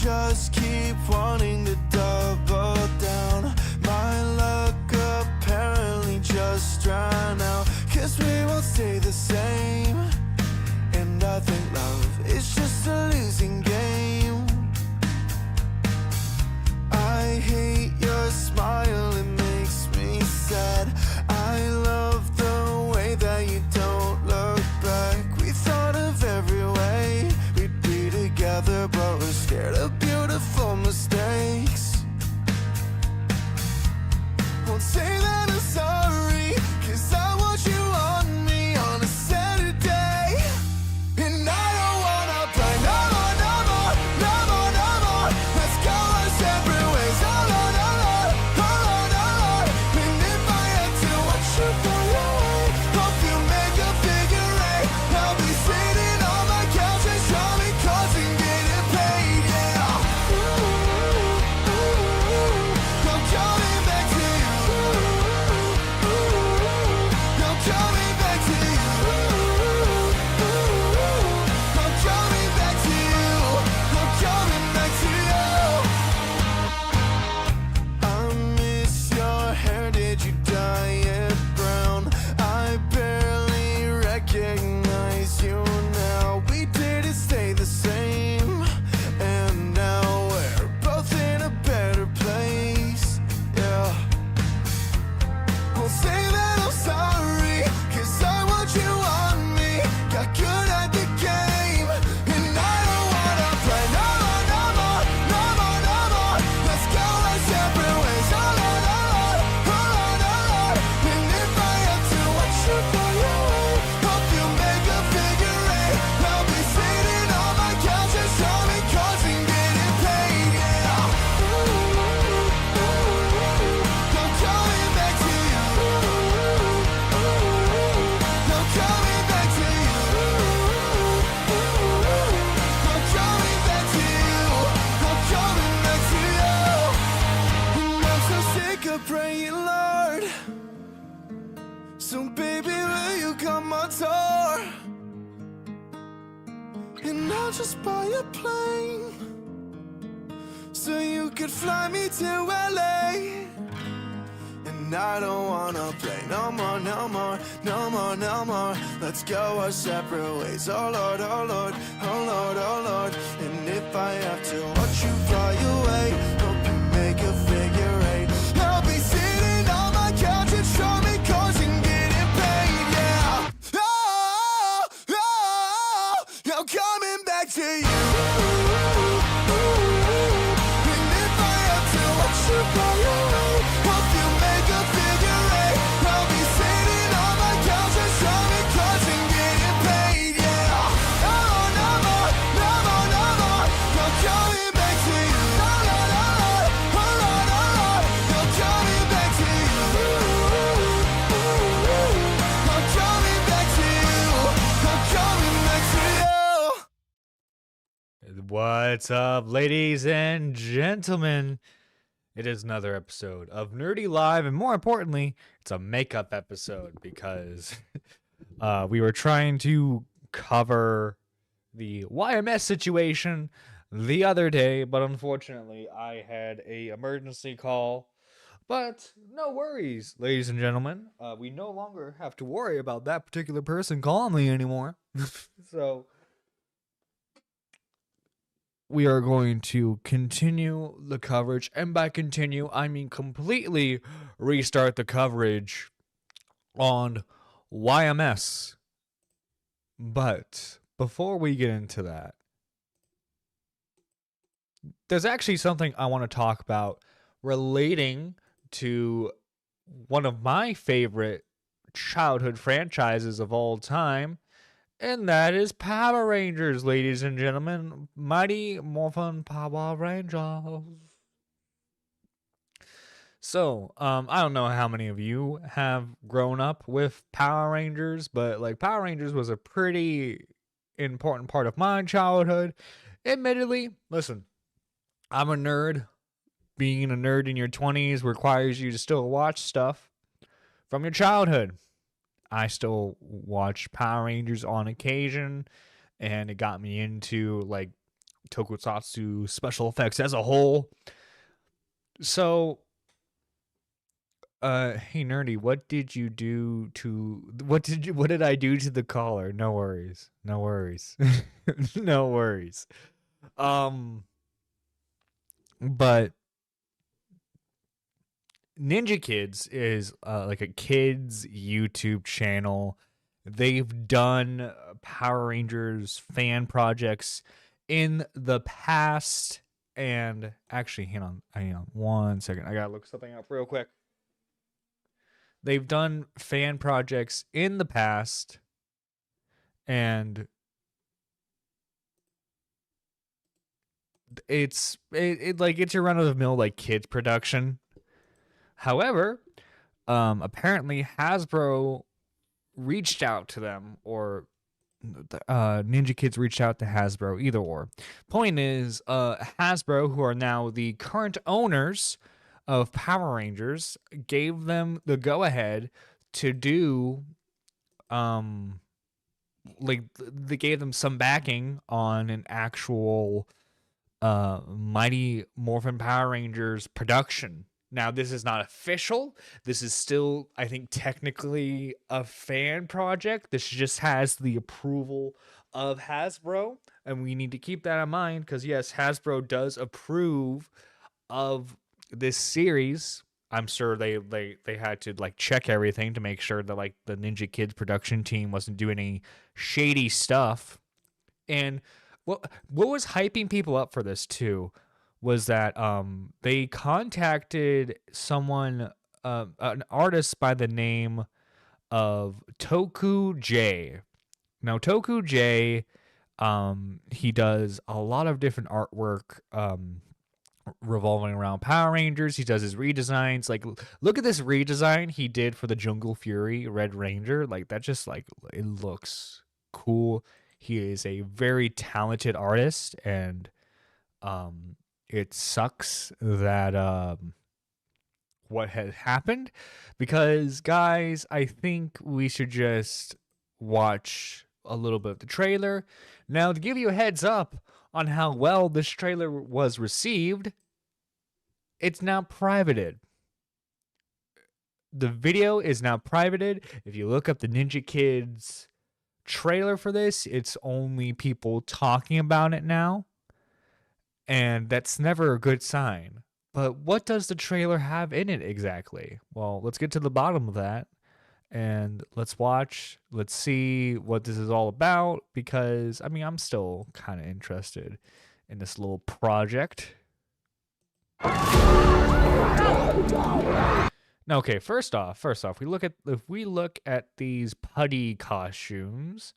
just keep wanting to double down. My luck apparently just ran out, 'cause we won't stay the same. And I think love is just a losing game. I hate your smile, it makes me sad. I love the way that you don't look back. We thought of every way we'd be together, but we're scared of beautiful mistakes. Won't say that I'm sorry, 'cause I want you on me on a Saturday. I'll just buy a plane so you could fly me to LA. And I don't wanna play no more, no more, no more, no more. Let's go our separate ways. Oh Lord, oh Lord, oh Lord, oh Lord. And if I have to watch you fly away, hope you make a figure eight. I'll be sitting on my couch and strumming chords and getting paid, yeah. Oh, oh, I'm coming back to you. And if I have to watch you fly away, hope you make a figure eight. I'll be sitting on my couch and strumming chords and getting paid, yeah. No more, no more, no more, no more. I'm coming back to you. No, no, no, no. Oh Lord, oh Lord. I'm coming back to you. I'm coming back to you. I'm coming back to you. What's up, ladies and gentlemen? It is another episode of Nerdy Live, and more importantly, it's a makeup episode because we were trying to cover the YMS situation the other day, but unfortunately, I had a emergency call. But no worries, ladies and gentlemen. We no longer have to worry about that particular person calling me anymore. So we are going to continue the coverage, and by continue, I mean completely restart the coverage on YMS. But before we get into that, there's actually something I want to talk about relating to one of my favorite childhood franchises of all time, and that is Power Rangers, ladies and gentlemen. Mighty Morphin Power Rangers. So, I don't know how many of you have grown up with Power Rangers, but like Power Rangers was a pretty important part of my childhood. Admittedly, listen, I'm a nerd. Being a nerd in your 20s requires you to still watch stuff from your childhood. I still watch Power Rangers on occasion, and it got me into like tokusatsu special effects as a whole. So, hey Nerdy, what did I do to the caller? No worries. No worries. No worries. But Ninja Kids is like a kids YouTube channel. They've done Power Rangers fan projects in the past. And actually, hang on 1 second. I gotta look something up real quick. They've done fan projects in the past, and it's your run of the mill like kids production. However, apparently Hasbro reached out to them, or Ninja Kids reached out to Hasbro, either or. Point is, Hasbro, who are now the current owners of Power Rangers, gave them the go-ahead to do, they gave them some backing on an actual Mighty Morphin Power Rangers production. Now, this is not official. This is still, I think, technically a fan project. This just has the approval of Hasbro, and we need to keep that in mind because, yes, Hasbro does approve of this series. I'm sure they had to like check everything to make sure that like the Ninja Kids production team wasn't doing any shady stuff. And what was hyping people up for this too was that they contacted someone, an artist by the name of Toku J. Now Toku J, he does a lot of different artwork revolving around Power Rangers. He does his redesigns. Like, look at this redesign he did for the Jungle Fury Red Ranger. Like, that just like it looks cool. He is a very talented artist, and it sucks that what had happened, because guys, I think we should just watch a little bit of the trailer. Now, to give you a heads up on how well this trailer was received, it's now privated. The video is now privated. If you look up the Ninja Kids trailer for this, it's only people talking about it now. And that's never a good sign. But what does the trailer have in it exactly? Well, let's get to the bottom of that. And let's see what this is all about. Because, I mean, I'm still kind of interested in this little project. Now, okay, first off, if we look at these putty costumes,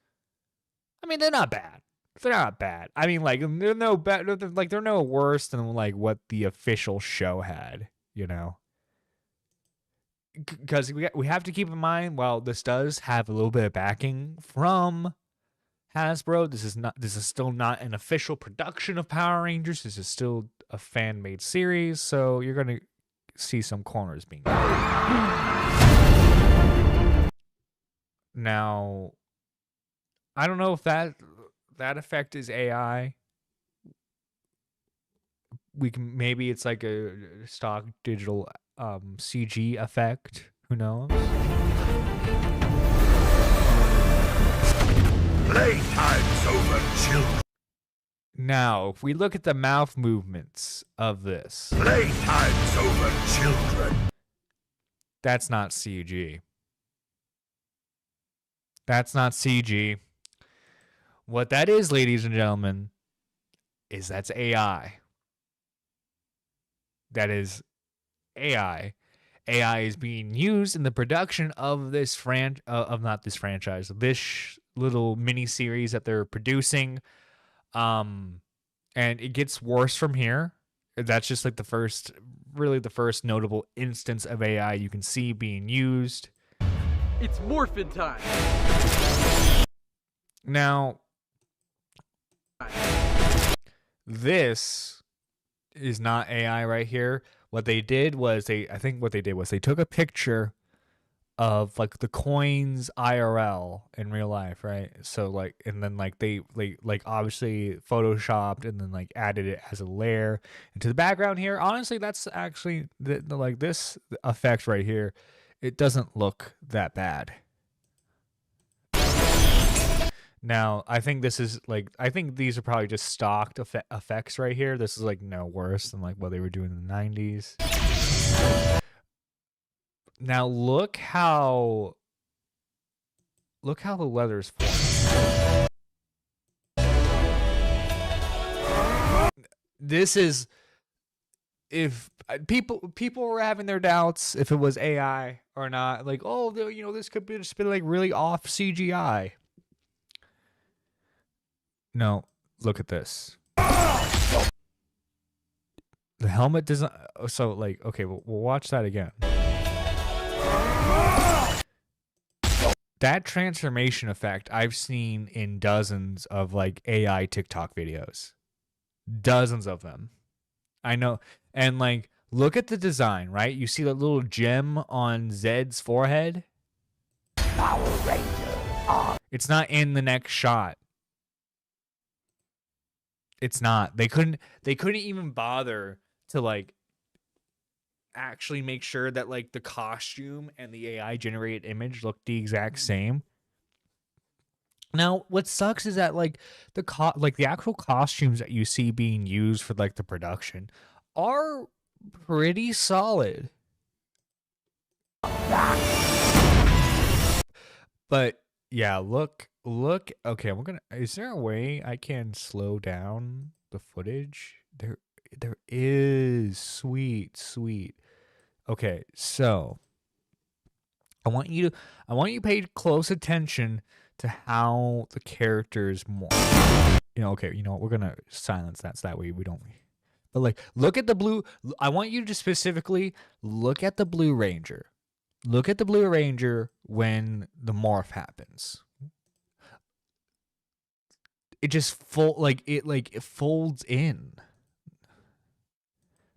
I mean, they're not bad. They're not bad. I mean, like, they're no better. Like, they're no worse than like what the official show had. You know, because we have to keep in mind. While this does have a little bit of backing from Hasbro, this is still not an official production of Power Rangers. This is still a fan made series. So you're gonna see some corners being made. Now, I don't know if that effect is AI. Maybe it's like a stock digital CG effect. Who knows? Playtime's over, children. Now, if we look at the mouth movements of this, Playtime's over, children. That's not CG. That's not CG. What that is, ladies and gentlemen, is that's AI. That is AI. AI is being used in the production of this this little mini series that they're producing. And it gets worse from here. That's just like the first notable instance of AI you can see being used. It's morphin' time. Now, this is not AI right here. What they did was they took a picture of like the coins IRL in real life, right? So like, and then like they obviously photoshopped and then like added it as a layer into the background here. Honestly, that's actually like this effect right here. It doesn't look that bad. Now, I think these are probably just stocked effects right here. This is like no worse than like what they were doing in the 90s. Now look how the leather's formed. This is, if people were having their doubts if it was AI or not, like, oh, this could be just been like really off CGI. No, look at this. The helmet doesn't. So like, okay, we'll watch that again. That transformation effect I've seen in dozens of like AI TikTok videos. Dozens of them. I know. And like, look at the design, right? You see that little gem on Zed's forehead? Power Ranger. It's not in the next shot. It's not. They couldn't even bother to like actually make sure that like the costume and the AI generated image look the exact same. Now, what sucks is that like the actual costumes that you see being used for like the production are pretty solid. But yeah, look. Okay, is there a way I can slow down the footage? There is. Sweet. Okay, so I want you to pay close attention to how the characters morph. Okay, what, we're gonna silence that so that way we don't. But like, look at the blue. I want you to specifically look at the Blue Ranger. Look at the Blue Ranger when the morph happens. It just it folds in.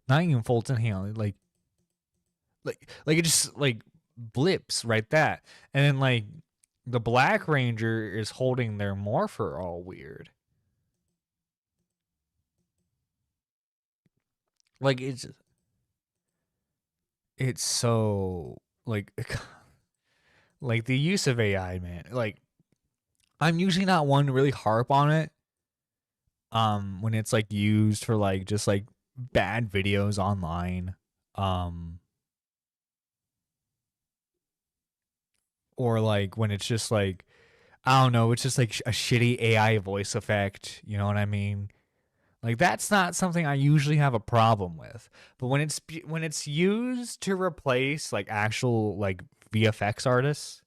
Not even folds in. Hang on, like it just like blips right that, and then like the Black Ranger is holding their morpher all weird. Like it's so like like the use of AI, man. Like I'm usually not one to really harp on it. When it's like used for like just like bad videos online. Or like when it's just like I don't know, it's just like a shitty AI voice effect, you know what I mean? Like that's not something I usually have a problem with. But when it's used to replace like actual like VFX artists,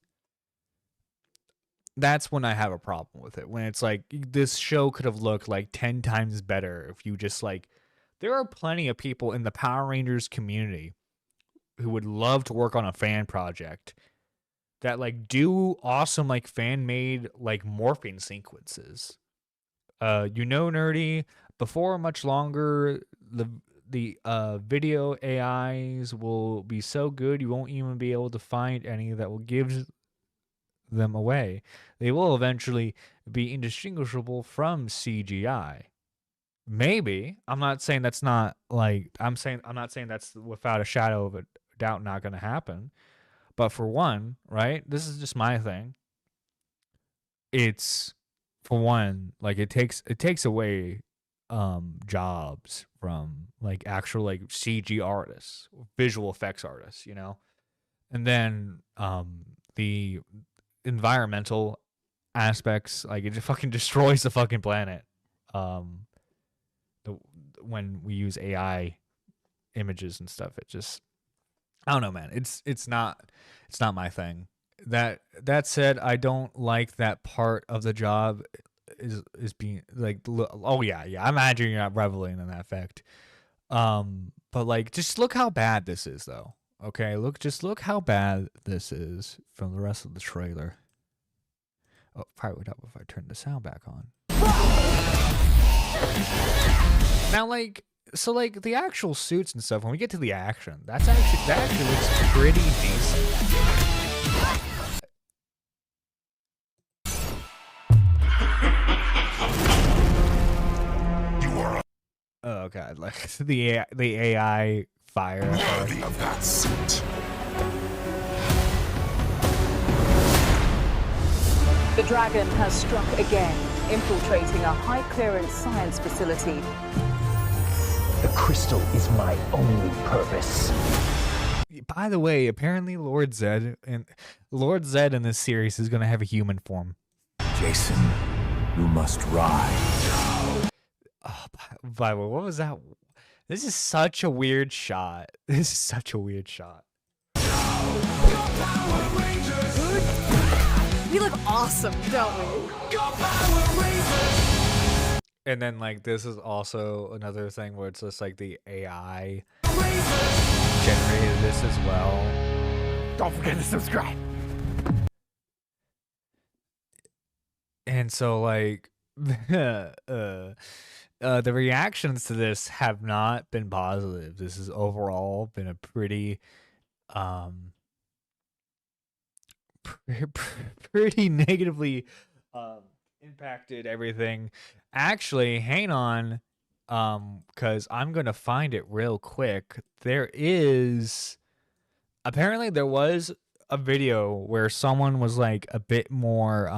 that's when I have a problem with it. When it's like this show could have looked like 10 times better if you just like there are plenty of people in the Power Rangers community who would love to work on a fan project that like do awesome like fan made like morphing sequences. Nerdy, before much longer the video AIs will be so good you won't even be able to find any that will give them away. They will eventually be indistinguishable from CGI. Maybe. I'm not saying that's not like I'm not saying that's without a shadow of a doubt not going to happen. But for one, right? This is just my thing. It's for one, like it takes away jobs from like actual like CG artists, visual effects artists, you know? And then the environmental aspects, like it just fucking destroys the fucking planet. When we use AI images and stuff, it just I don't know, man. It's not my thing. That said, I don't like that part of the job is being like oh yeah, I'm imagining you're not reveling in that fact. But like just look how bad this is though. Okay, look how bad this is from the rest of the trailer. Oh, probably would help if I turned the sound back on. Now like so like the actual suits and stuff, when we get to the action, that actually looks pretty decent. Oh god, like the AI fire. Worthy of that suit. The Dragon has struck again, infiltrating a high-clearance science facility. The crystal is my only purpose. By the way, apparently Lord Zed in this series is going to have a human form. Jason, you must rise. Oh, by the way, what was that? This is such a weird shot. This is such a weird shot. We look awesome, don't we? And then like this is also another thing where it's just like the AI generated this as well. Don't forget to subscribe. And so like the reactions to this have not been positive. This has overall been a pretty pretty negatively impacted everything. Actually, hang on, because I'm gonna find it real quick. There was a video where someone was like a bit more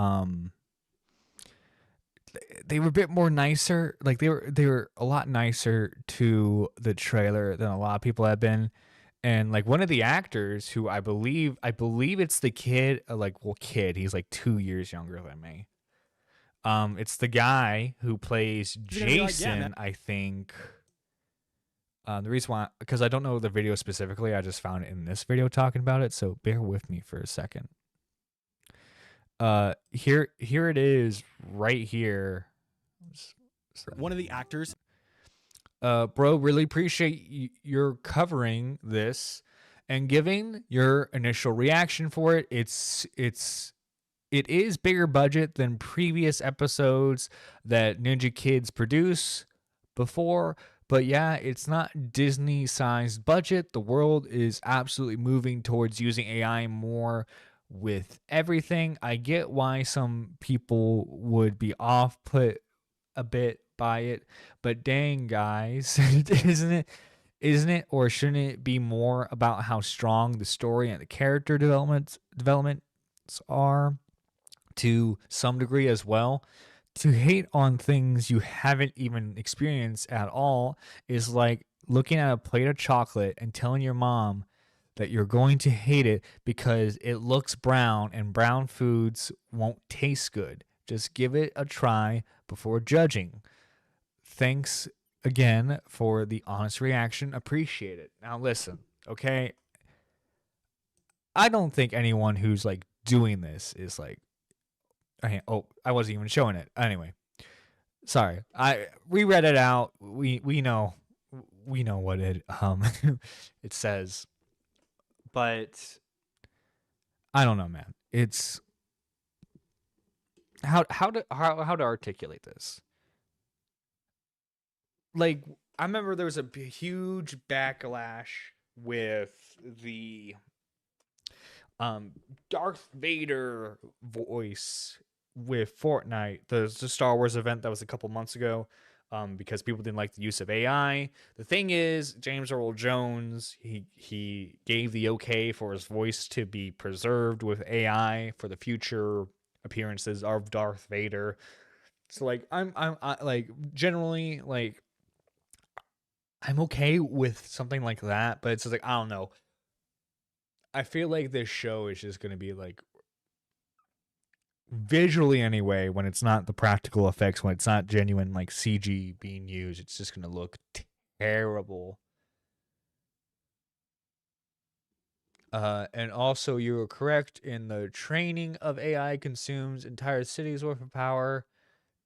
they were a bit more nicer. Like they were a lot nicer to the trailer than a lot of people have been. And like one of the actors who I believe it's the kid, he's like 2 years younger than me. It's the guy who plays Jason, I think. The reason why, because I don't know the video specifically, I just found it in this video talking about it, so bear with me for a second. Here it is right here. One of the actors. Bro, really appreciate your covering this and giving your initial reaction for it. It is bigger budget than previous episodes that Ninja Kids produce before, but yeah, it's not Disney-sized budget. The world is absolutely moving towards using AI more with everything. I get why some people would be off put a bit by it, but dang guys, isn't it or shouldn't it be more about how strong the story and the character developments are to some degree as well? To hate on things you haven't even experienced at all is like looking at a plate of chocolate and telling your mom that you're going to hate it because it looks brown and brown foods won't taste good. Just give it a try before judging. Thanks again for the honest reaction. Appreciate it. Now listen, okay? I don't think anyone who's like doing this is like, I wasn't even showing it. Anyway, sorry. I reread it out. We know what it it says. But I don't know, man. It's how to articulate this. Like, I remember there was a huge backlash with the Darth Vader voice with Fortnite, the Star Wars event that was a couple months ago. Because people didn't like the use of AI. The thing is, James Earl Jones, he gave the okay for his voice to be preserved with AI for the future appearances of Darth Vader. So like, I like generally like, I'm okay with something like that, but it's just like, I don't know. I feel like this show is just gonna be like, visually anyway, when it's not the practical effects, when it's not genuine like CG being used, it's just gonna look terrible. And also, you were correct in the training of AI consumes entire cities worth of power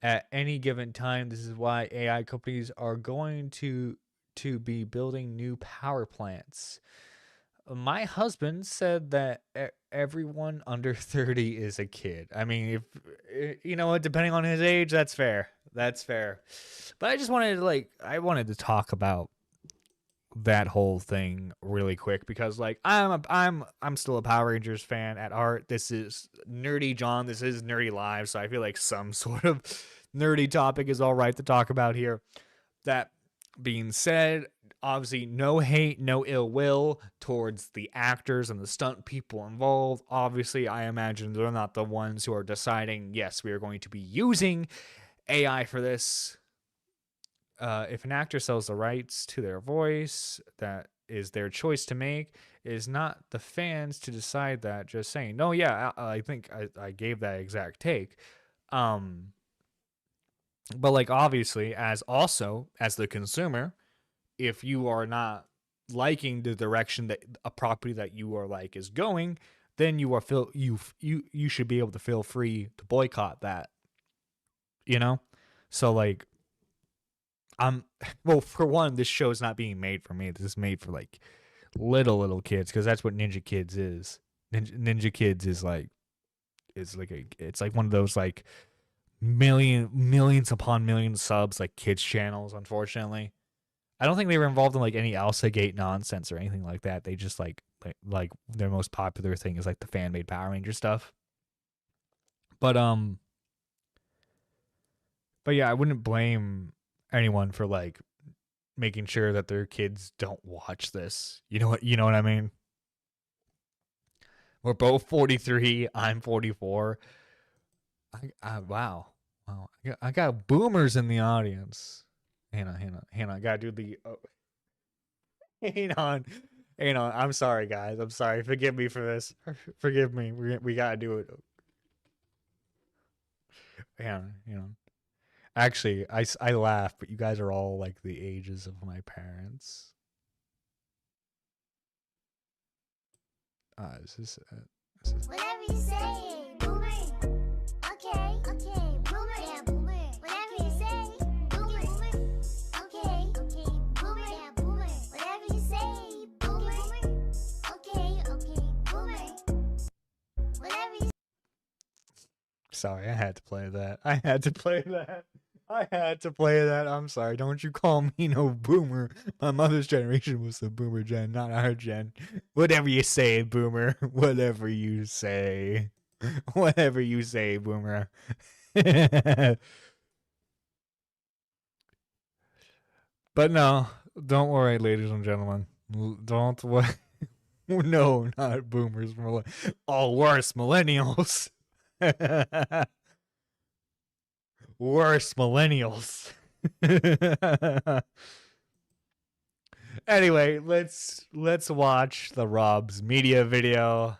at any given time. This is why AI companies are going to be building new power plants. My husband said that everyone under 30 is a kid. I mean, if you know what, depending on his age, that's fair. That's fair. But I just wanted to I wanted to talk about that whole thing really quick because like I'm still a Power Rangers fan at heart. This is Nerdy John. This is Nerdy Live, so I feel like some sort of nerdy topic is all right to talk about here. That being said, obviously no hate, no ill will towards the actors and the stunt people involved. Obviously, I imagine they're not the ones who are deciding, yes, we are going to be using AI for this. If an actor sells the rights to their voice, that is their choice to make. It is not the fans to decide that. Just saying, no, yeah, I think I gave that exact take. But like obviously, as the consumer, if you are not liking the direction that a property that you are like is going, then you should be able to feel free to boycott that. You know? So like, well, for one, this show is not being made for me. This is made for like little kids, because that's what Ninja Kids is. Ninja Kids is like, it's like one of those like millions upon millions subs like kids channels. Unfortunately, I don't think they were involved in like any Elsa Gate nonsense or anything like that. They just like their most popular thing is like the fan made Power Ranger stuff. But yeah, I wouldn't blame anyone for like making sure that their kids don't watch this. You know what I mean? We're both 43. I'm 44. Wow. I got boomers in the audience. Hang on. I gotta do the. Oh. Hang on. I'm sorry, guys. I'm sorry. Forgive me for this. Forgive me. We gotta do it. Hang on. Actually, I laugh, but you guys are all like the ages of my parents. Is this Whatever you say, boomer. Okay, boomer. Yeah, boomer. Whatever you say, boomer. Okay, boomer. Yeah, boomer. Whatever you say, boomer. Okay, boomer. Whatever you. Sorry, I had to play that. I had to play that. I'm sorry. Don't you call me no boomer. My mother's generation was the boomer gen, not our gen. Whatever you say, boomer. Whatever you say. Whatever you say, boomer. But no, don't worry, ladies and gentlemen. Don't worry. No, not boomers. Oh, worse, millennials. Worse, millennials. Anyway, let's watch the Rob's media video.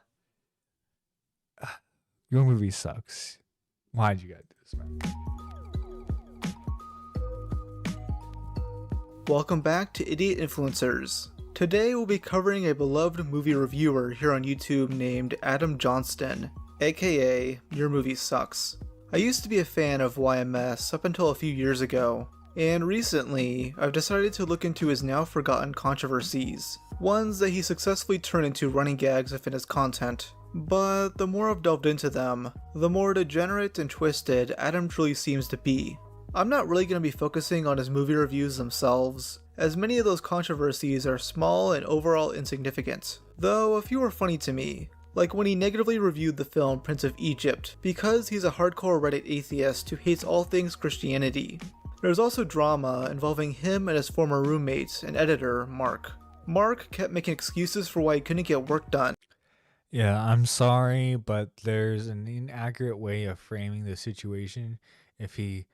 Your movie sucks. Why'd you gotta do this, man? Welcome back to Idiot Influencers. Today we'll be covering a beloved movie reviewer here on YouTube named Adam Johnston, aka Your Movie Sucks. I used to be a fan of YMS up until a few years ago, and recently I've decided to look into his now forgotten controversies, ones that he successfully turned into running gags within his content. But the more I've delved into them, the more degenerate and twisted Adam truly seems to be. I'm not really going to be focusing on his movie reviews themselves, as many of those controversies are small and overall insignificant, though a few are funny to me, like when he negatively reviewed the film Prince of Egypt because he's a hardcore Reddit atheist who hates all things Christianity. There's also drama involving him and his former roommate and editor, Mark. Mark kept making excuses for why he couldn't get work done. Yeah, I'm sorry, but there's an inaccurate way of framing the situation. If he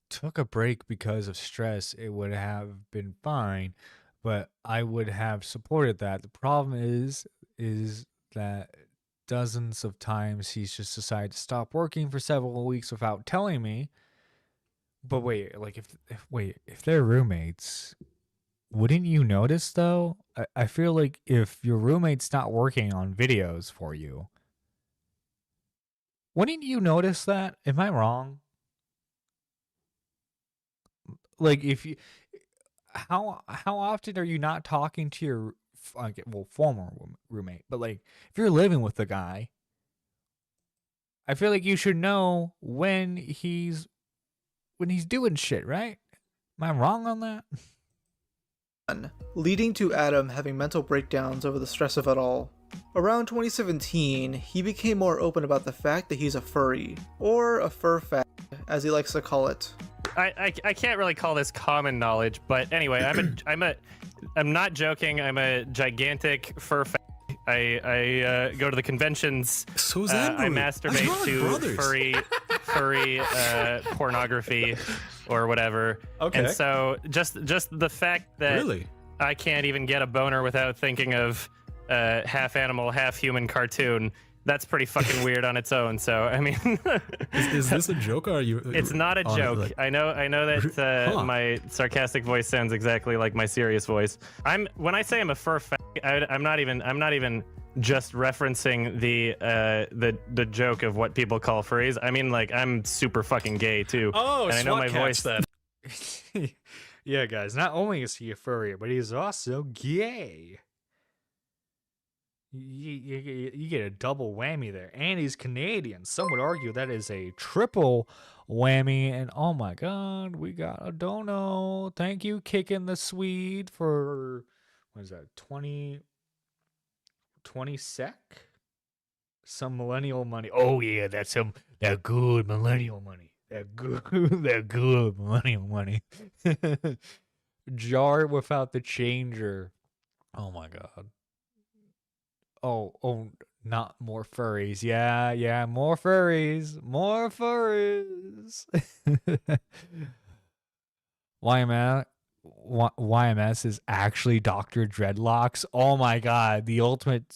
took a break because of stress, it would have been fine, but I would have supported that. The problem is that dozens of times he's just decided to stop working for several weeks without telling me. But wait, like if they're roommates, wouldn't you notice though? I feel like if your roommate's not working on videos for you, wouldn't you notice that? Am I wrong? Like if you, how often are you not talking to your former roommate? But like if you're living with the guy, I feel like you should know when he's doing shit, right? Am I wrong on that? Leading to Adam having mental breakdowns over the stress of it all. Around 2017, he became more open about the fact that he's a furry, or a fur fag, as he likes to call it. I can't really call this common knowledge, but anyway, I'm not joking. I'm a gigantic fur fag. I go to the conventions. So's I Andrew. masturbate to furry pornography or whatever. Okay. And so just the fact that I can't even get a boner without thinking of half animal, half human cartoon. That's pretty fucking weird on its own. So I mean, is this a joke or are you? It's not a joke. Like, I know that my sarcastic voice sounds exactly like my serious voice. When I say I'm a fur fag, I'm not even just referencing the joke of what people call furries. I mean, like, I'm super fucking gay too. Oh, and I know my voice. Then. Yeah, guys. Not only is he a furry, but he's also gay. You get a double whammy there, and he's Canadian. Some would argue that is a triple whammy. And oh my god, we got a dono. Thank you, Kicking the Swede, for what is that, 20 sec? Some millennial money. Oh yeah, that's that good millennial money. That good millennial money. Jar without the changer. Oh my god. Oh, not more furries. Yeah, more furries. YMS is actually Dr. Dreadlocks. Oh my god, the ultimate.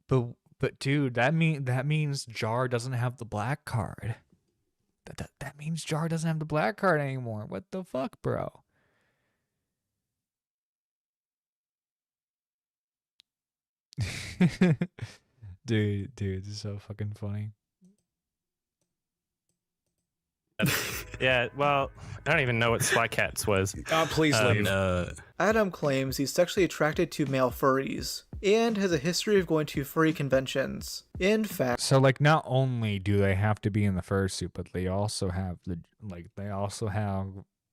But dude, that means Jar doesn't have the black card. That means Jar doesn't have the black card anymore. What the fuck, bro? dude, this is so fucking funny. Yeah, well, I don't even know what SWAT Cats was. Please leave. Adam claims he's sexually attracted to male furries, and has a history of going to furry conventions. In fact, so like not only do they have to be in the fursuit, but they also have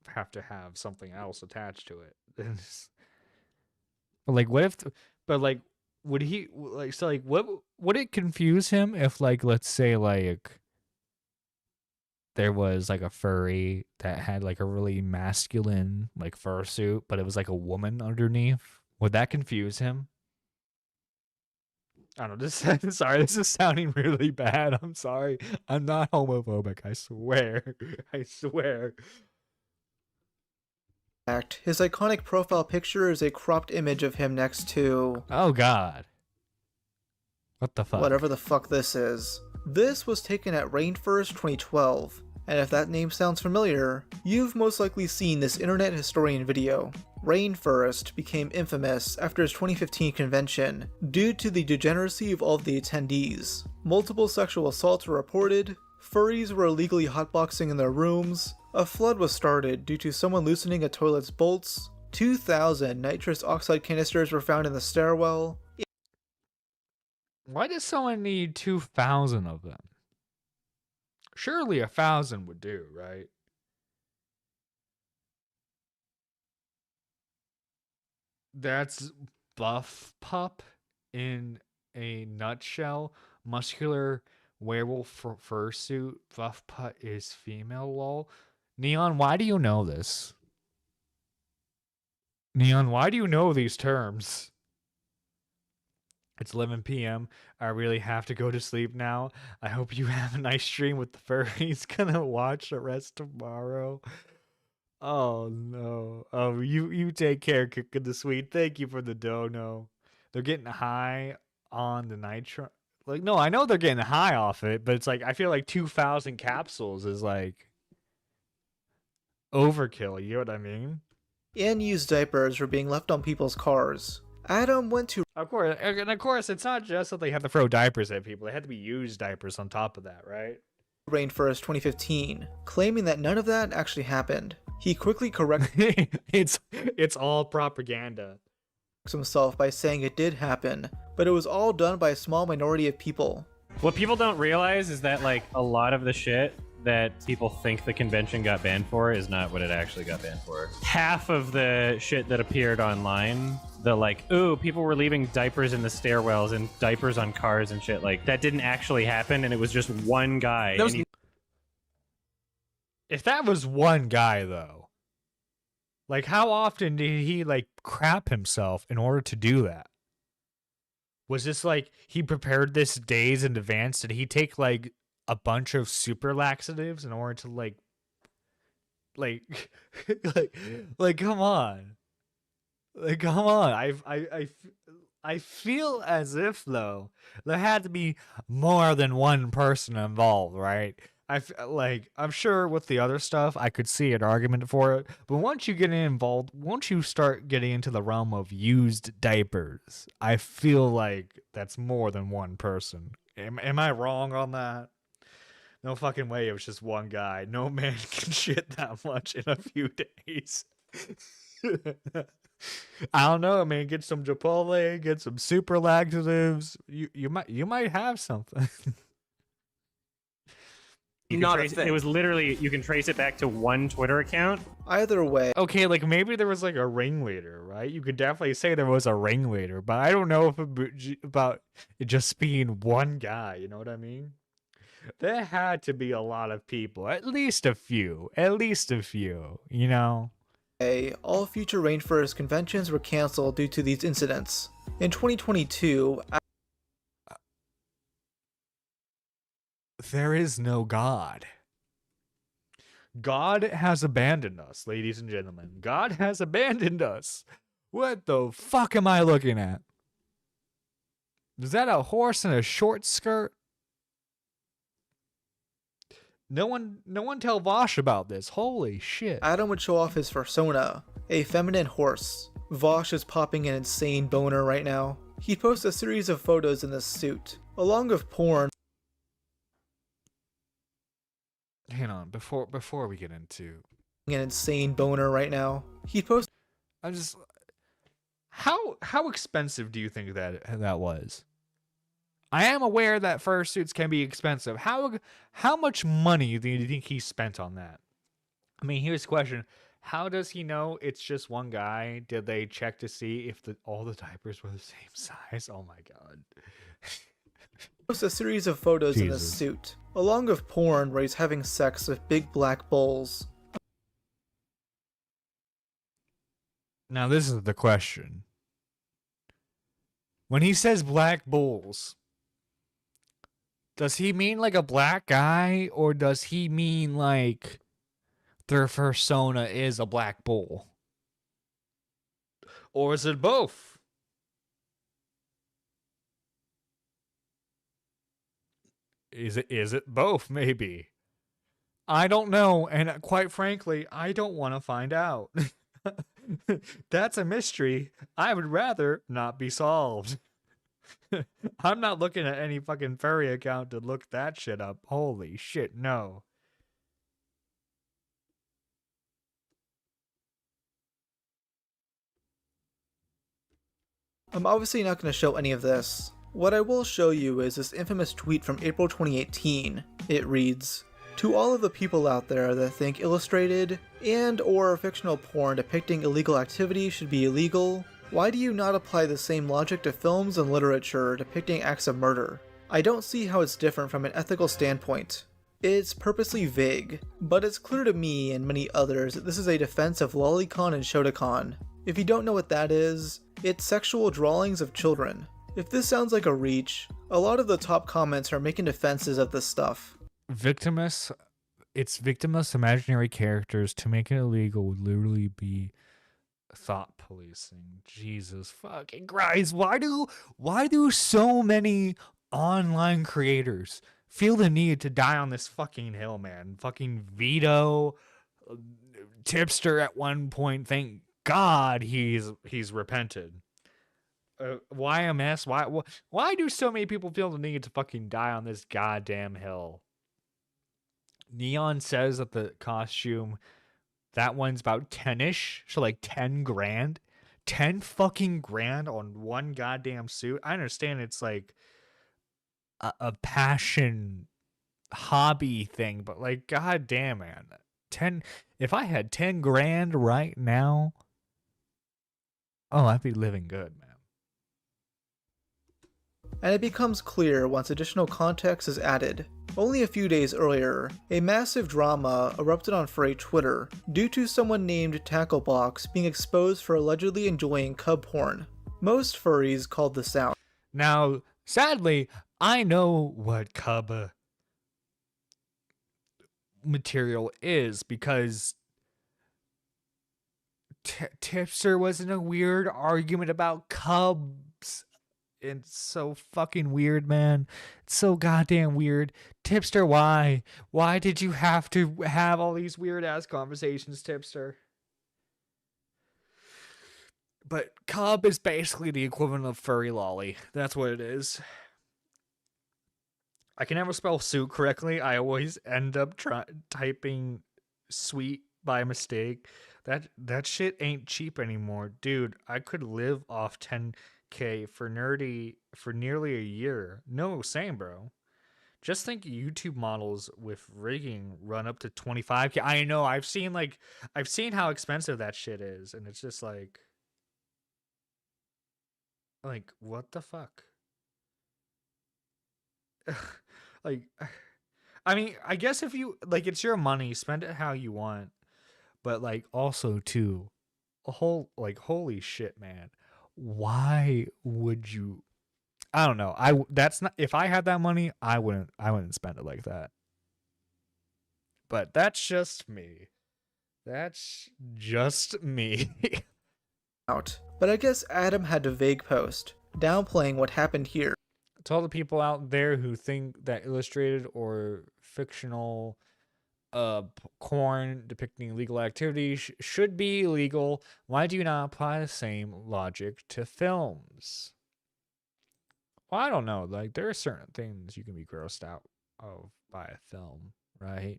have to have something else attached to it. But like, what if? But like, would he like? So like, what would it confuse him if like, let's say like, there was like a furry that had like a really masculine like fursuit, but it was like a woman underneath? Would that confuse him? I don't know. Sorry, this is sounding really bad. I'm sorry. I'm not homophobic. I swear. I swear. his iconic profile picture is a cropped image of him next to... Oh, God. What the fuck? Whatever the fuck this is. This was taken at Rainforest 2012, and if that name sounds familiar, you've most likely seen this internet historian video. Rainforest became infamous after his 2015 convention due to the degeneracy of all of the attendees. Multiple sexual assaults were reported, furries were illegally hotboxing in their rooms, a flood was started due to someone loosening a toilet's bolts, 2,000 nitrous oxide canisters were found in the stairwell. Why does someone need 2,000 of them? Surely 1,000 would do, right? That's Buff Pup in a nutshell. Muscular werewolf fursuit. Buff Pup is female, lol. Neon, why do you know this? Neon, why do you know these terms? It's 11 p.m. I really have to go to sleep now. I hope you have a nice stream with the furries. Gonna watch the rest tomorrow. Oh no. Oh, you take care, Cooking the Sweet. Thank you for the dono. They're getting high on the nitro. Like, no, I know they're getting high off it, but it's like I feel like 2,000 capsules is like overkill. You know what I mean? And used diapers were being left on people's cars. Adam went to... Of course, it's not just that they have to throw diapers at people. They have to be used diapers on top of that, right? Rainforest 2015, claiming that none of that actually happened. He quickly corrected it's all propaganda himself by saying it did happen, but it was all done by a small minority of people. What people don't realize is that like a lot of the shit that people think the convention got banned for is not what it actually got banned for. Half of the shit that appeared online, the like, ooh, people were leaving diapers in the stairwells and diapers on cars and shit, like that didn't actually happen, and it was just one guy. If that was one guy though, like how often did he like crap himself in order to do that? Was this like he prepared this days in advance? Did he take like a bunch of super laxatives in order to like come on, like come on. I feel as if though there had to be more than one person involved, right? I'm sure with the other stuff I could see an argument for it, but once you get involved, once you start getting into the realm of used diapers, I feel like that's more than one person. Am I wrong on that? No fucking way it was just one guy. No man can shit that much in a few days. I don't know, man. Get some Chipotle, get some super laxatives. You might have something. It was literally, you can trace it back to one Twitter account. Either way. Okay, like maybe there was like a ringleader, right? You could definitely say there was a ringleader, but I don't know about it just being one guy, you know what I mean? There had to be a lot of people, at least a few, you know? All future Rainforest conventions were canceled due to these incidents. In 2022, there is no God. God has abandoned us, ladies and gentlemen. God has abandoned us. What the fuck am I looking at? Is that a horse in a short skirt? No one tell Vosh about this. Holy shit. Adam would show off his persona, a feminine horse. Vosh is popping an insane boner right now. He posts a series of photos in this suit, along with porn. Hang on, before we get into an insane boner right now. He posts. I'm just. How expensive do you think that was? I am aware that fursuits can be expensive. How much money do you think he spent on that? I mean, here's the question. How does he know it's just one guy? Did they check to see if all the diapers were the same size? Oh my god. Posts a series of photos in the Jesus. suit, along with porn where he's having sex with big black bulls. Now this is the question. When he says black bulls, does he mean like a black guy, or does he mean like their persona is a black bull? Or is it both? Is it both, maybe? I don't know, and quite frankly, I don't want to find out. That's a mystery I would rather not be solved. I'm not looking at any fucking furry account to look that shit up. Holy shit, no. I'm obviously not going to show any of this. What I will show you is this infamous tweet from April 2018. It reads, "To all of the people out there that think illustrated and or fictional porn depicting illegal activity should be illegal, why do you not apply the same logic to films and literature depicting acts of murder? I don't see how it's different from an ethical standpoint. It's purposely vague, but it's clear to me and many others that this is a defense of lolicon and shotacon. If you don't know what that is, it's sexual drawings of children. If this sounds like a reach, a lot of the top comments are making defenses of this stuff. It's victimless imaginary characters. To make it illegal would literally be thought policing. Jesus fucking Christ. Why do so many online creators feel the need to die on this fucking hill, man? Fucking Vito, Tipster at one point, thank God he's repented. YMS, why do so many people feel the need to fucking die on this goddamn hill? Neon says that the costume, that one's about 10-ish, so like 10 grand. 10 fucking grand on one goddamn suit. I understand it's like a passion hobby thing, but like goddamn, man. If I had 10 grand right now, oh, I'd be living good, man. And it becomes clear once additional context is added. Only a few days earlier, a massive drama erupted on furry Twitter due to someone named Tacklebox being exposed for allegedly enjoying cub porn. Most furries called this out. Now, sadly, I know what cub material is because Tipster was in a weird argument about cubs. It's so fucking weird, man. It's so goddamn weird. Tipster, why? Why did you have to have all these weird ass conversations, Tipster? But cub is basically the equivalent of furry lolly. That's what it is. I can never spell suit correctly. I always end up typing sweet by mistake. That shit ain't cheap anymore. Dude, I could live off 10K for nerdy for nearly a year. No, same, bro. Just think YouTube models with rigging run up to 25K. I know, I've seen how expensive that shit is, and it's just like what the fuck? Like, I mean, I guess if you like, it's your money, spend it how you want, but like also too, holy shit, man. Why would you? I don't know. That's not, if I had that money, I wouldn't spend it like that. But that's just me. That's just me. Out. But I guess Adam had to vague post, downplaying what happened here. To all the people out there who think that illustrated or fictional porn depicting illegal activity should be illegal, why do you not apply the same logic to films? Well, I don't know. Like, there are certain things you can be grossed out of by a film, right?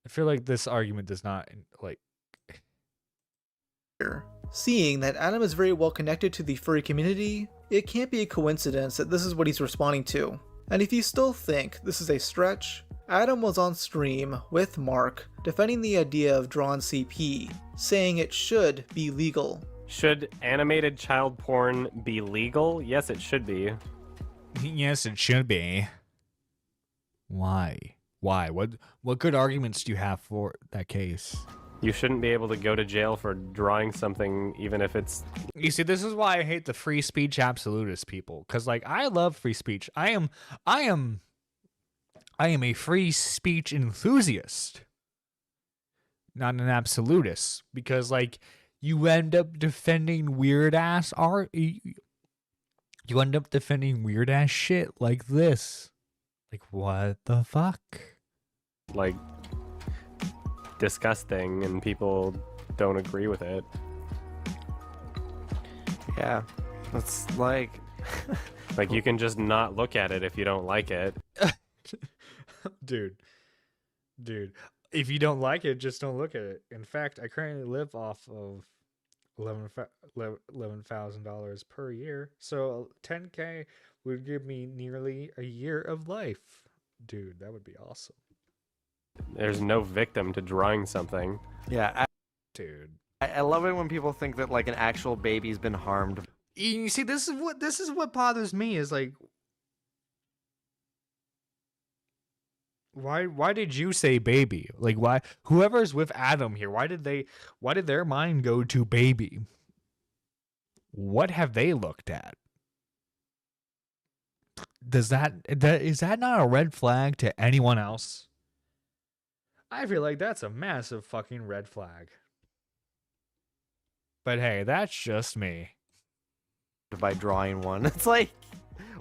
I feel like this argument does not, like, Seeing that Adam is very well connected to the furry community, it can't be a coincidence that this is what he's responding to. And if you still think this is a stretch, Adam was on stream with Mark defending the idea of drawn CP, saying it should be legal. Should animated child porn be legal? Yes, it should be. Yes, it should be. Why? Why? What good arguments do you have for that case? You shouldn't be able to go to jail for drawing something, even if it's... You see, this is why I hate the free speech absolutist people. Because, like, I love free speech. I am a free speech enthusiast, not an absolutist. Because, like, you end up defending weird ass art. You end up defending weird ass shit like this. Like, what the fuck? Like, disgusting, and people don't agree with it. Yeah, it's like... like, you can just not look at it if you don't like it. Dude, if you don't like it, just don't look at it. In fact, I currently live off of $11,000 per year, so $10K would give me nearly a year of life. Dude, that would be awesome. There's no victim to drawing something. Yeah, dude. I love it when people think that like an actual baby's been harmed. You see, this is what bothers me is like, why did you say baby? Like, why whoever's with Adam here, why did their mind go to baby? What have they looked at? Is that not a red flag to anyone else? I feel like that's a massive fucking red flag. But hey, that's just me. By drawing one. It's like,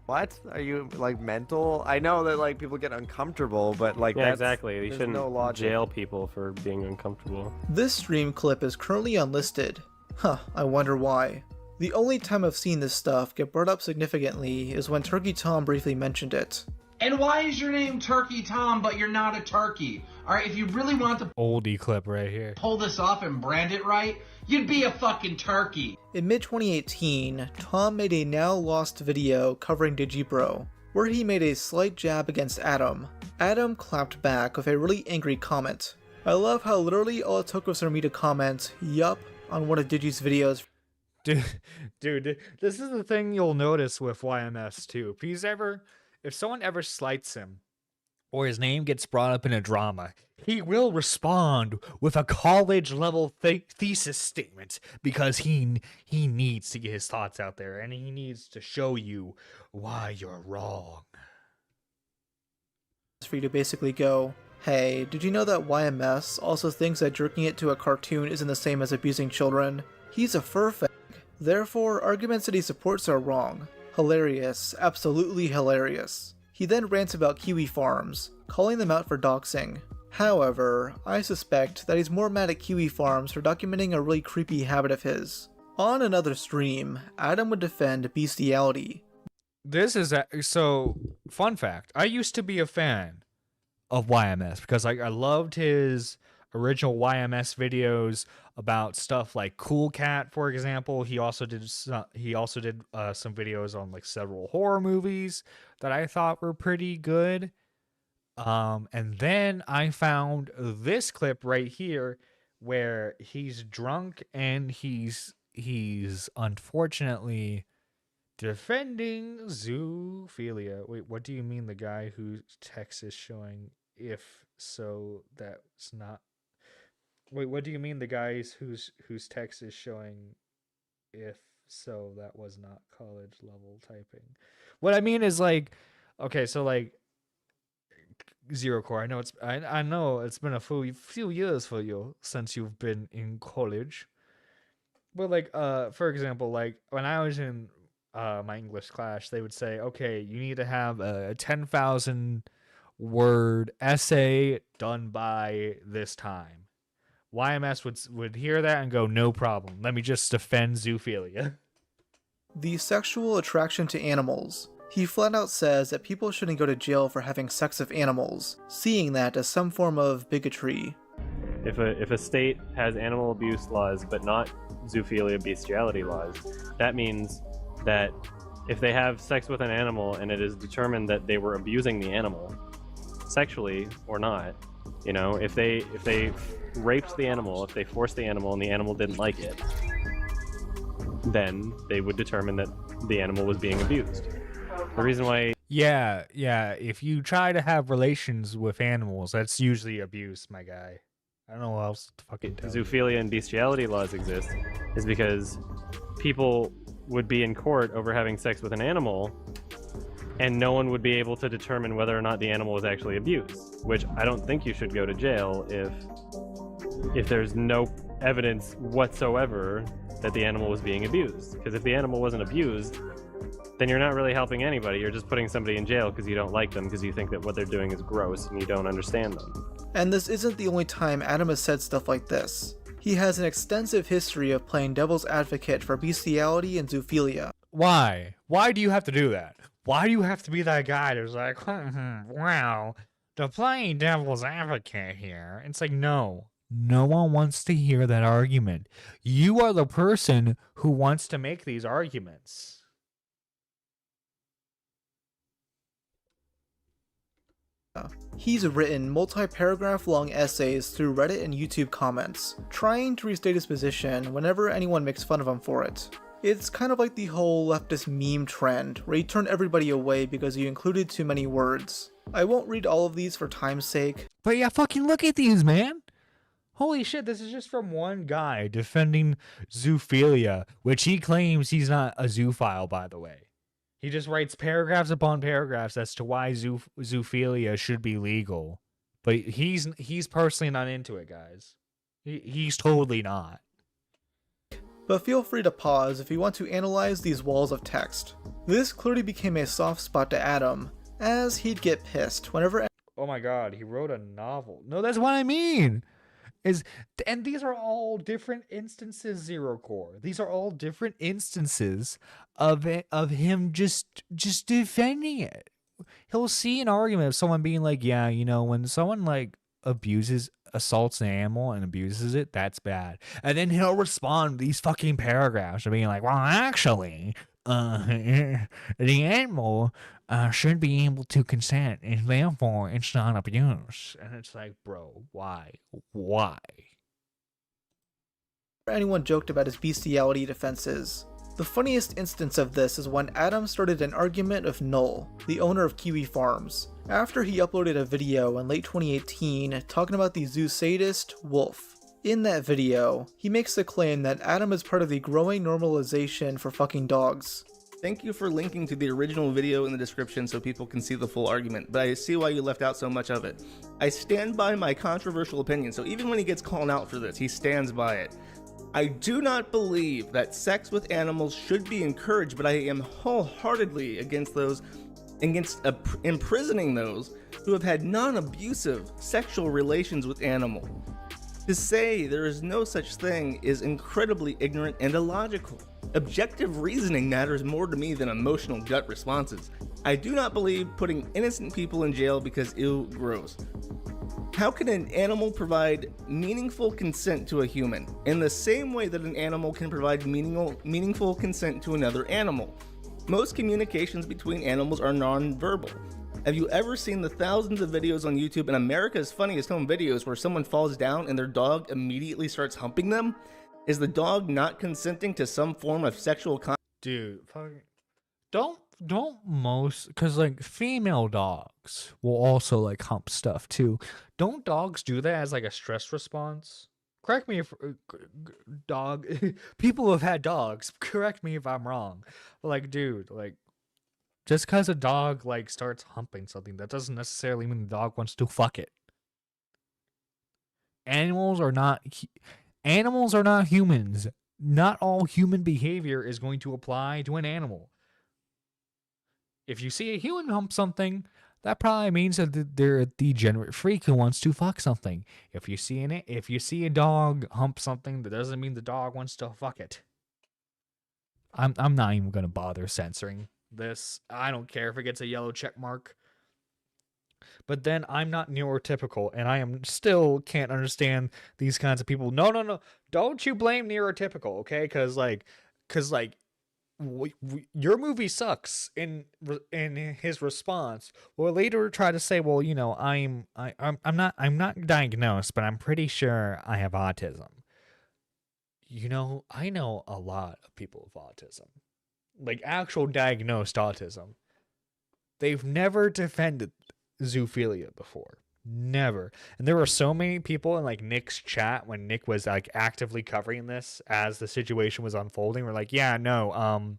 what? Are you like mental? I know that like people get uncomfortable, but like yeah, exactly. You shouldn't no jail people for being uncomfortable. This stream clip is currently unlisted. Huh, I wonder why. The only time I've seen this stuff get brought up significantly is when Turkey Tom briefly mentioned it. And why is your name Turkey Tom, but you're not a turkey? Alright, if you really want to oldie clip right here, pull this off and brand it right, you'd be a fucking turkey. In mid-2018, Tom made a now lost video covering Digibro, where he made a slight jab against Adam. Adam clapped back with a really angry comment. I love how literally all it took was for me to comment, yup, on one of Digi's videos. Dude, this is the thing you'll notice with YMS too. If someone ever slights him, or his name gets brought up in a drama, he will respond with a college-level thesis statement because he needs to get his thoughts out there, and he needs to show you why you're wrong. For you to basically go, hey, did you know that YMS also thinks that jerking it to a cartoon isn't the same as abusing children? He's a fur fag. Therefore, arguments that he supports are wrong. Hilarious. Absolutely hilarious. He then rants about kiwi farms, calling them out for doxing. However, I suspect that he's more mad at kiwi farms for documenting a really creepy habit of his. On another stream, Adam would defend bestiality. So, fun fact, I used to be a fan of YMS because I loved his original YMS videos about stuff like Cool Cat, for example. He also did some videos on like several horror movies that I thought were pretty good. And then I found this clip right here where he's drunk and he's unfortunately defending zoophilia. Wait, what do you mean the guy whose text is showing if so that's not... Wait, what do you mean the guys whose text is showing if so that was not college level typing? What I mean is like, okay, so like Zero Core, I know it's been a few years for you since you've been in college. But like for example, like when I was in my English class, they would say, okay, you need to have a 10,000 word essay done by this time. YMS would hear that and go, no problem. Let me just defend zoophilia. The sexual attraction to animals. He flat out says that people shouldn't go to jail for having sex with animals, seeing that as some form of bigotry. If a state has animal abuse laws but not zoophilia bestiality laws, that means that if they have sex with an animal and it is determined that they were abusing the animal sexually or not, you know, if they raped the animal, if they forced the animal and the animal didn't like it, then they would determine that the animal was being abused. The reason why... Yeah, if you try to have relations with animals, that's usually abuse, my guy. I don't know what else to fucking tell you. Zoophilia and bestiality laws exist is because people would be in court over having sex with an animal, and no one would be able to determine whether or not the animal was actually abused, which I don't think you should go to jail if there's no evidence whatsoever that the animal was being abused. Because if the animal wasn't abused, then you're not really helping anybody. You're just putting somebody in jail because you don't like them, because you think that what they're doing is gross and you don't understand them. And this isn't the only time Adam has said stuff like this. He has an extensive history of playing devil's advocate for bestiality and zoophilia. Why? Why do you have to do that? Why do you have to be that guy who's like, wow, they're playing devil's advocate here? It's like, no one wants to hear that argument. You are the person who wants to make these arguments. He's written multi-paragraph long essays through Reddit and YouTube comments, trying to restate his position whenever anyone makes fun of him for it. It's kind of like the whole leftist meme trend, where you turn everybody away because you included too many words. I won't read all of these for time's sake. But yeah, fucking look at these, man! Holy shit, this is just from one guy defending zoophilia, which he claims he's not a zoophile, by the way. He just writes paragraphs upon paragraphs as to why zoophilia should be legal. But he's personally not into it, guys. He's totally not. But feel free to pause if you want to analyze these walls of text. This clearly became a soft spot to Adam, as he'd get pissed whenever... Oh my god, he wrote a novel. No, that's what I mean! And these are all different instances, Zero Core. These are all different instances of him just defending it. He'll see an argument of someone being like, yeah, you know, when someone like assaults an animal and abuses it, that's bad. And then he'll respond to these fucking paragraphs of being like, well, actually, the animal should be able to consent, and therefore it's not abuse. And it's like, bro, why? Anyone joked about his bestiality defenses. The funniest instance of this is when Adam started an argument with Null, the owner of Kiwi Farms, after he uploaded a video in late 2018 talking about the zoo sadist, Wolf. In that video, he makes the claim that Adam is part of the growing normalization for fucking dogs. Thank you for linking to the original video in the description so people can see the full argument, but I see why you left out so much of it. I stand by my controversial opinion, so even when he gets called out for this, he stands by it. I do not believe that sex with animals should be encouraged, but I am wholeheartedly against imprisoning those who have had non-abusive sexual relations with animals. To say there is no such thing is incredibly ignorant and illogical. Objective reasoning matters more to me than emotional gut responses. I do not believe putting innocent people in jail because ew, gross. How can an animal provide meaningful consent to a human in the same way that an animal can provide meaningful consent to another animal? Most communications between animals are non-verbal. Have you ever seen the thousands of videos on YouTube and America's Funniest Home Videos where someone falls down and their dog immediately starts humping them? Is the dog not consenting to some form of sexual contact? Dude, don't most, because like female dogs will also like hump stuff too. Don't dogs do that as like a stress response? Correct me if people who have had dogs, correct me if I'm wrong. But like, dude, like, just because a dog like starts humping something, that doesn't necessarily mean the dog wants to fuck it. Animals are not humans. Not all human behavior is going to apply to an animal. If you see a human hump something, that probably means that they're a degenerate freak who wants to fuck something. If you see a dog hump something, that doesn't mean the dog wants to fuck it. I'm not even gonna bother censoring this. I don't care if it gets a yellow check mark. But then I'm not neurotypical, and I am still can't understand these kinds of people. No, no, no. Don't you blame neurotypical, okay? Because your movie sucks. In his response, or later try to say, well, I'm not diagnosed, but I'm pretty sure I have autism. I know a lot of people with autism, like actual diagnosed autism. They've never defended zoophilia before. Never. And there were so many people in like Nick's chat when Nick was like actively covering this as the situation was unfolding. We're like, yeah, no,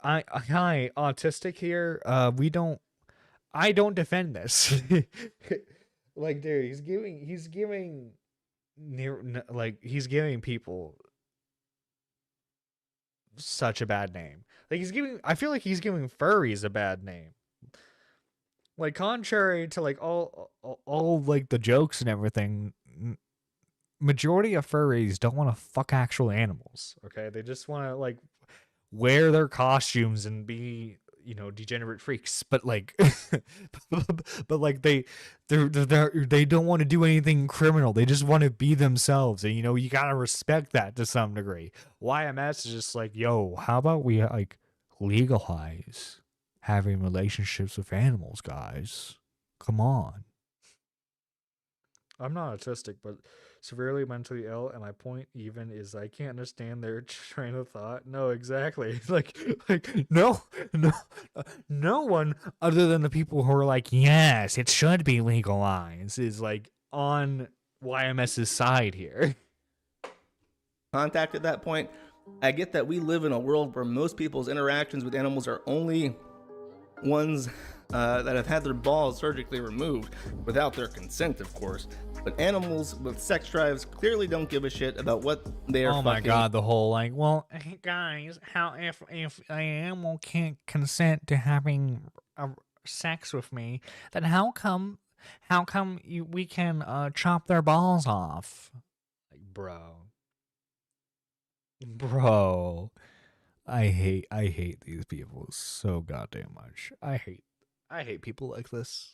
hi, autistic here. I don't defend this. Like, dude, he's giving people such a bad name. Like I feel like he's giving furries a bad name. Like, contrary to like all like the jokes and everything, majority of furries don't want to fuck actual animals. Okay, they just want to like wear their costumes and be degenerate freaks. But like, but like they don't want to do anything criminal. They just want to be themselves, and you gotta respect that to some degree. YMS is just like, yo, how about we like legalize having relationships with animals, guys? Come on. I'm not autistic, but severely mentally ill, and my point even is I can't understand their train of thought. No, exactly. Like no one other than the people who are like, yes, it should be legalized, is like on YMS's side here. Contact at that point. I get that we live in a world where most people's interactions with animals are only ones that have had their balls surgically removed, without their consent, of course. But animals with sex drives clearly don't give a shit about what they are fucking. Oh my god, the whole like, well, hey guys, how if an animal can't consent to having sex with me, then how come we can chop their balls off? Like, bro, I hate these people so goddamn much. I hate people like this.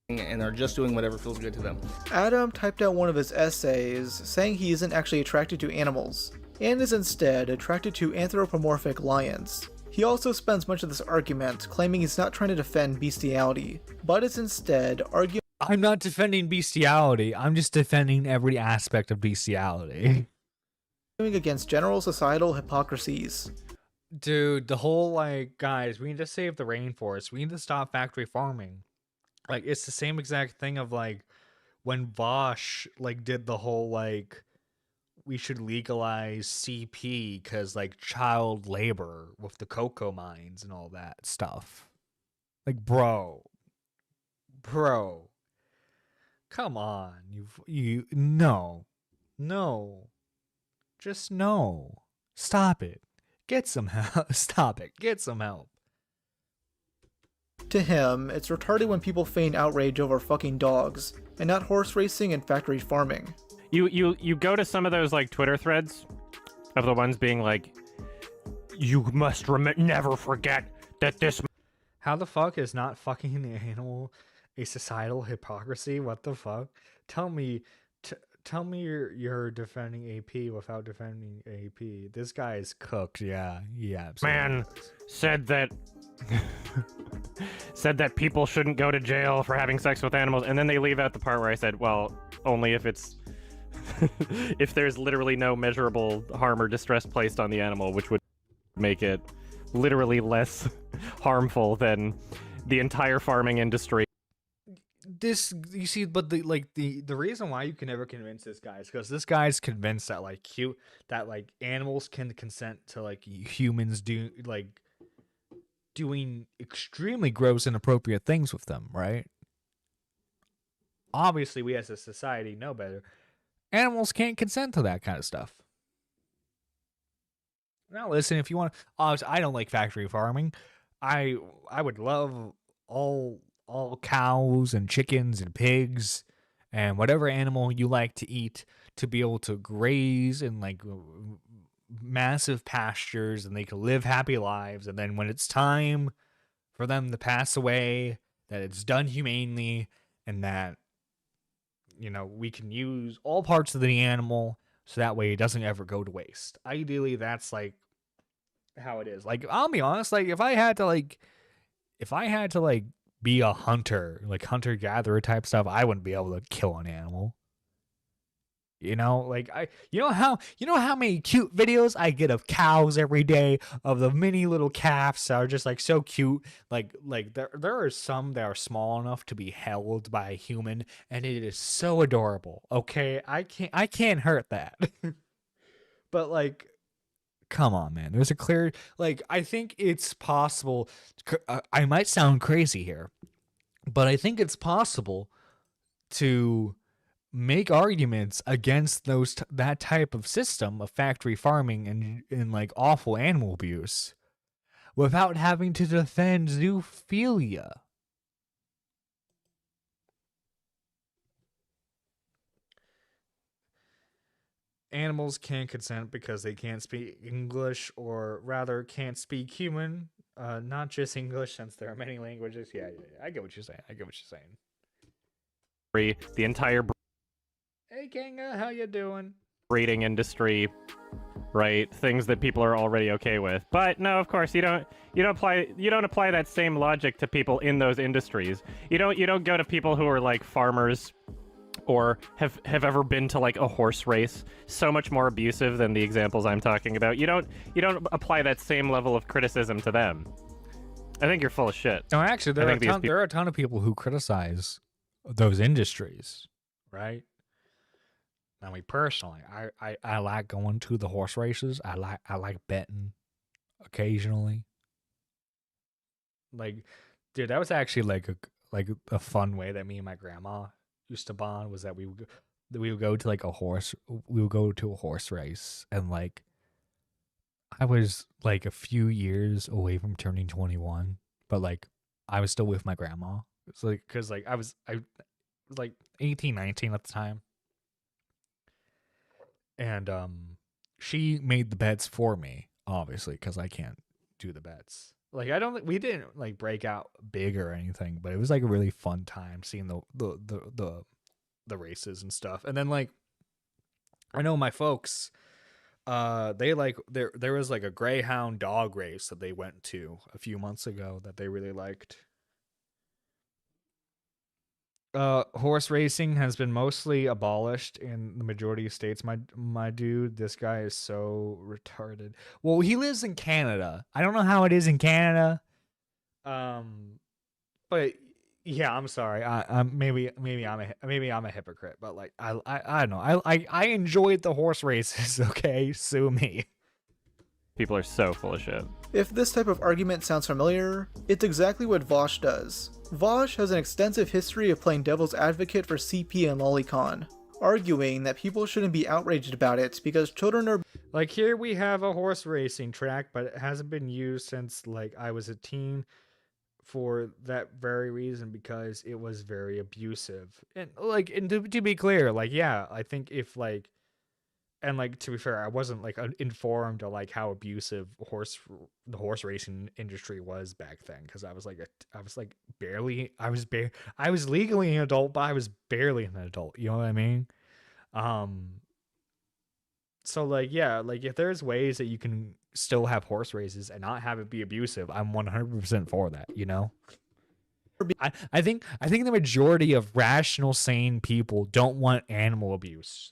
And are just doing whatever feels good to them. Adam typed out one of his essays saying he isn't actually attracted to animals, and is instead attracted to anthropomorphic lions. He also spends much of this argument claiming he's not trying to defend bestiality, but is instead arguing— I'm not defending bestiality, I'm just defending every aspect of bestiality. Against general societal hypocrisies. Dude, the whole like, guys, we need to save the rainforest, we need to stop factory farming. Like, it's the same exact thing of like when Vosh like did the whole like we should legalize CP because like child labor with the cocoa mines and all that stuff. Like, bro, come on, no, just no, stop it, get some help, stop it, get some help. To him, it's retarded when people feign outrage over fucking dogs, and not horse racing and factory farming. You go to some of those like Twitter threads of the ones being like, you must never forget that this. How the fuck is not fucking the animal a societal hypocrisy? What the fuck? Tell me you're defending AP without defending AP. This guy is cooked. Yeah, man said that people shouldn't go to jail for having sex with animals, and then they leave out the part where I said, well, only if it's if there's literally no measurable harm or distress placed on the animal, which would make it literally less harmful than the entire farming industry. This, you see, but the reason why you can never convince this guy is because this guy's convinced that like animals can consent to like humans doing extremely gross, inappropriate things with them, right? Obviously, we as a society know better. Animals can't consent to that kind of stuff. Now, listen, if you want, I don't like factory farming. I would love all cows and chickens and pigs and whatever animal you like to eat to be able to graze in like massive pastures, and they can live happy lives, and then when it's time for them to pass away, that it's done humanely, and that, you know, we can use all parts of the animal so that way it doesn't ever go to waste. Ideally, that's like how it is. Like, I'll be honest, like if I had to be a hunter, like hunter gatherer type stuff, I wouldn't be able to kill an animal. You know, like you know how many cute videos I get of cows every day, of the mini little calves that are just like so cute. Like there are some that are small enough to be held by a human, and it is so adorable. Okay, I can't hurt that. But like, come on, man. There's a clear, like, I think it's possible. I might sound crazy here, but I think it's possible to make arguments against that type of system of factory farming and like awful animal abuse without having to defend zoophilia. Animals can't consent because they can't speak English, or rather can't speak human, not just English, since there are many languages. Yeah, I get what you're saying. The entire Hey, Kanga, how you doing? breeding industry, right? Things that people are already okay with. But no, of course, you don't apply that same logic to people in those industries. You don't go to people who are like farmers or have ever been to like a horse race. So much more abusive than the examples I'm talking about. You don't apply that same level of criticism to them. I think you're full of shit. No, actually, there are a ton of people who criticize those industries, right? I mean, personally, I like going to the horse races. I like betting occasionally. Like, dude, that was actually like a fun way that me and my grandma used to bond, was that we would go to a horse race, and like I was like a few years away from turning 21, but like I was still with my grandma. It's like, cause like I was like 18, 19 at the time. And she made the bets for me, obviously, because I can't do the bets. Like, we didn't like break out big or anything, but it was like a really fun time seeing the races and stuff. And then like, I know my folks, they like there was like a greyhound dog race that they went to a few months ago that they really liked. Horse racing has been mostly abolished in the majority of states. My dude, this guy is so retarded. Well, he lives in Canada. I don't know how it is in Canada. But yeah, I'm sorry. Maybe I'm a hypocrite, but like I don't know. I enjoyed the horse races. Okay, sue me. People are so full of shit. If this type of argument sounds familiar, it's exactly what Vosh does. Vosh has an extensive history of playing devil's advocate for CP and Lolicon, arguing that people shouldn't be outraged about it because children are... Like, here we have a horse racing track, but it hasn't been used since like I was a teen for that very reason, because it was very abusive. And like, and to be clear, like, yeah, I think if like, and like, to be fair, I wasn't like informed of like how abusive the horse racing industry was back then, because I was legally an adult, but I was barely an adult. You know what I mean? So like, yeah, like if there's ways that you can still have horse races and not have it be abusive, I'm 100% for that. You know? I think the majority of rational, sane people don't want animal abuse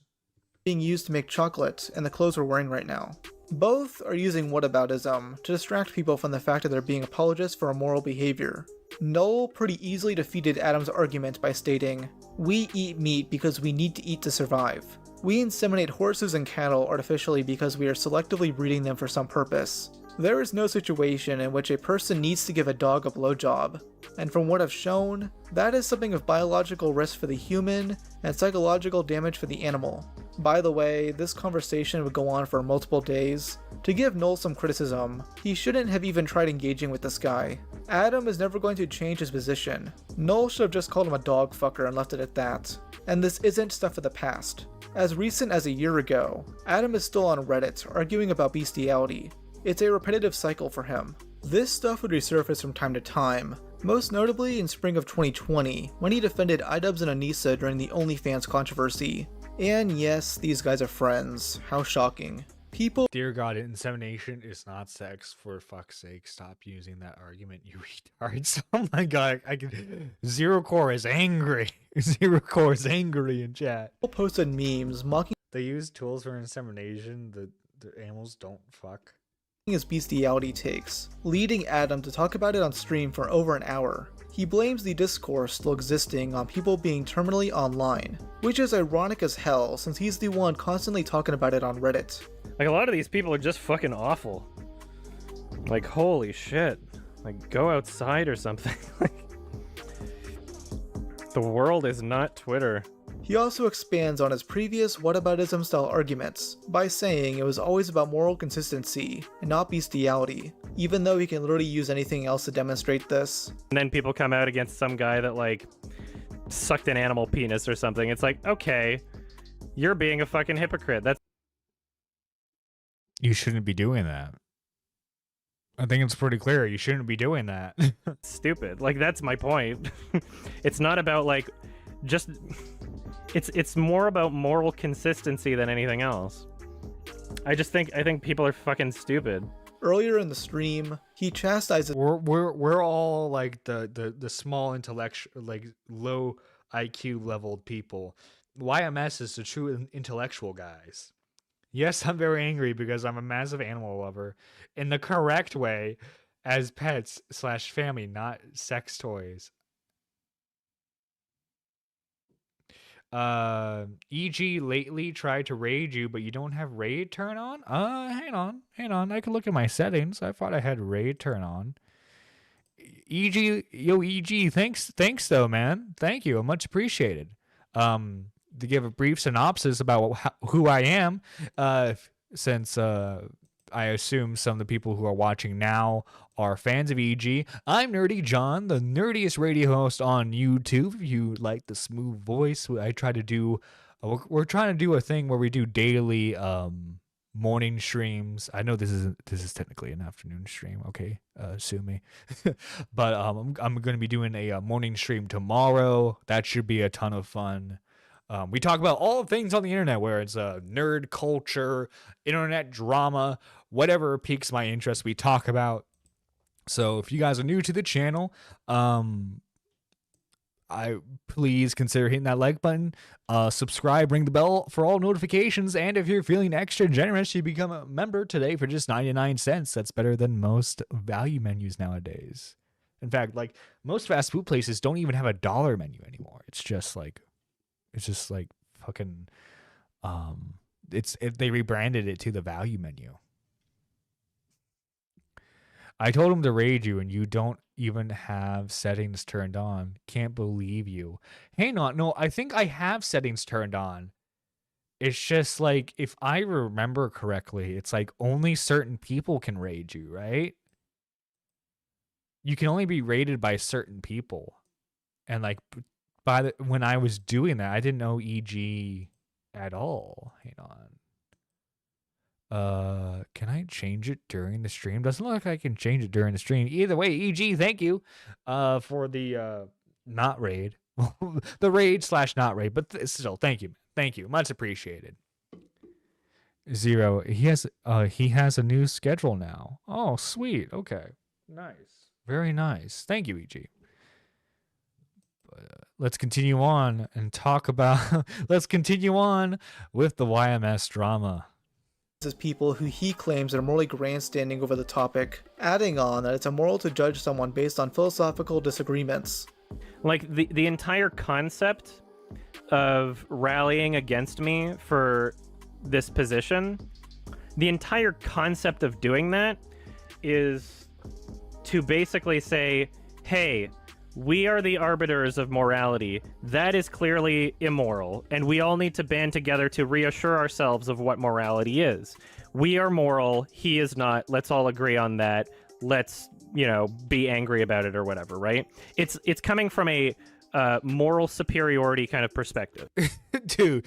being used to make chocolate and the clothes we're wearing right now. Both are using whataboutism to distract people from the fact that they're being apologists for immoral behavior. Null pretty easily defeated Adam's argument by stating, "We eat meat because we need to eat to survive. We inseminate horses and cattle artificially because we are selectively breeding them for some purpose. There is no situation in which a person needs to give a dog a blowjob, and from what I've shown, that is something of biological risk for the human and psychological damage for the animal." By the way, this conversation would go on for multiple days. To give Null some criticism, he shouldn't have even tried engaging with this guy. Adam is never going to change his position. Null should have just called him a dog fucker and left it at that. And this isn't stuff of the past. As recent as a year ago, Adam is still on Reddit arguing about bestiality. It's a repetitive cycle for him. This stuff would resurface from time to time, Most notably in spring of 2020, when he defended iDubbbz and Anissa during the OnlyFans controversy. And yes, these guys are friends. How shocking. People— Dear God, insemination is not sex. For fuck's sake, stop using that argument, you retards. Oh my God, I can. Zero Core is angry. Zero Core is angry in chat. People posted memes mocking— They use tools for insemination. The animals don't fuck. his bestiality takes, leading Adam to talk about it on stream for over an hour. He blames the discourse still existing on people being terminally online, which is ironic as hell since he's the one constantly talking about it on Reddit. Like, a lot of these people are just fucking awful. Like, holy shit. Like, go outside or something. Like, the world is not Twitter. He also expands on his previous whataboutism style arguments by saying it was always about moral consistency and not bestiality, even though he can literally use anything else to demonstrate this. And then people come out against some guy that, like, sucked an animal penis or something. It's like, okay, you're being a fucking hypocrite. That's— You shouldn't be doing that. I think it's pretty clear. You shouldn't be doing that. stupid. Like, that's my point. It's not about, like, just... It's more about moral consistency than anything else. I think people are fucking stupid. Earlier in the stream, he chastises— We're all like the small intellectual, like low IQ leveled people. YMS is the true intellectual guys. Yes, I'm very angry because I'm a massive animal lover in the correct way, as pets / family, not sex toys. EG lately tried to raid you, but you don't have raid turn on? Hang on. I can look at my settings. I thought I had raid turn on. EG, thanks though, man. Thank you. Much appreciated. To give a brief synopsis about who I am, since I assume some of the people who are watching now are fans of EG. I'm Nerdy John, the nerdiest radio host on YouTube. If you like the smooth voice, I try to do. We're trying to do a thing where we do daily morning streams. I know this is technically an afternoon stream. Okay, sue me. But I'm going to be doing a morning stream tomorrow. That should be a ton of fun. We talk about all things on the internet, where it's nerd culture, internet drama, whatever piques my interest, we talk about. So if you guys are new to the channel, I please consider hitting that like button, subscribe, ring the bell for all notifications, and if you're feeling extra generous, you become a member today for just 99 cents. That's better than most value menus nowadays. In fact, like most fast food places don't even have a dollar menu anymore. It's just like fucking they rebranded it to the value menu. I told him to raid you and you don't even have settings turned on. Can't believe you. Hang on, no, I think I have settings turned on. It's just like, if I remember correctly, it's like only certain people can raid you, right? You can only be raided by certain people. And like when I was doing that, I didn't know EG at all. Hang on. Can I change it during the stream? Doesn't look like I can change it during the stream. Either way, EG, thank you for the not raid. The raid / not raid, but still, thank you. Thank you. Much appreciated. Zero. He has a new schedule now. Oh, sweet. Okay. Nice. Very nice. Thank you, EG. Let's continue on and talk about let's continue on with the YMS drama. People who he claims are morally grandstanding over the topic, adding on that it's immoral to judge someone based on philosophical disagreements. Like, the entire concept of rallying against me for this position, the entire concept of doing that is to basically say, hey, we are the arbiters of morality. That is clearly immoral, and we all need to band together to reassure ourselves of what morality is. We are moral, he is not. Let's all agree on that. Let's, be angry about it or whatever, right? It's coming from a moral superiority kind of perspective. dude,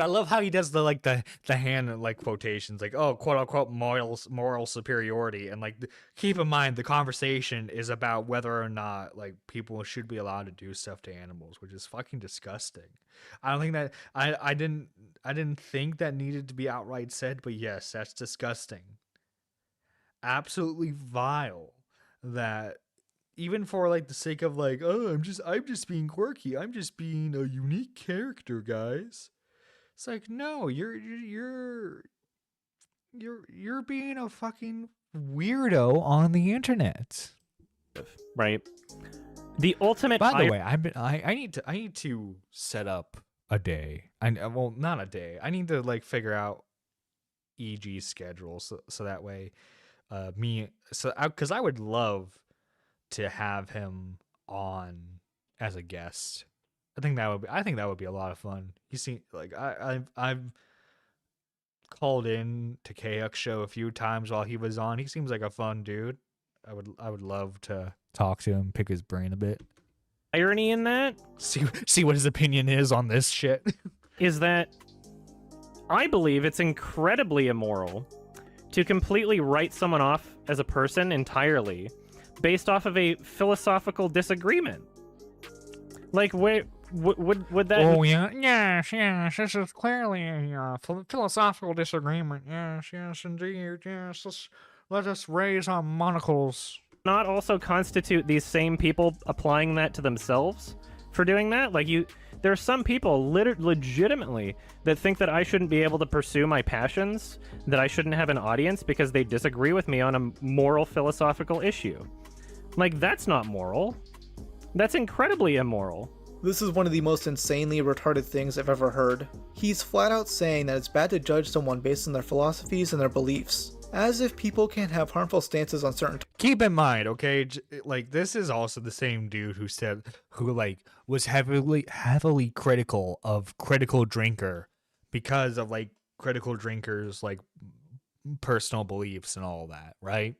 I love how he does the hand like quotations, like, oh, quote unquote moral superiority, and like keep in mind the conversation is about whether or not like people should be allowed to do stuff to animals, which is fucking disgusting. I don't think that I didn't think that needed to be outright said, but yes, that's disgusting. Absolutely vile. That even for like the sake of like, oh, I'm just being quirky, I'm just being a unique character, guys. It's like, no, you're being a fucking weirdo on the internet, right? The ultimate. By the way, I need to set up a day. Well, not a day. I need to like figure out EG's schedule so that way, because I would love to have him on as a guest. I think that would be a lot of fun. You see, like I've called in to K-Huck's show a few times while he was on. He seems like a fun dude. I would love to talk to him, pick his brain a bit. Irony in that, see what his opinion is on this shit, is that I believe it's incredibly immoral to completely write someone off as a person entirely based off of a philosophical disagreement. Like, would that? Oh yeah, yes. This is clearly a philosophical disagreement. Yes, indeed. Yes, let us raise our monocles. Not also constitute these same people applying that to themselves for doing that? Like, there are some people legitimately that think that I shouldn't be able to pursue my passions, that I shouldn't have an audience because they disagree with me on a moral philosophical issue. Like, that's not moral. That's incredibly immoral. This is one of the most insanely retarded things I've ever heard. He's flat out saying that it's bad to judge someone based on their philosophies and their beliefs. As if people can't have harmful stances on certain Keep in mind, okay, like this is also the same dude who like was heavily critical of Critical Drinker because of like Critical Drinker's like personal beliefs and all that, right?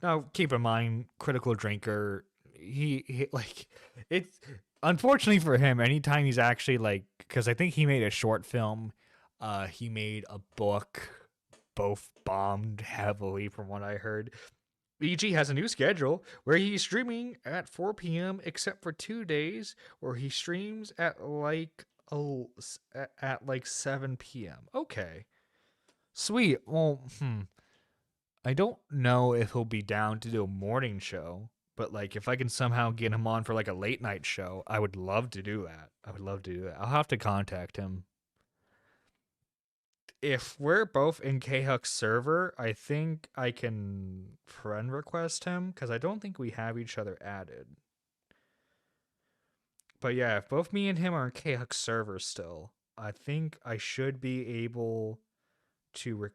Now, keep in mind, Critical Drinker, he like, it's unfortunately for him, anytime he's actually like, because I think he made a short film, he made a book, both bombed heavily from what I heard. EG has a new schedule where he's streaming at 4 p.m. except for 2 days where he streams at like 7 p.m. Okay. Sweet. Well, I don't know if he'll be down to do a morning show, but like if I can somehow get him on for like a late night show, I would love to do that. I'll have to contact him. If we're both in K-Huck's server, I think I can friend request him because I don't think we have each other added. But yeah, if both me and him are in K-Huck's server still, I think I should be able to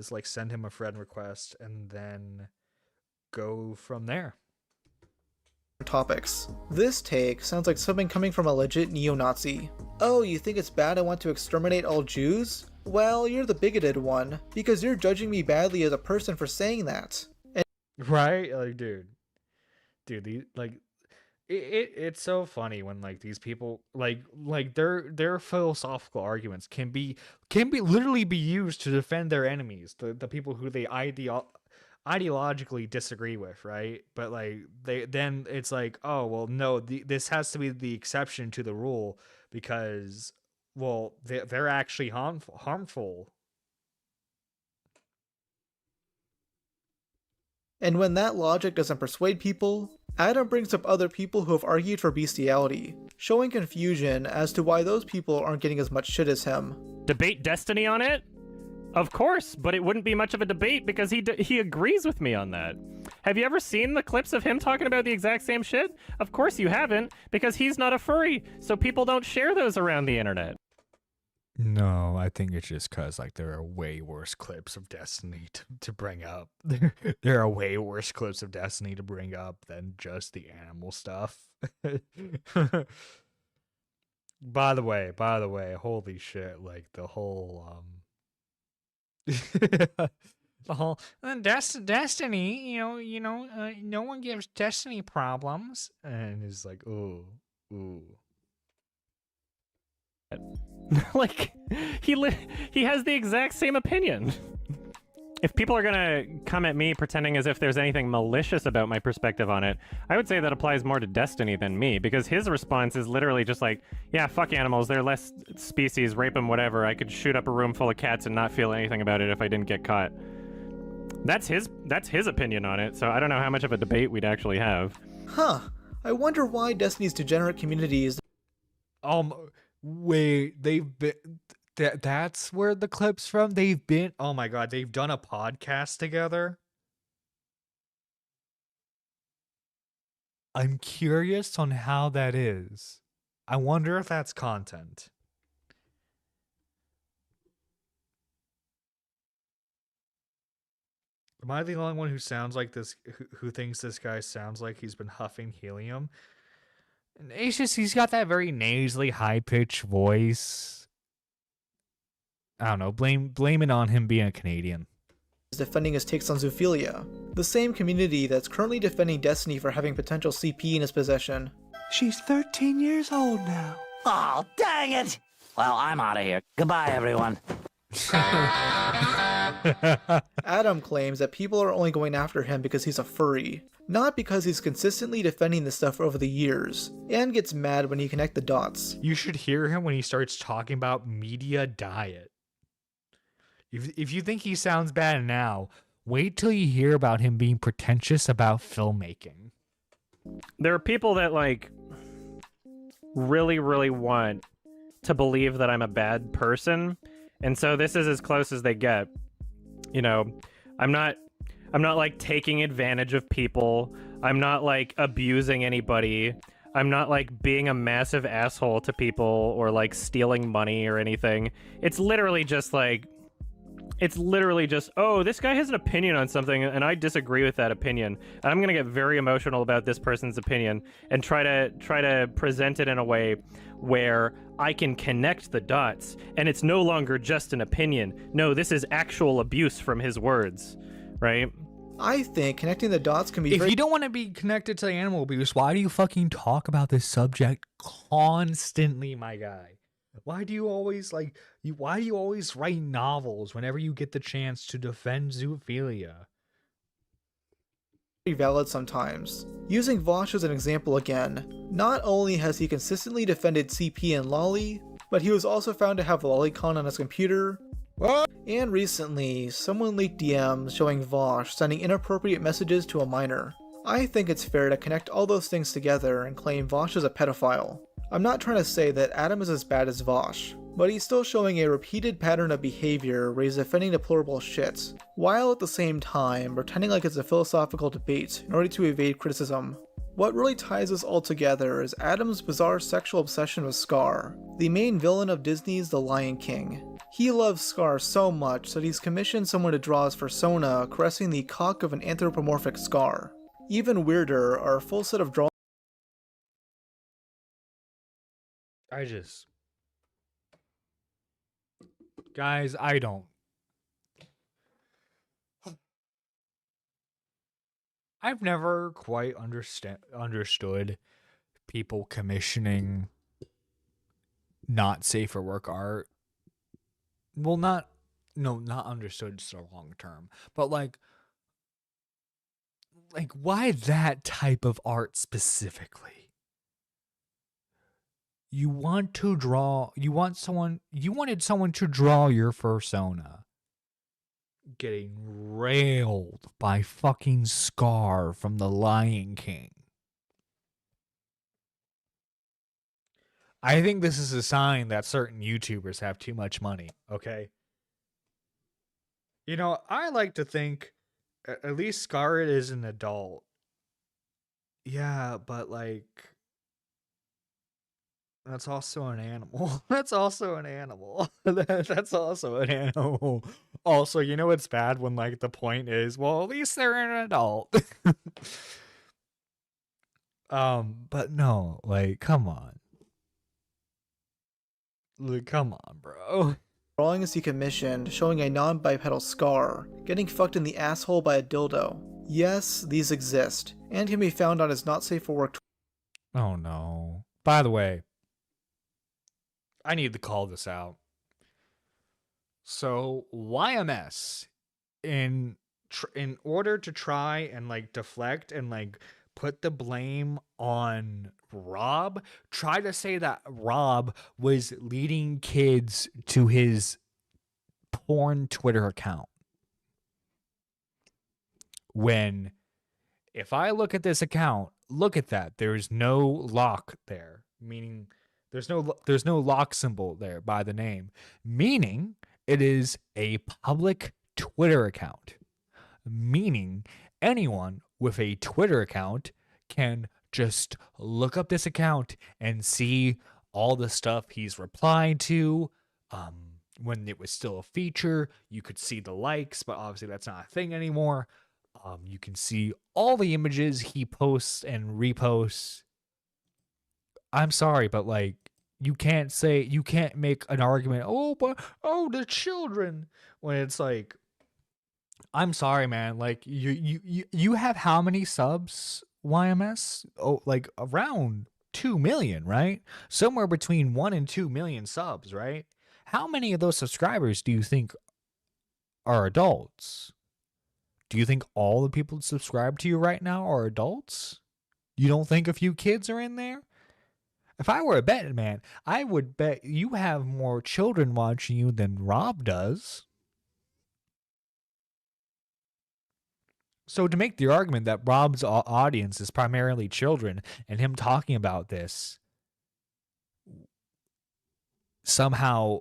like send him a friend request and then go from there. topics. This take sounds like something coming from a legit neo-Nazi. Oh, you think it's bad I want to exterminate all Jews? Well, you're the bigoted one, because you're judging me badly as a person for saying that. Right? Like, dude, it's so funny when like these people like their philosophical arguments can be literally be used to defend their enemies, the people who they ideologically disagree with, right? But like then it's like, oh well, no, this has to be the exception to the rule because well they're actually harmful. And when that logic doesn't persuade people, Adam brings up other people who have argued for bestiality, showing confusion as to why those people aren't getting as much shit as him. Debate Destiny on it? Of course, but it wouldn't be much of a debate because he agrees with me on that. Have you ever seen the clips of him talking about the exact same shit? Of course you haven't, because he's not a furry, so people don't share those around the internet. No, I think it's just because like there are way worse clips of Destiny to bring up. There are way worse clips of Destiny to bring up than just the animal stuff. By the way, holy shit! Like the whole The whole Destiny, no one gives Destiny problems, and it's like, ooh. Like, he has the exact same opinion. If people are gonna come at me pretending as if there's anything malicious about my perspective on it, I would say that applies more to Destiny than me, because his response is literally just like, yeah, fuck animals, they're less species, rape them, whatever. I could shoot up a room full of cats and not feel anything about it if I didn't get caught. That's his opinion on it, so I don't know how much of a debate we'd actually have. Huh. I wonder why Destiny's degenerate community is... Wait, they've been... That's where the clip's from? They've been... Oh my god, they've done a podcast together? I'm curious on how that is. I wonder if that's content. Am I the only one who sounds like this, who thinks this guy sounds like he's been huffing helium? And it's just, he's got that very nasally, high-pitched voice. I don't know, blame it on him being a Canadian. Defending his takes on zoophilia, the same community that's currently defending Destiny for having potential CP in his possession. She's 13 years old now. Oh, dang it! Well, I'm out of here. Goodbye, everyone. Adam claims that people are only going after him because he's a furry, not because he's consistently defending this stuff over the years, and gets mad when you connect the dots. You should hear him when he starts talking about media diet. If you think he sounds bad now, wait till you hear about him being pretentious about filmmaking. There are people that, like, really, really want to believe that I'm a bad person, and so this is as close as they get. You know, I'm not like taking advantage of people. I'm not like abusing anybody. I'm not like being a massive asshole to people or like stealing money or anything. It's literally just, oh, this guy has an opinion on something and I disagree with that opinion. And I'm going to get very emotional about this person's opinion and try to present it in a way where I can connect the dots and it's no longer just an opinion. No, this is actual abuse from his words, right? I think connecting the dots can be If you don't want to be connected to animal abuse, why do you fucking talk about this subject constantly, my guy? Why do you always write novels whenever you get the chance to defend zoophilia? Valid sometimes. Using Vosh as an example again, not only has he consistently defended CP and Lolly, but he was also found to have Lolicon on his computer. What? And recently, someone leaked DMs showing Vosh sending inappropriate messages to a minor. I think it's fair to connect all those things together and claim Vosh is a pedophile. I'm not trying to say that Adam is as bad as Vosh, but he's still showing a repeated pattern of behavior where he's defending deplorable shit, while at the same time pretending like it's a philosophical debate in order to evade criticism. What really ties us all together is Adam's bizarre sexual obsession with Scar, the main villain of Disney's The Lion King. He loves Scar so much that he's commissioned someone to draw his persona caressing the cock of an anthropomorphic Scar. Even weirder are a full set of drawings. Guys, I've never quite understood people commissioning not safe for work art. Well, not understood so long term, but like why that type of art specifically? You wanted someone to draw your persona getting railed by fucking Scar from The Lion King. I think this is a sign that certain YouTubers have too much money, okay? You know, I like to think at least Scar is an adult. Yeah, but like that's also an animal. That's also an animal. That's also an animal. Also, you know what's bad when like the point is, well, at least they're an adult. But no, like, come on. Like, come on, bro. drawings he commissioned showing a non-bipedal Scar getting fucked in the asshole by a dildo. Yes, these exist, and can be found on his not safe for work. Oh no. By the way, I need to call this out. So YMS, in order to try and like deflect and like put the blame on Rob, try to say that Rob was leading kids to his porn Twitter account. When, if I look at this account, look at that, there's no lock there, meaning there's no lock symbol there by the name, meaning it is a public Twitter account, meaning anyone with a Twitter account can just look up this account and see all the stuff he's replied to. When it was still a feature, you could see the likes, but obviously that's not a thing anymore. You can see all the images he posts and reposts. I'm sorry, but like, you can't make an argument, the children, when it's like, I'm sorry, man. Like, you have how many subs, YMS? Oh, like around 2 million, right? Somewhere between 1 and 2 million subs, right? How many of those subscribers do you think are adults? Do you think all the people that subscribe to you right now are adults? You don't think a few kids are in there? If I were a betting man, I would bet you have more children watching you than Rob does. So to make the argument that Rob's audience is primarily children and him talking about this somehow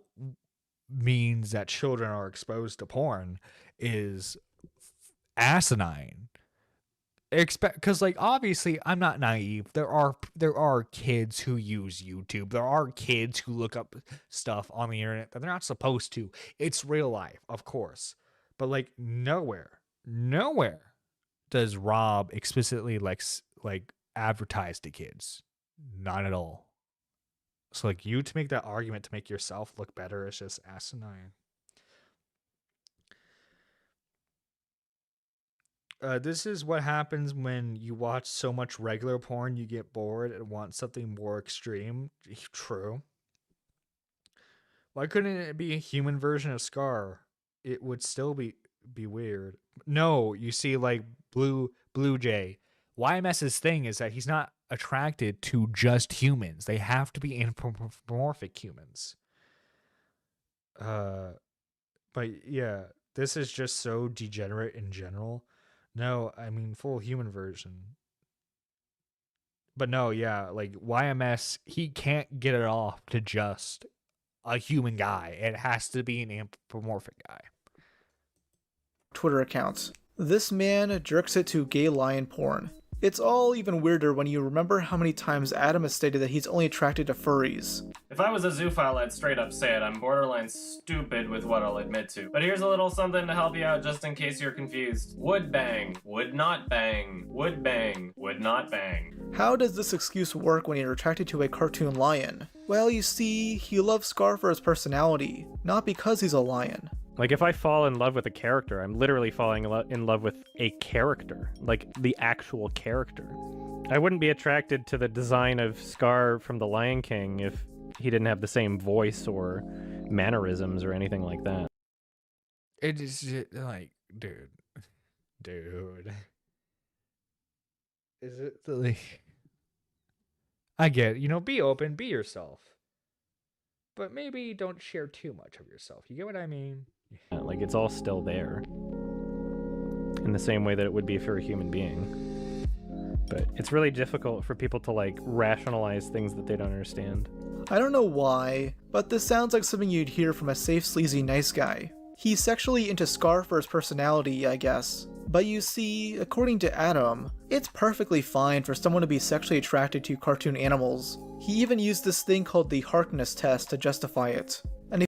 means that children are exposed to porn is asinine. Because like, obviously I'm not naive. There are kids who use YouTube. There are kids who look up stuff on the internet that they're not supposed to. It's real life, of course. But like, nowhere does Rob explicitly like advertise to kids. Not at all. So like, you to make that argument to make yourself look better is just asinine. This is what happens when you watch so much regular porn, you get bored and want something more extreme. True. Why couldn't it be a human version of Scar? It would still be weird. No, you see, like Blue Jay, YMS's thing is that he's not attracted to just humans. They have to be anthropomorphic humans. But yeah, this is just so degenerate in general. No, I mean full human version. But no, yeah, like YMS, he can't get it off to just a human guy. It has to be an anthropomorphic guy. Twitter accounts. This man jerks it to gay lion porn. It's all even weirder when you remember how many times Adam has stated that he's only attracted to furries. If I was a zoophile, I'd straight up say it. I'm borderline stupid with what I'll admit to. But here's a little something to help you out just in case you're confused. Would bang, would not bang, would bang, would not bang. How does this excuse work when you're attracted to a cartoon lion? Well, you see, he loves Scar for his personality, not because he's a lion. Like, if I fall in love with a character, I'm literally falling in love with a character, like the actual character. I wouldn't be attracted to the design of Scar from The Lion King if he didn't have the same voice or mannerisms or anything like that. It is just like, dude. Is it like, I get it, be open, be yourself. But maybe don't share too much of yourself. You get what I mean? Like, it's all still there. In the same way that it would be for a human being. But it's really difficult for people to, like, rationalize things that they don't understand. I don't know why, but this sounds like something you'd hear from a safe, sleazy, nice guy. He's sexually into Scar for his personality, I guess. But you see, according to Adam, it's perfectly fine for someone to be sexually attracted to cartoon animals. He even used this thing called the Harkness test to justify it. And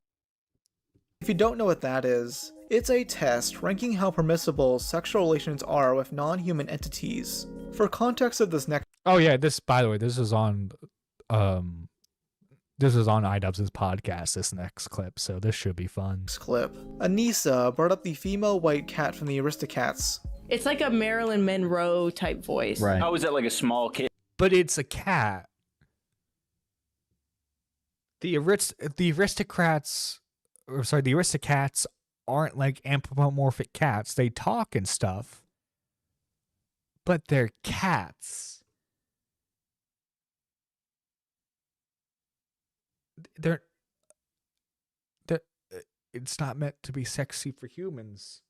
if you don't know what that is, it's a test ranking how permissible sexual relations are with non-human entities. For context of this next— Oh yeah, by the way, this is on This was on iDubbbz's podcast, this next clip, so this should be fun. Next clip. Anissa brought up the female white cat from the Aristocats. It's like a Marilyn Monroe type voice. Right. How is that like a small kid? But it's a cat. The Aristocats aren't like anthropomorphic cats. They talk and stuff, but they're cats. They're it's not meant to be sexy for humans.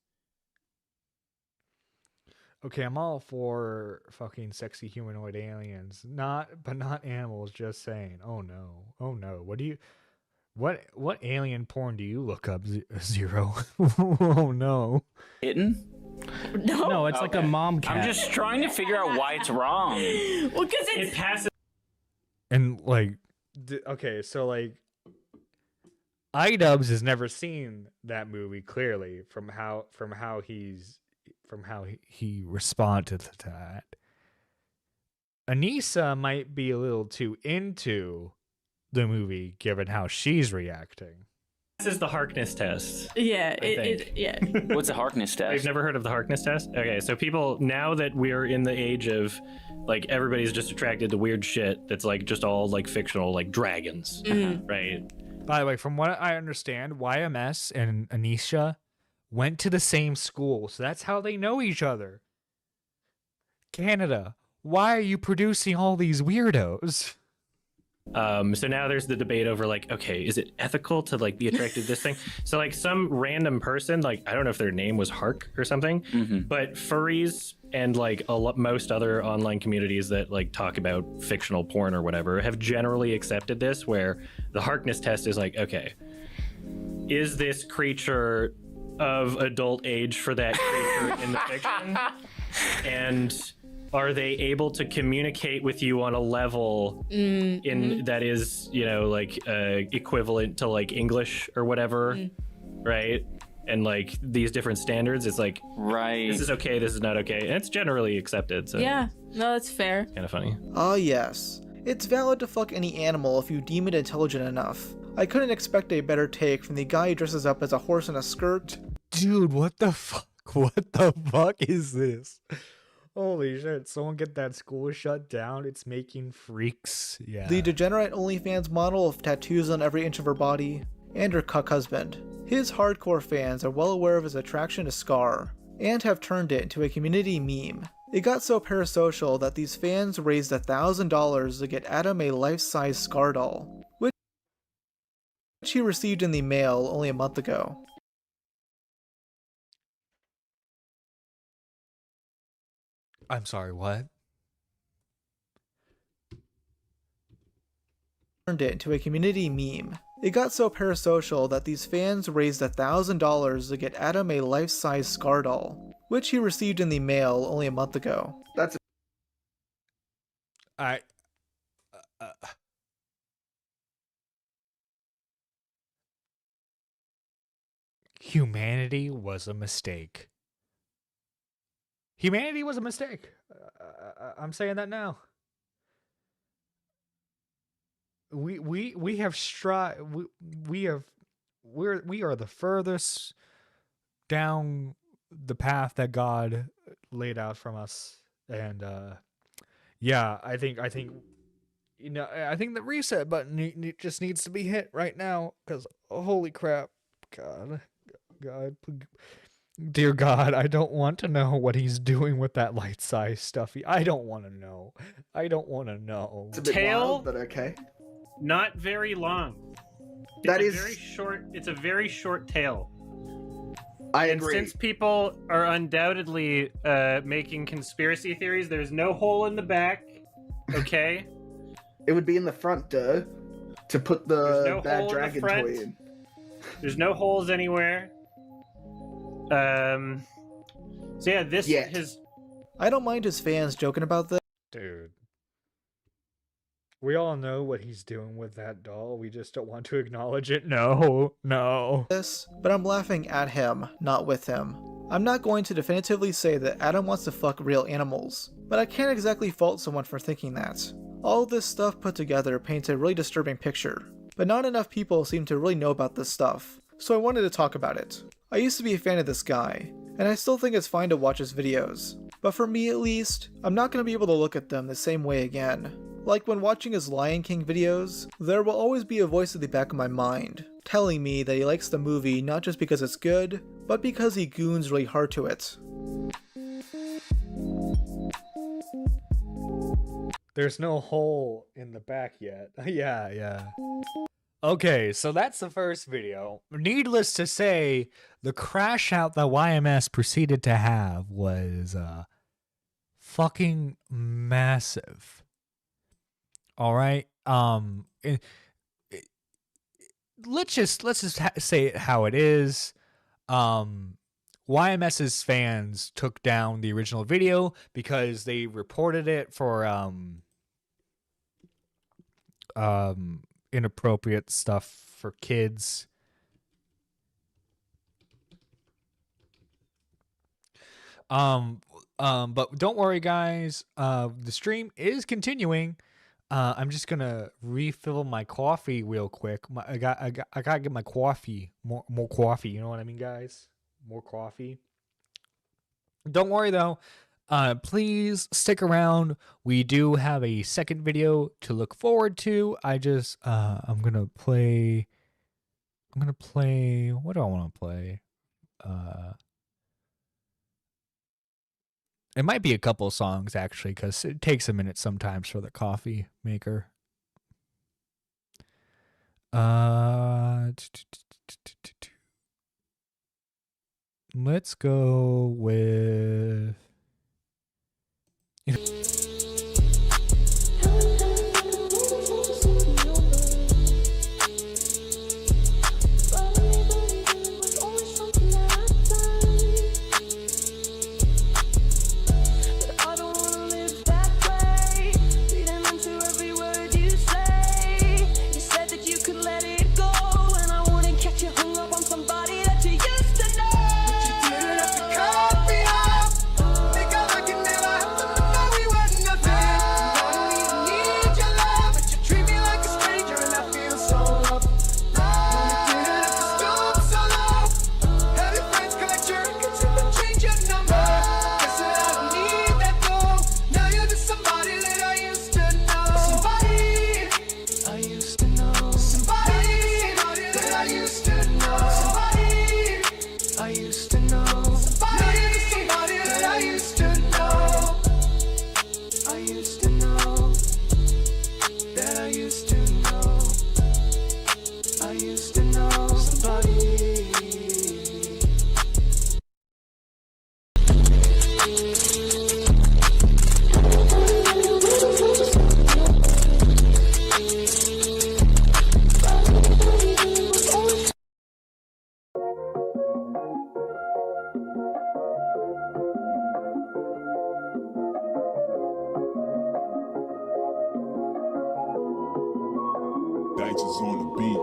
Okay, I'm all for fucking sexy humanoid aliens, but not animals. Just saying. Oh no. What alien porn do you look up, Zero? Oh no. Kitten? No, it's like a mom cat. I'm just trying to figure out why it's wrong. Well, because It passes. And like, okay, so like, iDubbbz has never seen that movie clearly from how he responded to that. Anissa might be a little too into the movie given how she's reacting. This is the Harkness test. Yeah, yeah. What's the Harkness test? We've never heard of the Harkness test? Okay, so people, now that we're in the age of, like, everybody's just attracted to weird shit that's, like, just all, like, fictional, like, dragons, right? By the way, from what I understand, YMS and Anisha went to the same school, so that's how they know each other. Canada, why are you producing all these weirdos? So now there's the debate over like, okay, is it ethical to like be attracted to this thing? So like some random person, like I don't know if their name was Hark or something, but furries and like most other online communities that like talk about fictional porn or whatever have generally accepted this, where the Harkness test is like, okay, is this creature of adult age for that creature in the fiction? And are they able to communicate with you on a level that is, you know, like equivalent to like English or whatever, right? And like these different standards, it's like, right, this is okay, this is not okay, and it's generally accepted. So yeah, no, that's fair. Kind of funny. Ah, yes. It's valid to fuck any animal if you deem it intelligent enough. I couldn't expect a better take from the guy who dresses up as a horse in a skirt. Dude, what the fuck? What the fuck is this? Holy shit, someone get that school shut down. It's making freaks. Yeah. The degenerate OnlyFans model of tattoos on every inch of her body, and her cuck husband. His hardcore fans are well aware of his attraction to Scar, and have turned it into a community meme. It got so parasocial that these fans raised $1,000 to get Adam a life-size Scar doll, which he received in the mail only a month ago. I'm sorry, what? Turned it into a community meme. It got so parasocial that these fans raised $1,000 to get Adam a life-size Scar doll, which he received in the mail only a month ago. That's Humanity was a mistake. Humanity was a mistake. I'm saying that now. We have we are the furthest down the path that God laid out from us, and yeah, I think you know, I think the reset button just needs to be hit right now, because holy crap, God, dear God, I don't want to know what he's doing with that light size stuffy. I don't want to know. It's a bit wild, but okay. Not very long. That is very short. It's a very short tail. I and agree. Since people are undoubtedly making conspiracy theories, there's no hole in the back. Okay. It would be in the front, to put the bad dragon toy in. There's no holes anywhere. So yeah, this his. I don't mind his fans joking about this. Dude. We all know what he's doing with that doll. We just don't want to acknowledge it. No. But I'm laughing at him, not with him. I'm not going to definitively say that Adam wants to fuck real animals, but I can't exactly fault someone for thinking that. All this stuff put together paints a really disturbing picture. but not enough people seem to really know about this stuff, so I wanted to talk about it. I used to be a fan of this guy, and I still think it's fine to watch his videos, but for me at least, I'm not going to be able to look at them the same way again. Like when watching his Lion King videos, there will always be a voice at the back of my mind, telling me that he likes the movie not just because it's good, but because he goons really hard to it. There's no hole in the back yet. Yeah. Okay, so that's the first video. Needless to say, the crash out that YMS proceeded to have was fucking massive. All right. Let's just say it how it is. YMS's fans took down the original video because they reported it for inappropriate stuff for kids. But don't worry, guys. The stream is continuing. I'm just gonna refill my coffee real quick. I gotta get my coffee, more coffee. You know what I mean, guys? More coffee. Don't worry though. Please stick around. We do have a second video to look forward to. I'm gonna play. What do I want to play? It might be a couple songs actually, because it takes a minute sometimes for the coffee maker. Let's go with. Dice is on the beat.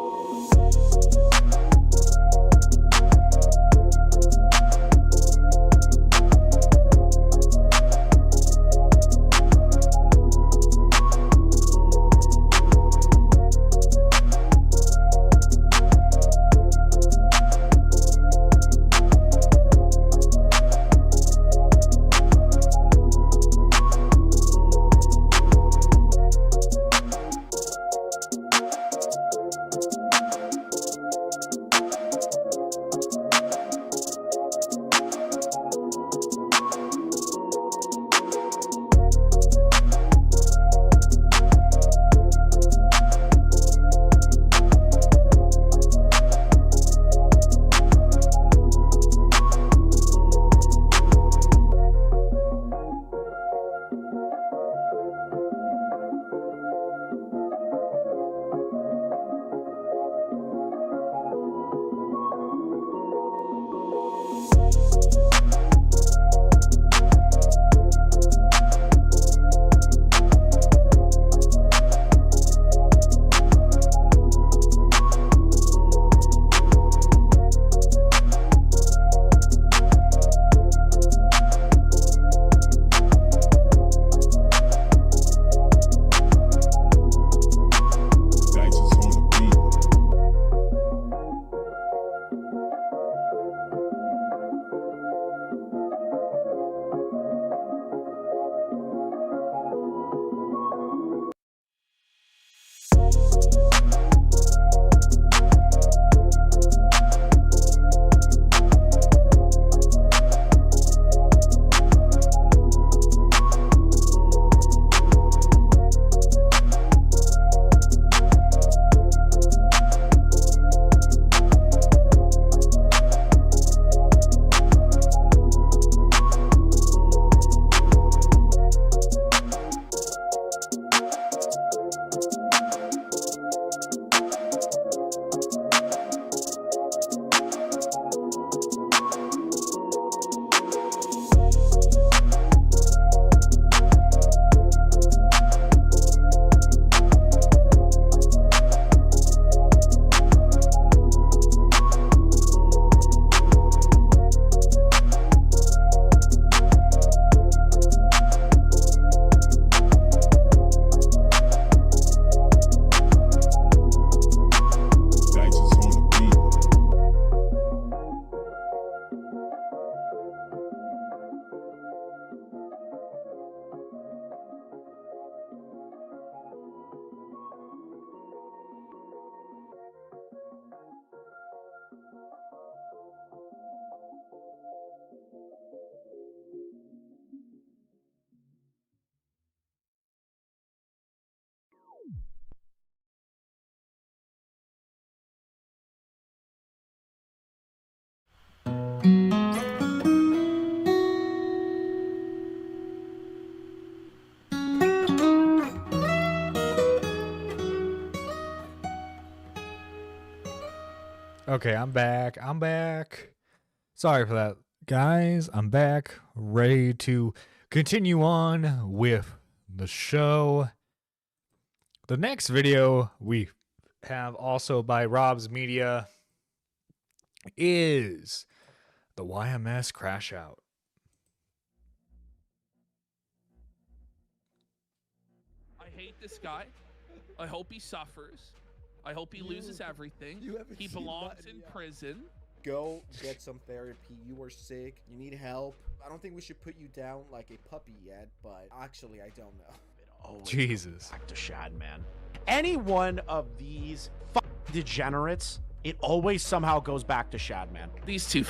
Okay, I'm back. I'm back. Sorry for that, guys. I'm back, ready to continue on with the show. The next video we have, also by Rob's Media, is the YMS Crash Out. I hate this guy. I hope he suffers. I hope he loses everything. He belongs in prison. Go get some therapy. You are sick. You need help. I don't think we should put you down like a puppy yet, but actually, I don't know. Jesus. Back to Shad, man. Any one of these degenerates, it always somehow goes back to Shad, man. These two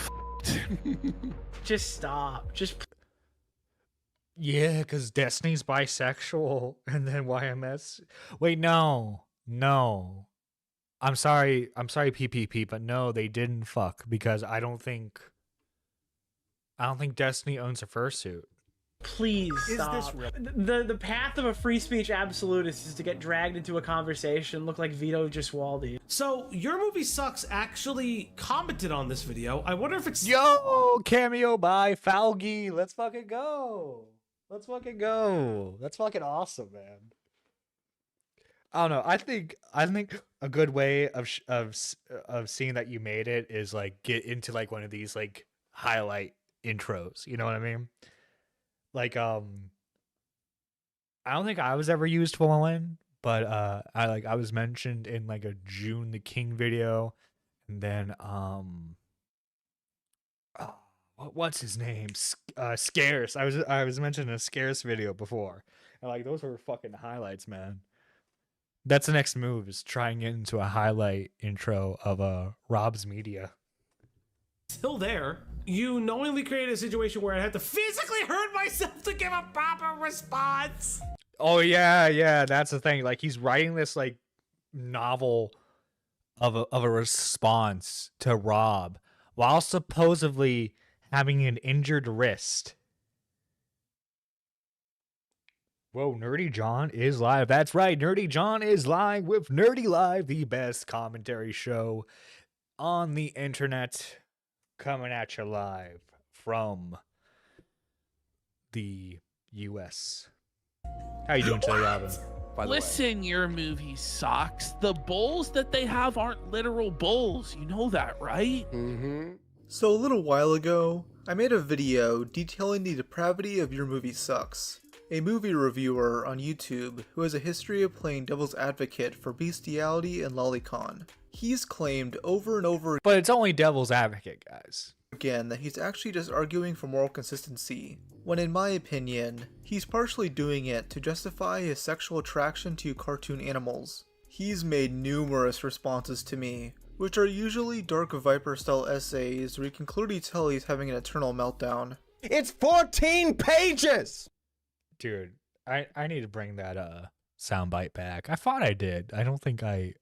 Just stop. Just. Yeah, because Destiny's bisexual, and then YMS. Wait, no. I'm sorry, PPP, but no, they didn't fuck, because I don't think Destiny owns a fursuit. Please stop. The path of a free speech absolutist is to get dragged into a conversation, look like Vito Gesualdi. So Your Movie Sucks actually commented on this video. I wonder if it's Cameo by Falgi. Let's fucking go. That's fucking awesome, man. I don't know. I think a good way of seeing that you made it is like get into like one of these like highlight intros. You know what I mean? Like I don't think I was ever used for one, but I was mentioned in like a June the King video, and then what's his name? Scarce. I was mentioned in a Scarce video before, and like those were fucking highlights, man. That's the next move, is trying it into a highlight intro of Rob's Media. still there. You knowingly created a situation where I had to physically hurt myself to give a proper response. Oh yeah, that's the thing. Like he's writing this like novel of a response to Rob while supposedly having an injured wrist. Whoa, Nerdy John is live. That's right, Nerdy John is live with Nerdy Live, the best commentary show on the internet, coming at you live from the U.S. How you doing today, Robin? Listen, Your Movie Sucks. The bulls that they have aren't literal bulls. You know that, right? Mm-hmm. So a little while ago, I made a video detailing the depravity of Your Movie Sucks, a movie reviewer on YouTube who has a history of playing devil's advocate for bestiality and lolicon. He's claimed over and over But it's only devil's advocate, guys. Again, that he's actually just arguing for moral consistency, when in my opinion, he's partially doing it to justify his sexual attraction to cartoon animals. He's made numerous responses to me, which are usually Dark Viper style essays where you can clearly tell he's having an eternal meltdown. It's 14 pages! Dude, I need to bring that soundbite back. I thought I did. I don't think I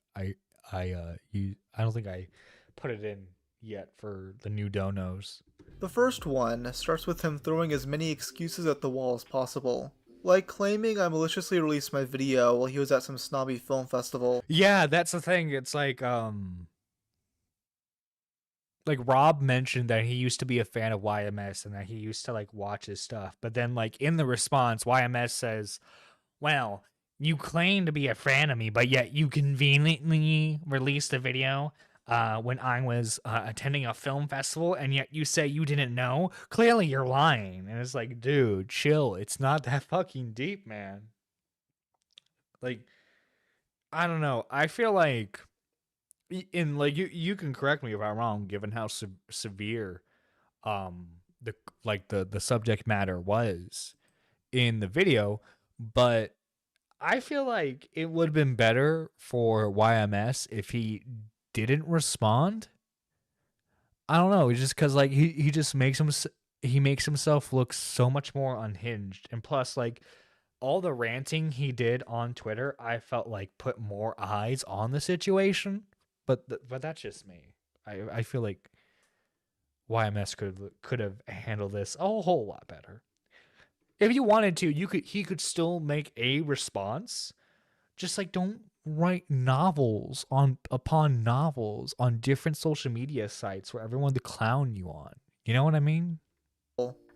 don't think I put it in yet for the new donos. The first one starts with him throwing as many excuses at the wall as possible, like claiming I maliciously released my video while he was at some snobby film festival. Yeah, that's the thing. It's like Rob mentioned that he used to be a fan of YMS and that he used to like watch his stuff. But then like in the response, YMS says, well, you claim to be a fan of me, but yet you conveniently released a video when I was attending a film festival, and yet you say you didn't know. Clearly you're lying. And it's like, dude, chill. It's not that fucking deep, man. Like, I don't know. I feel like in like you can correct me if I'm wrong, given how severe the subject matter was in the video, but I feel like it would have been better for YMS if he didn't respond. I don't know, just because like he just makes himself look so much more unhinged, and plus like all the ranting he did on Twitter, I felt like put more eyes on the situation. But that's just me. I feel like YMS could have handled this a whole lot better. If you wanted to, he could still make a response. Just like don't write novels upon novels on different social media sites for everyone to clown you on. You know what I mean?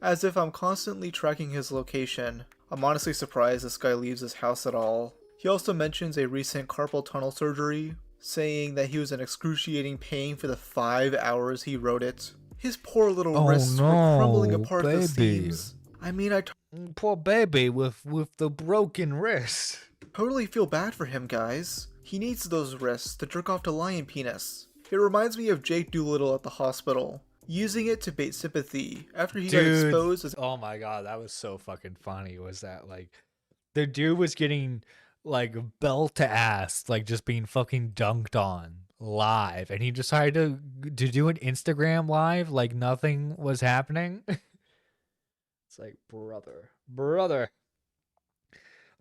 As if I'm constantly tracking his location. I'm honestly surprised this guy leaves his house at all. He also mentions a recent carpal tunnel surgery, saying that he was in excruciating pain for the 5 hours he wrote it. His poor little wrists were crumbling apart at the seams. I mean, poor baby with the broken wrist. Totally feel bad for him, guys. He needs those wrists to jerk off to Lion Penis. It reminds me of Jake Doolittle at the hospital, using it to bait sympathy after he got exposed as— Oh my god, that was so fucking funny. Was that like the dude was getting like belt to ass, like just being fucking dunked on live, and he decided to do an Instagram live like nothing was happening. It's like, brother,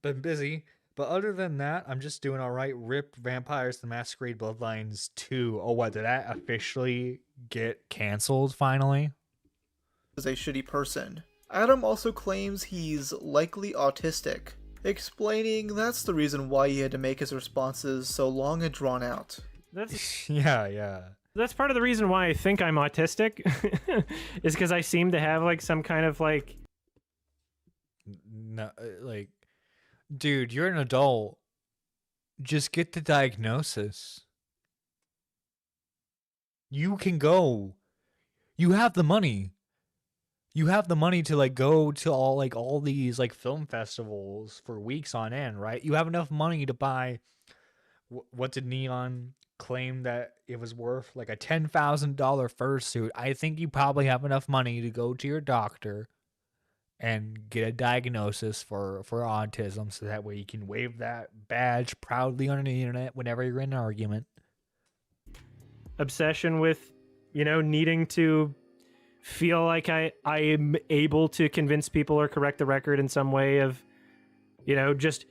been busy. But other than that, I'm just doing all right. RIP Vampires the Masquerade Bloodlines 2. Oh, what, did that officially get canceled finally? As a shitty person. Adam also claims he's likely autistic, explaining that's the reason why he had to make his responses so long and drawn out. That's yeah. That's part of the reason why I think I'm autistic, is because I seem to have like some kind of like. No, like, dude, you're an adult. Just get the diagnosis. You can go. You have the money. You have the money to like go to all these like film festivals for weeks on end, right? You have enough money to buy. What did Neon claim that it was worth? Like a $10,000 fursuit. I think you probably have enough money to go to your doctor and get a diagnosis for autism, so that way you can wave that badge proudly on the internet whenever you're in an argument. Obsession with, needing to feel like I am able to convince people or correct the record in some way of, just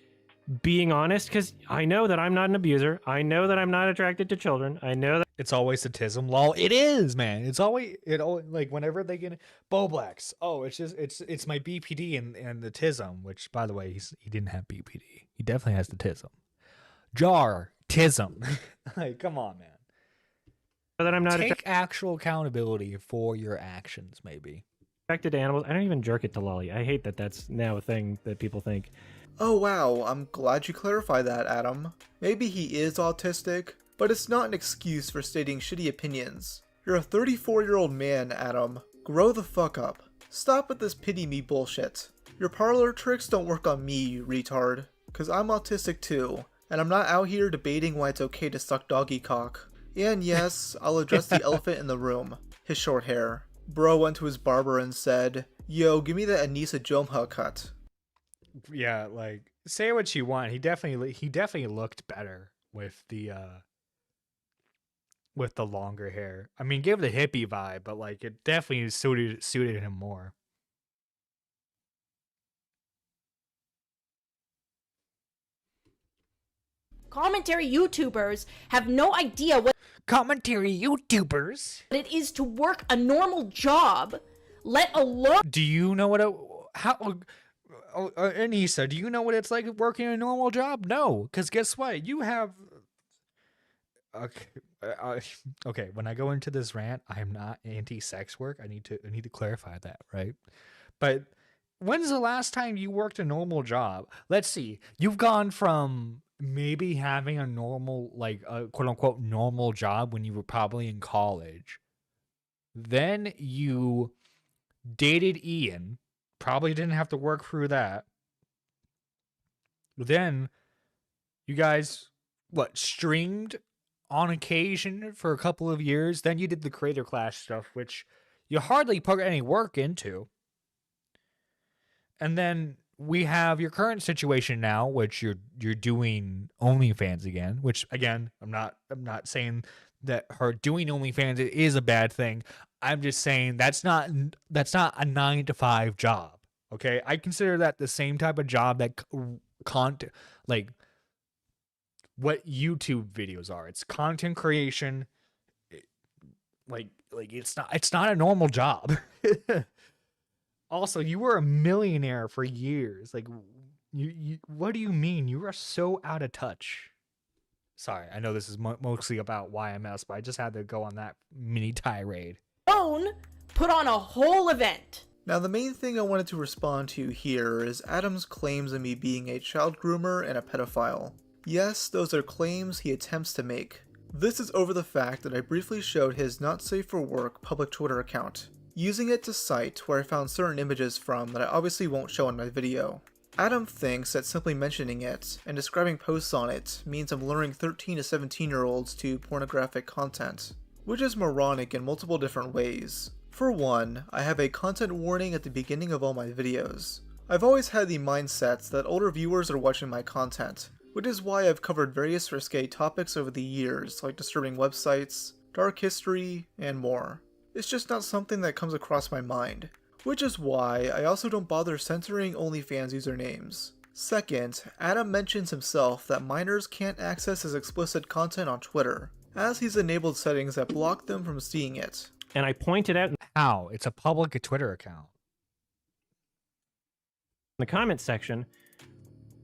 being honest, because I know that I'm not an abuser. I know that I'm not attracted to children. I know that it's always the tism. Lol, it is, man. It's always like whenever they get Bo Blacks. Oh, it's my BPD and the tism. Which, by the way, he didn't have BPD. He definitely has the tism. Jar tism. Like, come on, man. That I'm not take actual accountability for your actions. Maybe attracted to animals. I don't even jerk it to Lolly. I hate that that's now a thing that people think. Oh wow, I'm glad you clarified that, Adam. Maybe he is autistic, but it's not an excuse for stating shitty opinions. You're a 34-year-old man, Adam. Grow the fuck up. Stop with this pity me bullshit. Your parlor tricks don't work on me, you retard. Cause I'm autistic too, and I'm not out here debating why it's okay to suck doggy cock. And yes, I'll address the elephant in the room. His short hair. Bro went to his barber and said, "Yo, give me that Anissa Jomha cut." Yeah, like, say what you want. He definitely looked better with the longer hair. I mean, give the hippie vibe, but like it definitely suited him more. Commentary YouTubers have no idea what it is to work a normal job, let alone. Do you know what Anissa, do you know what it's like working a normal job? No, because guess what? You have. Okay. When I go into this rant, I am not anti-sex work. I need to clarify that, right? But when's the last time you worked a normal job? Let's see. You've gone from maybe having a normal, like a quote unquote normal job when you were probably in college. Then you dated Ian. Probably didn't have to work through that. Then you guys, streamed on occasion for a couple of years. Then you did the Creator Clash stuff, which you hardly put any work into. And then we have your current situation now, which you're doing OnlyFans again. Which again, I'm not saying that her doing OnlyFans is a bad thing. I'm just saying that's not a 9-to-5 job. Okay, I consider that the same type of job that content, like what YouTube videos are. It's content creation. Like it's not a normal job. Also, you were a millionaire for years. Like you what do you mean? You are so out of touch. Sorry, I know this is mostly about YMS, but I just had to go on that mini tirade. Put on a whole event. Now, the main thing I wanted to respond to here is Adam's claims of me being a child groomer and a pedophile. Yes, those are claims he attempts to make. This is over the fact that I briefly showed his not safe for work public Twitter account, using it to cite where I found certain images from that I obviously won't show in my video. Adam thinks that simply mentioning it and describing posts on it means I'm luring 13 to 17-year-olds to pornographic content, which is moronic in multiple different ways. For one, I have a content warning at the beginning of all my videos. I've always had the mindset that older viewers are watching my content, which is why I've covered various risque topics over the years, like disturbing websites, dark history, and more. It's just not something that comes across my mind, which is why I also don't bother censoring OnlyFans usernames. Second, Adam mentions himself that minors can't access his explicit content on Twitter, as he's enabled settings that block them from seeing it. And I pointed out how it's a public Twitter account. In the comments section,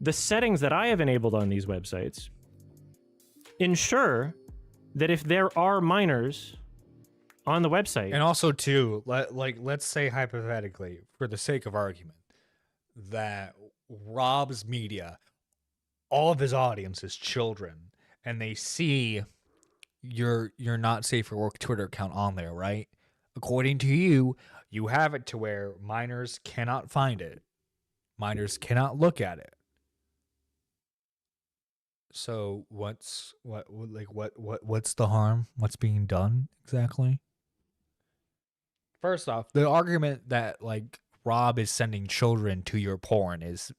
the settings that I have enabled on these websites ensure that if there are minors on the website, And also, too, let's say hypothetically, for the sake of argument, that Rob's media, all of his audience is children, and they see your not safe for work Twitter account on there, right? According to you, you have it to where minors cannot find it. Minors cannot look at it. So what's the harm? What's being done exactly? First off, the argument that like Rob is sending children to your porn is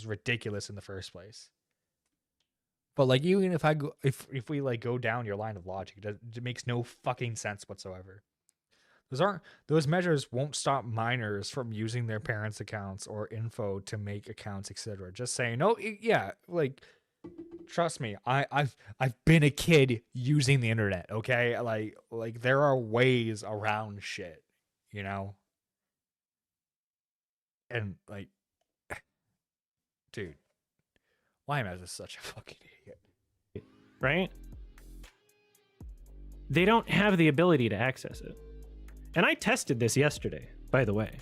ridiculous in the first place. But like, even if if we like go down your line of logic, it makes no fucking sense whatsoever. Those measures won't stop minors from using their parents' accounts or info to make accounts, etc. Just saying, no, yeah, like, trust me, I've been a kid using the internet. Okay, like there are ways around shit, you know. And like, dude, YMS is such a fucking idiot. right? They don't have the ability to access it. And I tested this yesterday, by the way.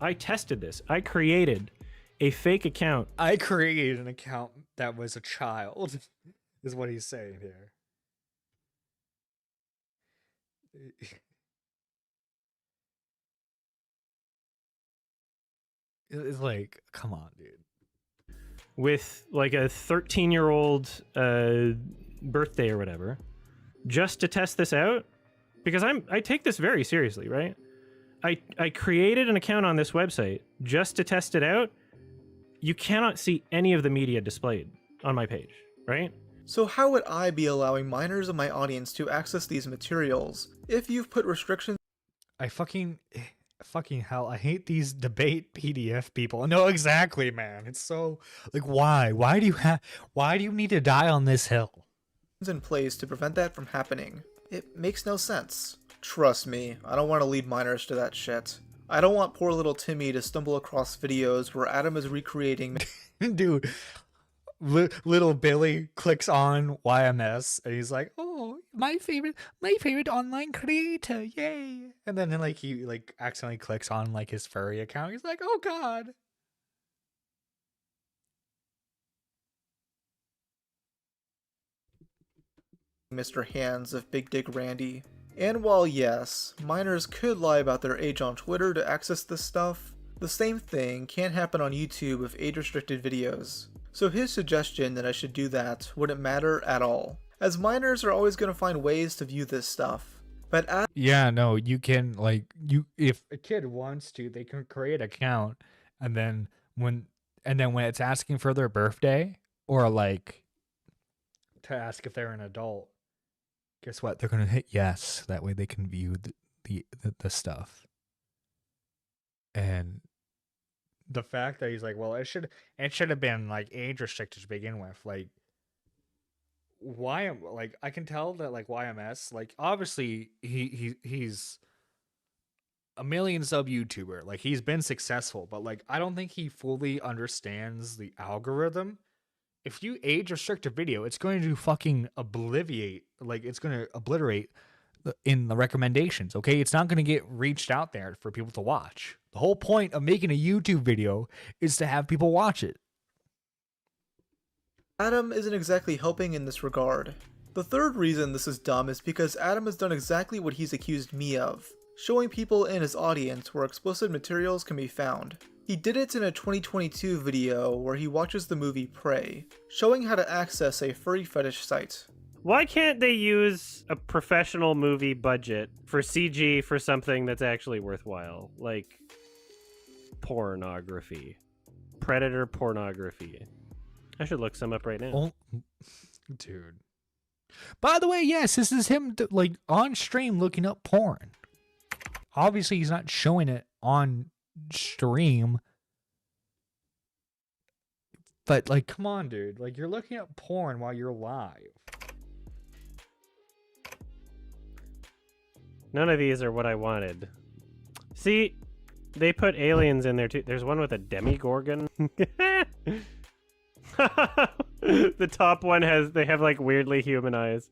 I tested this. I created a fake account. I created an account that was a child, is what he's saying here. It's like, come on, dude. With like a 13-year-old birthday or whatever, just to test this out, because I take this very seriously, right? I created an account on this website just to test it out. You cannot see any of the media displayed on my page, right? So how would I be allowing minors in my audience to access these materials if you've put restrictions? I fucking hell, I hate these debate PDF people. No, exactly, man. It's so like, why do you need to die on this hill? In place to prevent that from happening. It makes no sense. Trust me, I don't want to lead minors to that shit. I don't want poor little Timmy to stumble across videos where Adam is recreating. Dude, little Billy clicks on YMS and he's like, "Oh, my favorite online creator, yay!" And then like he like accidentally clicks on like his furry account. He's like, "Oh God." Mr. Hands of Big Dick Randy. And while yes, minors could lie about their age on Twitter to access this stuff, the same thing can't happen on YouTube with age-restricted videos. So his suggestion that I should do that wouldn't matter at all, as minors are always going to find ways to view this stuff. But yeah, no, you can if a kid wants to, they can create an account, and then when it's asking for their birthday or like to ask if they're an adult, guess what? They're gonna hit yes. That way they can view the stuff. And the fact that he's like, well, it should have been like age restricted to begin with. Like, I can tell that like YMS, like obviously he's a million sub YouTuber. Like he's been successful, but like I don't think he fully understands the algorithm if you age restrict a video, it's going to fucking obliterate in the recommendations, okay? It's not going to get reached out there for people to watch. The whole point of making a YouTube video is to have people watch it. Adam isn't exactly helping in this regard. The third reason this is dumb is because Adam has done exactly what he's accused me of, showing people in his audience where explicit materials can be found. He did it in a 2022 video where he watches the movie Prey, showing how to access a furry fetish site. Why can't they use a professional movie budget for CG for something that's actually worthwhile? Like pornography. Predator pornography. I should look some up right now. Oh, dude. By the way, yes, this is him like on stream looking up porn. Obviously, he's not showing it on stream. But like, come on, dude. Like, you're looking at porn while you're live. None of these are what I wanted. See, they put aliens in there too. There's one with a demigorgon. The top one they have like weirdly human eyes.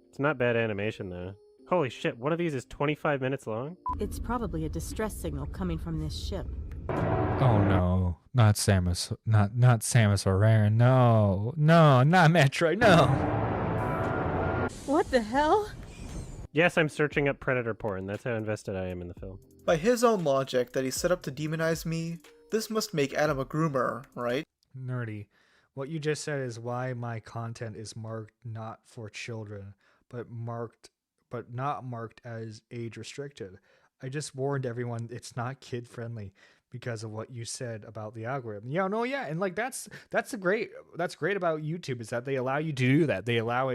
It's not bad animation though. Holy shit, one of these is 25 minutes long? It's probably a distress signal coming from this ship. Oh no, not Samus, not Samus Aran. No, not Metroid. No. What the hell? Yes, I'm searching up predator porn. That's how invested I am in the film. By his own logic that he set up to demonize me, this must make Adam a groomer, right? Nerdy. What you just said is why my content is marked not for children, but not marked as age restricted. I just warned everyone it's not kid friendly because of what you said about the algorithm. Yeah, and like that's great about YouTube is that they allow you to do that. They allow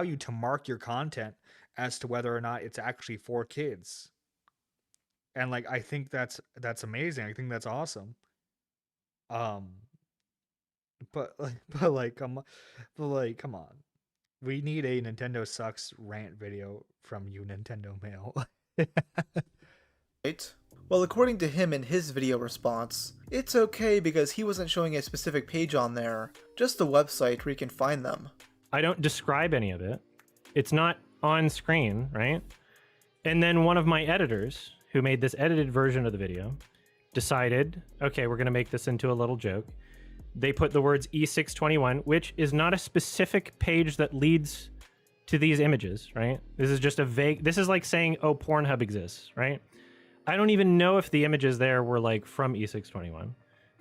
you to mark your content as to whether or not it's actually for kids. And like I think that's amazing. I think that's awesome. But come on. We need a Nintendo sucks rant video from you, Nintendo Mail. Right? Well, according to him in his video response, it's okay because he wasn't showing a specific page on there, just the website where you can find them. I don't describe any of it. It's not on screen, right? And then one of my editors, who made this edited version of the video, decided, okay, we're going to make this into a little joke. They put the words E621, which is not a specific page that leads to these images, right? This is just a vague, this is like saying, oh, Pornhub exists, right? I don't even know if the images there were like from E621.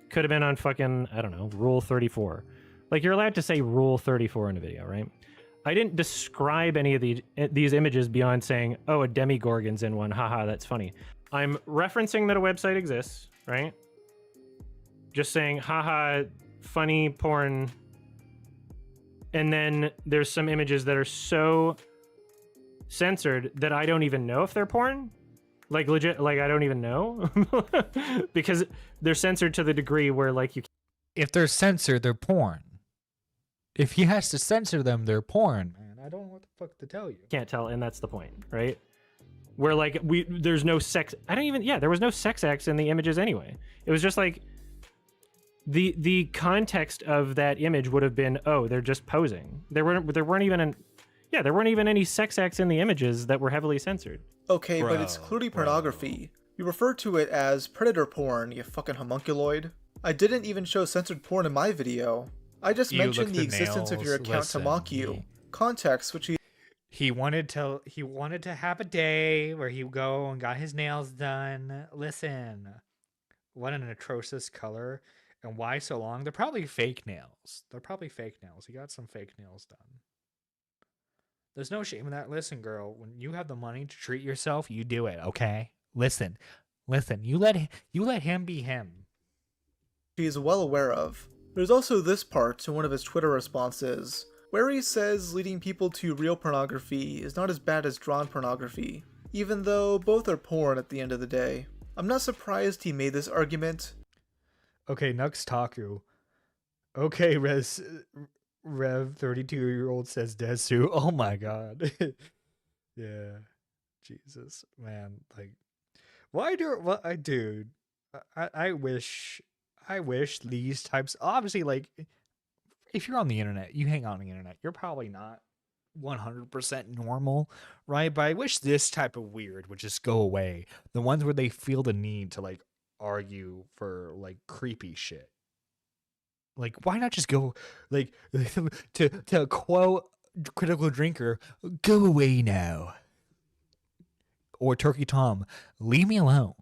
Could have been on fucking, I don't know, Rule 34. Like you're allowed to say Rule 34 in a video, right? I didn't describe any of these images beyond saying, oh, a demigorgon's in one, haha, that's funny. I'm referencing that a website exists, right? Just saying, haha, funny porn. And then there's some images that are so censored that I don't even know if they're porn. Like legit, like I don't even know. Because they're censored to the degree where like you... If they're censored, they're porn. If he has to censor them, they're porn, man. I don't know what the fuck to tell you. Can't tell, and that's the point, right? Where like there's no sex. There was no sex acts in the images anyway. It was just like the context of that image would have been, oh, they're just posing. There weren't even any sex acts in the images that were heavily censored. Okay, but it's clearly pornography. You refer to it as predator porn, you fucking homunculoid. I didn't even show censored porn in my video. I just mentioned the existence of your account to mock you. Context, which he wanted to have a day where he would go and got his nails done. Listen, what an atrocious color, and why so long? They're probably fake nails. He got some fake nails done. There's no shame in that. Listen, girl, when you have the money to treat yourself, you do it. Okay, listen. You let him be him. He is well aware of. There's also this part to one of his Twitter responses, where he says leading people to real pornography is not as bad as drawn pornography, even though both are porn at the end of the day. I'm not surprised he made this argument. Okay, Nux Taku. Okay, Rev 32-year-old says Desu. Oh my god. Yeah. Jesus, man. Like, dude, I wish these types, obviously, like, if you're on the internet, you hang out on the internet, you're probably not 100% normal, right? But I wish this type of weird would just go away. The ones where they feel the need to like argue for like creepy shit. Like, why not just go like to quote Critical Drinker, go away now. Or Turkey Tom, leave me alone.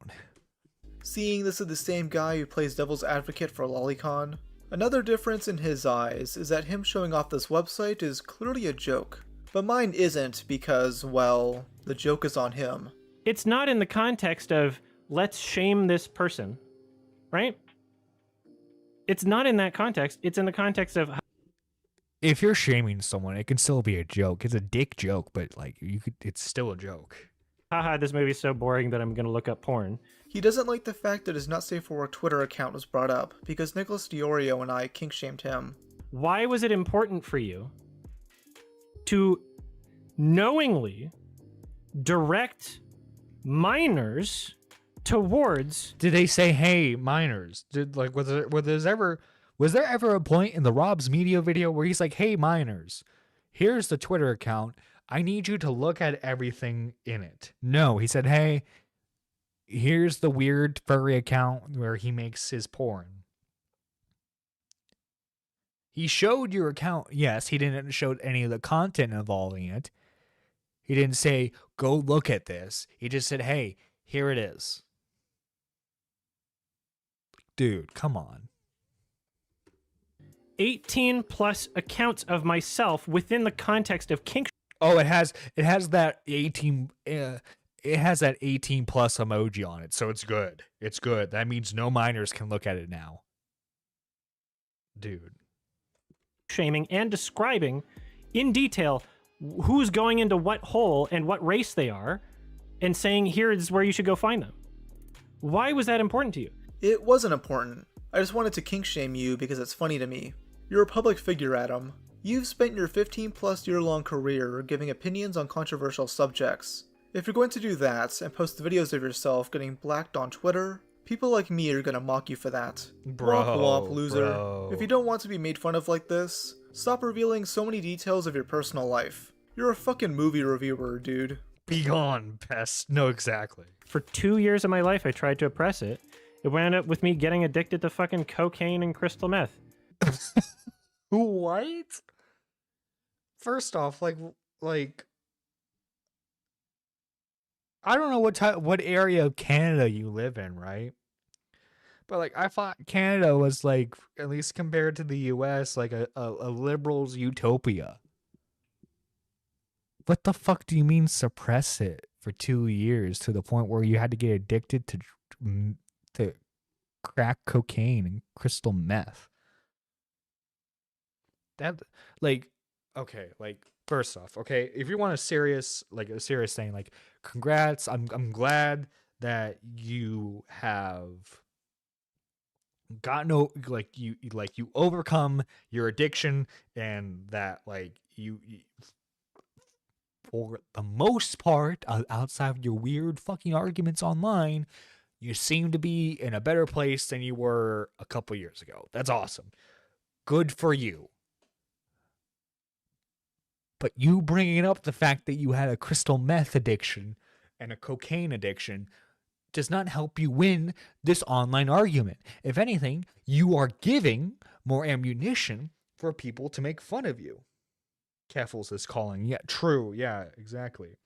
Seeing this is the same guy who plays devil's advocate for Lolicon, another difference in his eyes is that him showing off this website is clearly a joke. But mine isn't because, well, the joke is on him. It's not in the context of, let's shame this person, right? It's not in that context. It's in the context of... If you're shaming someone, it can still be a joke. It's a dick joke, but like it's still a joke. Haha, this movie's so boring that I'm gonna look up porn. He doesn't like the fact that his Not Safe for Work Twitter account was brought up, because Nicholas Diorio and I kink-shamed him. Why was it important for you to knowingly direct minors towards... Did they say, hey, minors? Did like was there ever a point in the Rob's Media video where he's like, hey, minors, here's the Twitter account. I need you to look at everything in it. No, he said, hey, here's the weird furry account where he makes his porn. He showed your account. Yes, he didn't show any of the content involving it. He didn't say, go look at this. He just said, hey, here it is. Dude, come on. 18 plus accounts of myself within the context of kink. Oh, it has that 18 it has that 18 plus emoji on it, so it's good. It's good. That means no minors can look at it now. Dude. Shaming and describing in detail who's going into what hole and what race they are, and saying here is where you should go find them. Why was that important to you? It wasn't important. I just wanted to kink shame you because it's funny to me. You're a public figure, Adam. You've spent your 15+ year-long career giving opinions on controversial subjects. If you're going to do that and post videos of yourself getting blacked on Twitter, people like me are gonna mock you for that. Bro, womp womp, loser. bro. If you don't want to be made fun of like this, stop revealing so many details of your personal life. You're a fucking movie reviewer, dude. Be gone, pest. No, exactly. For 2 years of my life, I tried to oppress it. It wound up with me getting addicted to fucking cocaine and crystal meth. What? First off, like I don't know what area of Canada you live in, right? But like I thought Canada was like, at least compared to the US, like a liberal's utopia. What the fuck do you mean suppress it for 2 years to the point where you had to get addicted to crack cocaine and crystal meth? That like okay, like first off, okay, if you want a serious thing, like congrats, I'm glad that you have gotten you overcome your addiction, and that like you for the most part, outside of your weird fucking arguments online, you seem to be in a better place than you were a couple years ago. That's awesome. Good for you. But you bringing up the fact that you had a crystal meth addiction and a cocaine addiction does not help you win this online argument. If anything, you are giving more ammunition for people to make fun of you. Keffels is calling. Yeah, true. Yeah, exactly.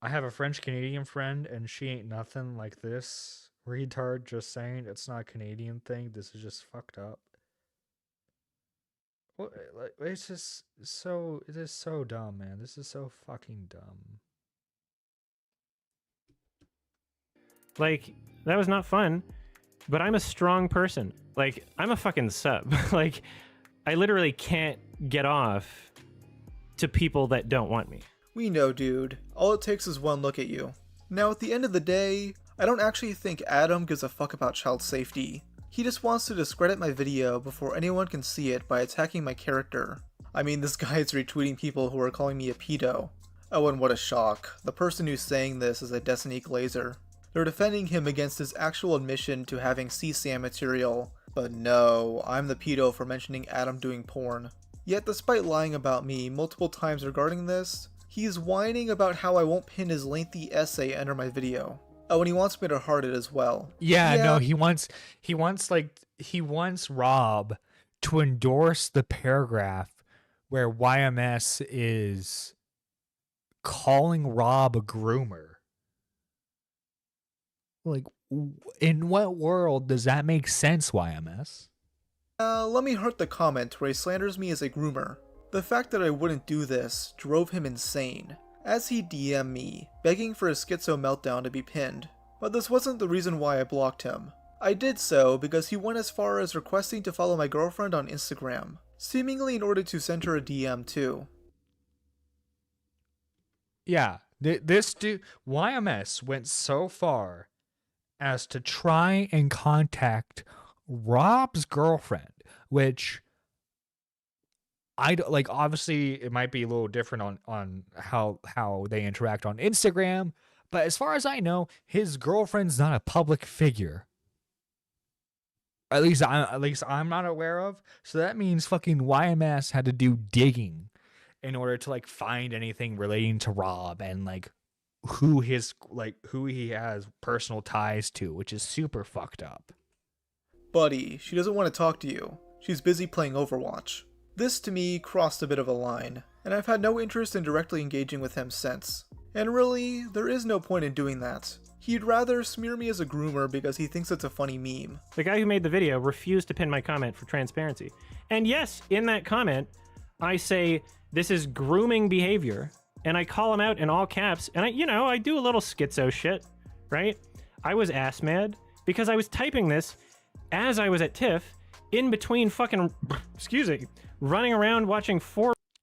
I have a French-Canadian friend, and she ain't nothing like this retard. Just saying, it's not a Canadian thing. This is just fucked up. Well, it's just so, it is so dumb, man. This is so fucking dumb. Like, that was not fun, but I'm a strong person. Like, I'm a fucking sub. Like, I literally can't get off to people that don't want me. We know, dude. All it takes is one look at you. Now, at the end of the day, I don't actually think Adam gives a fuck about child safety. He just wants to discredit my video before anyone can see it by attacking my character. I mean, this guy is retweeting people who are calling me a pedo. Oh, and what a shock. The person who's saying this is a Destiny Glazer. They're defending him against his actual admission to having CSAM material But no, I'm the pedo for mentioning Adam doing porn. Yet despite lying about me multiple times regarding this, he's whining about how I won't pin his lengthy essay under my video. Oh, and he wants me to heart it as well. Yeah, no, he wants Rob to endorse the paragraph where YMS is calling Rob a groomer. Like, in what world does that make sense, YMS? Let me heart the comment where he slanders me as a groomer. The fact that I wouldn't do this drove him insane, as he DM'd me, begging for his schizo meltdown to be pinned. But this wasn't the reason why I blocked him. I did so because he went as far as requesting to follow my girlfriend on Instagram, seemingly in order to send her a DM too. Yeah, this dude, YMS went so far as to try and contact Rob's girlfriend, which like, obviously it might be a little different on how they interact on Instagram, but as far as I know, his girlfriend's not a public figure. At least I'm not aware of. So that means fucking YMS had to do digging in order to like find anything relating to Rob and like who he has personal ties to, which is super fucked up. Buddy, she doesn't want to talk to you. She's busy playing Overwatch. This to me crossed a bit of a line, and I've had no interest in directly engaging with him since. And really, there is no point in doing that. He'd rather smear me as a groomer because he thinks it's a funny meme. The guy who made the video refused to pin my comment for transparency. And yes, in that comment, I say, this is grooming behavior. And I call him out in all caps. And I do a little schizo shit, right? I was ass mad because I was typing this as I was at TIFF in between fucking, running around watching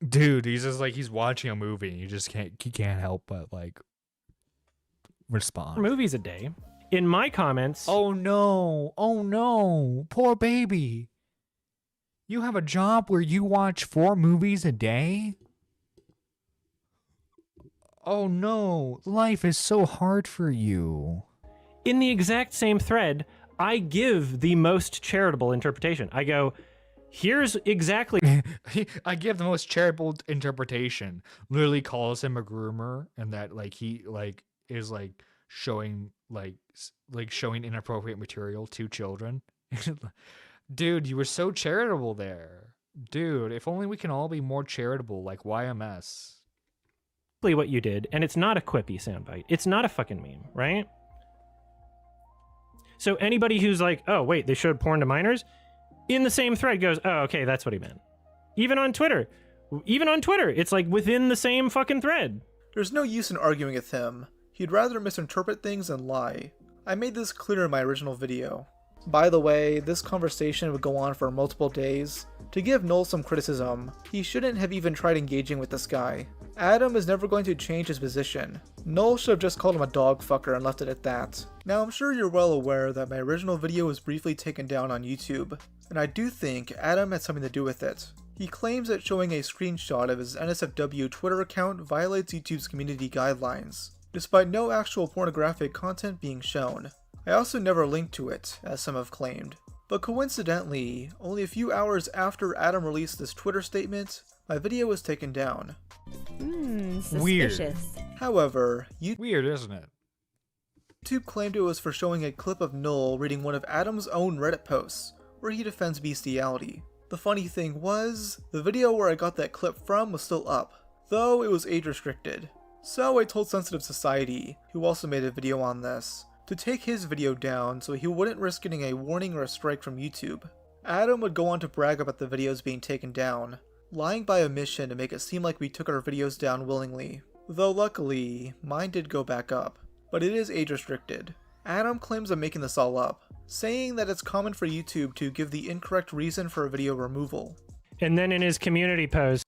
Dude, he's just like, he's watching a movie and he can't help but like respond. movies a day. In my comments, oh no, poor baby. You have a job where you watch 4 movies a day? Oh no, life is so hard for you. In the exact same thread, I give the most charitable interpretation. I go, here's exactly... I give the most charitable interpretation. Literally calls him a groomer, and that like he like is like showing showing inappropriate material to children. Dude, you were so charitable there. Dude, if only we can all be more charitable like YMS. What you did, and it's not a quippy soundbite. It's not a fucking meme, right? So anybody who's like, oh wait, they showed porn to minors, in the same thread goes, oh okay, that's what he meant. Even on Twitter, it's like within the same fucking thread. There's no use in arguing with him. He'd rather misinterpret things than lie. I made this clear in my original video. By the way, this conversation would go on for multiple days. To give Noel some criticism, he shouldn't have even tried engaging with this guy. Adam is never going to change his position. Noel should have just called him a dog fucker and left it at that. Now I'm sure you're well aware that my original video was briefly taken down on YouTube, and I do think Adam had something to do with it. He claims that showing a screenshot of his NSFW Twitter account violates YouTube's community guidelines, despite no actual pornographic content being shown. I also never linked to it, as some have claimed. But coincidentally, only a few hours after Adam released this Twitter statement, my video was taken down. Suspicious. Weird. However, Weird, isn't it? YouTube claimed it was for showing a clip of Noel reading one of Adam's own Reddit posts, where he defends bestiality. The funny thing was, the video where I got that clip from was still up, though it was age restricted. So I told Sensitive Society, who also made a video on this, to take his video down so he wouldn't risk getting a warning or a strike from YouTube. Adam would go on to brag about the videos being taken down, lying by omission to make it seem like we took our videos down willingly. Though luckily, mine did go back up, but it is age restricted. Adam claims I'm making this all up, saying that it's common for YouTube to give the incorrect reason for a video removal. And then in his community post,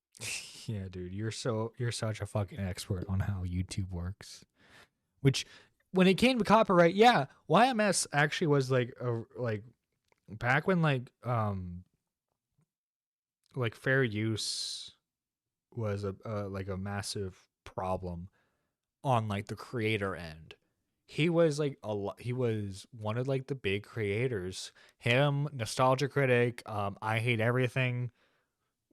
yeah, dude, you're such a fucking expert on how YouTube works. Which, when it came to copyright, yeah, YMS actually was like back when like fair use was a massive problem on like the creator end. he was like he was one of like the big creators. Him, Nostalgia Critic, I Hate Everything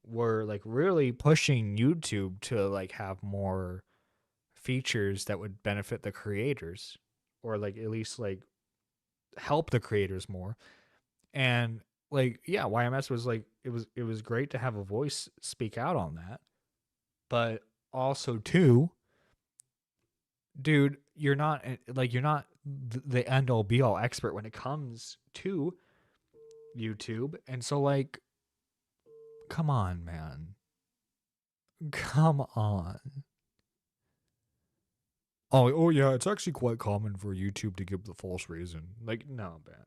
were like really pushing YouTube to like have more features that would benefit the creators, or like at least like help the creators more. And like, yeah, YMS was like, it was great to have a voice speak out on that. But also too, dude, you're not the end all be all expert when it comes to YouTube. And so like, come on, man. Come on. Oh yeah, it's actually quite common for YouTube to give the false reason. Like, no, man.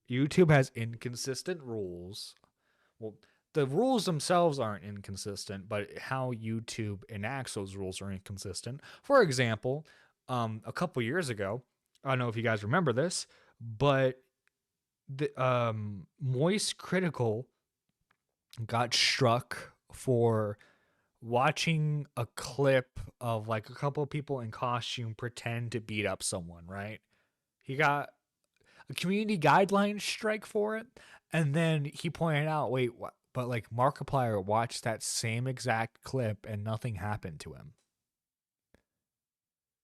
YouTube has inconsistent rules. Well, the rules themselves aren't inconsistent, but how YouTube enacts those rules are inconsistent. For example, a couple years ago, I don't know if you guys remember this, but the Moist Critical got struck for watching a clip of like a couple of people in costume pretend to beat up someone, right? He got a community guidelines strike for it, and then he pointed out, wait, what? But like Markiplier watched that same exact clip and nothing happened to him.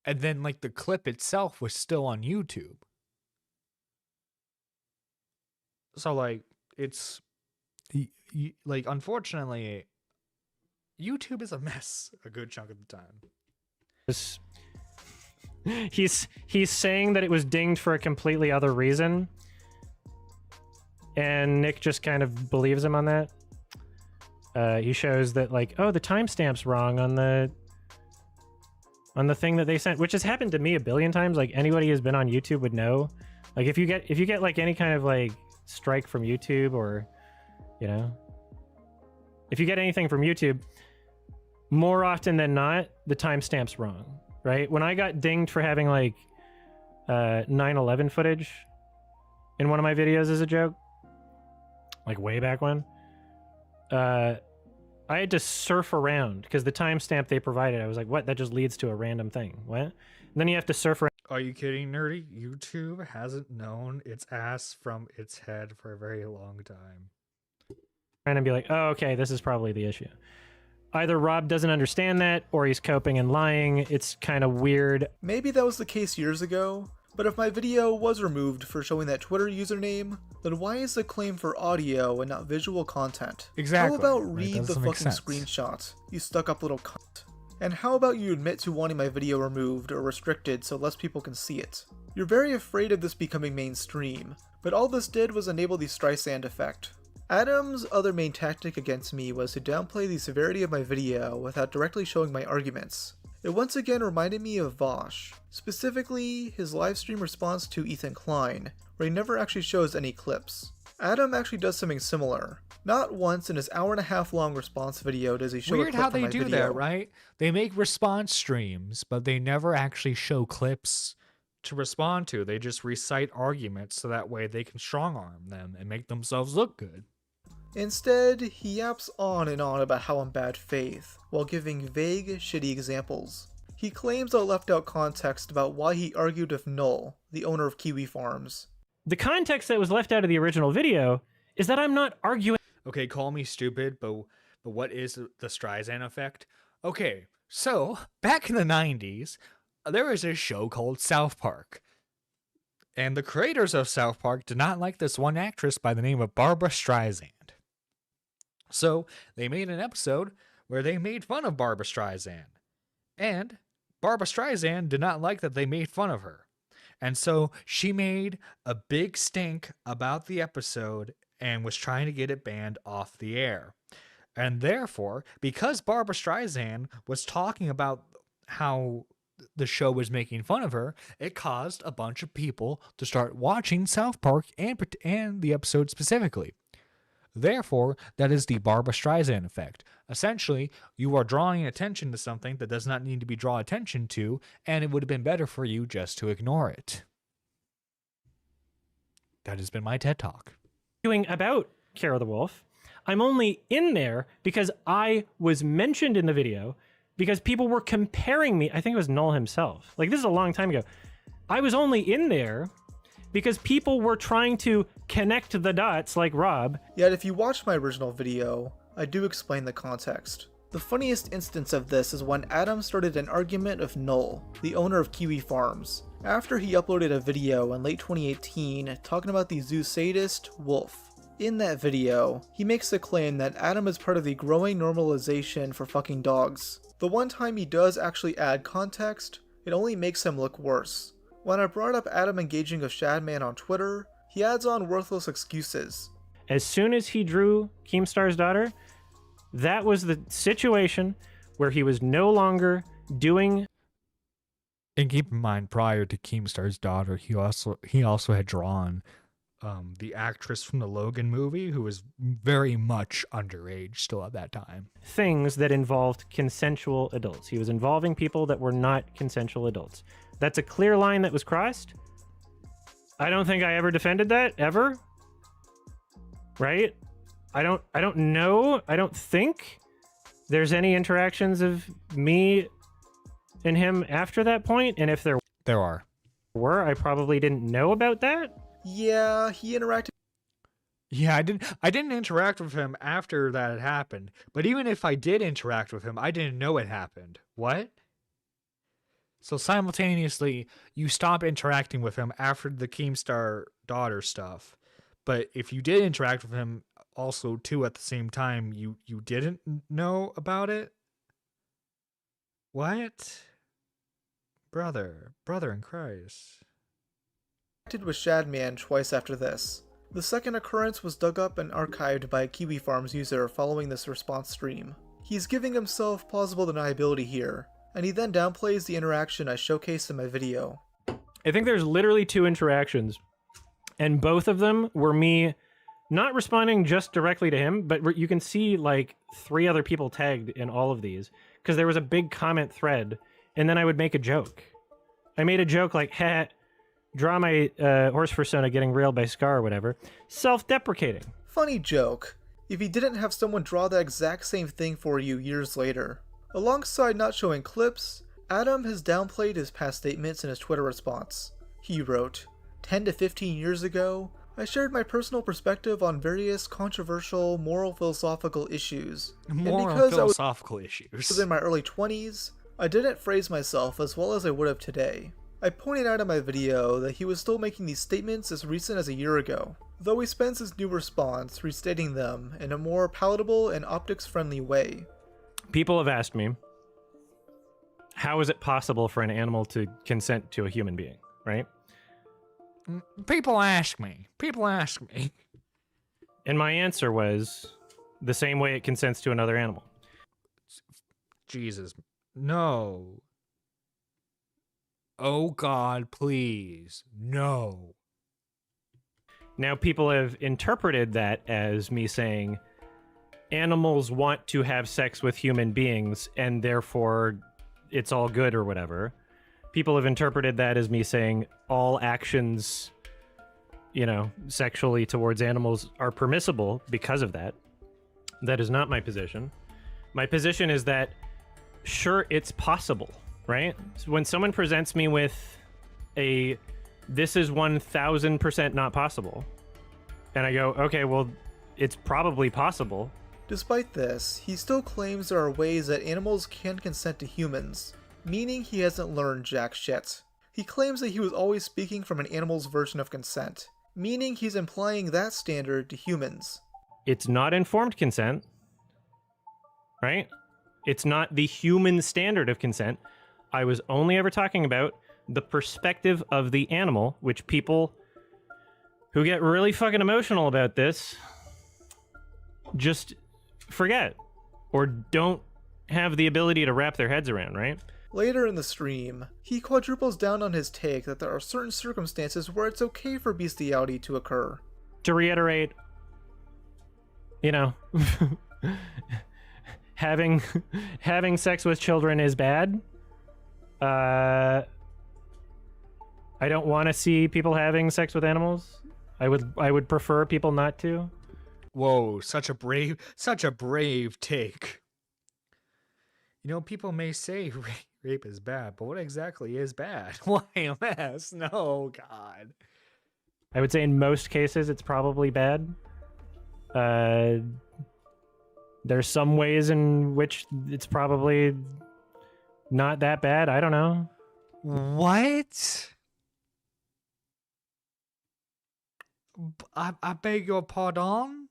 And then like the clip itself was still on YouTube. So like it's like, unfortunately, YouTube is a mess a good chunk of the time. He's saying that it was dinged for a completely other reason, and Nick just kind of believes him on that. He shows that like, oh, the timestamp's wrong on the thing that they sent, which has happened to me a billion times. Like, anybody who's been on YouTube would know. Like, if you get like any kind of like strike from YouTube, or you know, if you get anything from YouTube, more often than not, the timestamp's wrong, right? When I got dinged for having like 9/11 footage in one of my videos as a joke, like way back when, I had to surf around because the timestamp they provided, I was like, what? That just leads to a random thing. What? And then you have to surf around. Are you kidding, Nerdy? YouTube hasn't known its ass from its head for a very long time. And be like, oh, okay, this is probably the issue. Either Rob doesn't understand that, or he's coping and lying. It's kind of weird. Maybe that was the case years ago, but if my video was removed for showing that Twitter username, then why is the claim for audio and not visual content? Exactly. How about read the fucking sense. screenshot, you stuck up little cunt? And how about you admit to wanting my video removed or restricted so less people can see it? You're very afraid of this becoming mainstream, but all this did was enable the Streisand effect. Adam's other main tactic against me was to downplay the severity of my video without directly showing my arguments. It once again reminded me of Vosh, specifically his livestream response to Ethan Klein, where he never actually shows any clips. Adam actually does something similar. Not once in his hour-and-a-half long response video does he show Weird a clip how from they my do video. that, right? They make response streams, but they never actually show clips to respond to. They just recite arguments so that way they can strong-arm them and make themselves look good. Instead, he yaps on and on about how I'm bad faith, while giving vague, shitty examples. He claims I left out context about why he argued with Null, the owner of Kiwi Farms. The context that was left out of the original video is that I'm not arguing. Okay, call me stupid, but what is the Streisand effect? Okay, so back in the 90s, there was a show called South Park. And the creators of South Park did not like this one actress by the name of Barbara Streisand. So they made an episode where they made fun of Barbara Streisand. And Barbara Streisand did not like that they made fun of her. And so she made a big stink about the episode and was trying to get it banned off the air. And therefore, because Barbara Streisand was talking about how the show was making fun of her, it caused a bunch of people to start watching South Park and the episode specifically. Therefore, that is the Barbara Streisand effect. Essentially, you are drawing attention to something that does not need to be drawn attention to, and it would have been better for you just to ignore it. That has been my TED Talk. Doing about Kara the Wolf. I'm only in there because I was mentioned in the video because people were comparing me. I think it was Null himself. Like, this is a long time ago. I was only in there because people were trying to connect the dots like Rob. Yet if you watch my original video, I do explain the context. The funniest instance of this is when Adam started an argument with Null, the owner of Kiwi Farms, after he uploaded a video in late 2018 talking about the zoo sadist, Wolf. In that video, he makes the claim that Adam is part of the growing normalization for fucking dogs. The one time he does actually add context, it only makes him look worse. When I brought up Adam engaging with Shadman on Twitter, he adds on worthless excuses. As soon as he drew Keemstar's daughter, that was the situation where he was no longer doing. And keep in mind, prior to Keemstar's daughter, he also had drawn the actress from the Logan movie, who was very much underage still at that time. Things that involved consensual adults. He was involving people that were not consensual adults. That's a clear line that was crossed. I don't think I ever defended that, ever. Right? I don't know. I don't think there's any interactions of me and him after that point. And if there were, I probably didn't know about that. Yeah, he interacted. Yeah, I didn't interact with him after that had happened. But even if I did interact with him, I didn't know it happened. What? So simultaneously, you stop interacting with him after the Keemstar daughter stuff. But if you did interact with him also too at the same time, you didn't know about it? What? Brother in Christ. With Shadman twice after this. The second occurrence was dug up and archived by a Kiwi Farms user following this response stream. He's giving himself plausible deniability here, and he then downplays the interaction I showcased in my video. I think there's literally 2 interactions, and both of them were me not responding just directly to him, but you can see like 3 other people tagged in all of these, because there was a big comment thread, and then I would make a joke. I made a joke like, "Heh, draw my horse persona getting railed by Scar," or whatever. Self-deprecating. Funny joke, if he didn't have someone draw that exact same thing for you years later. Alongside not showing clips, Adam has downplayed his past statements in his Twitter response. He wrote, 10 to 15 years ago, I shared my personal perspective on various controversial moral philosophical issues. Moral and because philosophical I issues. was in my early 20s, I didn't phrase myself as well as I would have today. I pointed out in my video that he was still making these statements as recent as a year ago, though he spends his new response restating them in a more palatable and optics-friendly way. People have asked me, how is it possible for an animal to consent to a human being, right? People ask me. And my answer was the same way it consents to another animal. Jesus, no. Oh God, please, no. Now people have interpreted that as me saying animals want to have sex with human beings and therefore it's all good or whatever. People have interpreted that as me saying all actions, you know, sexually towards animals are permissible because of that. That is not my position. My position is that, sure, it's possible, right? So when someone presents me with this is 1000% not possible, and I go, okay, well, it's probably possible. Despite this, he still claims there are ways that animals can consent to humans, meaning he hasn't learned jack shit. He claims that he was always speaking from an animal's version of consent, meaning he's implying that standard to humans. It's not informed consent, right? It's not the human standard of consent. I was only ever talking about the perspective of the animal, which people who get really fucking emotional about this just forget or don't have the ability to wrap their heads around, right? Later in the stream, he quadruples down on his take that there are certain circumstances where it's okay for bestiality to occur. To reiterate, you know, having sex with children is bad. I don't want to see people having sex with animals. I would prefer people not to. Whoa, such a brave take. You know, people may say Rape is bad, but what exactly is bad? YMS? No, God. I would say in most cases it's probably bad. There's some ways in which it's probably not that bad. I don't know. What? I beg your pardon?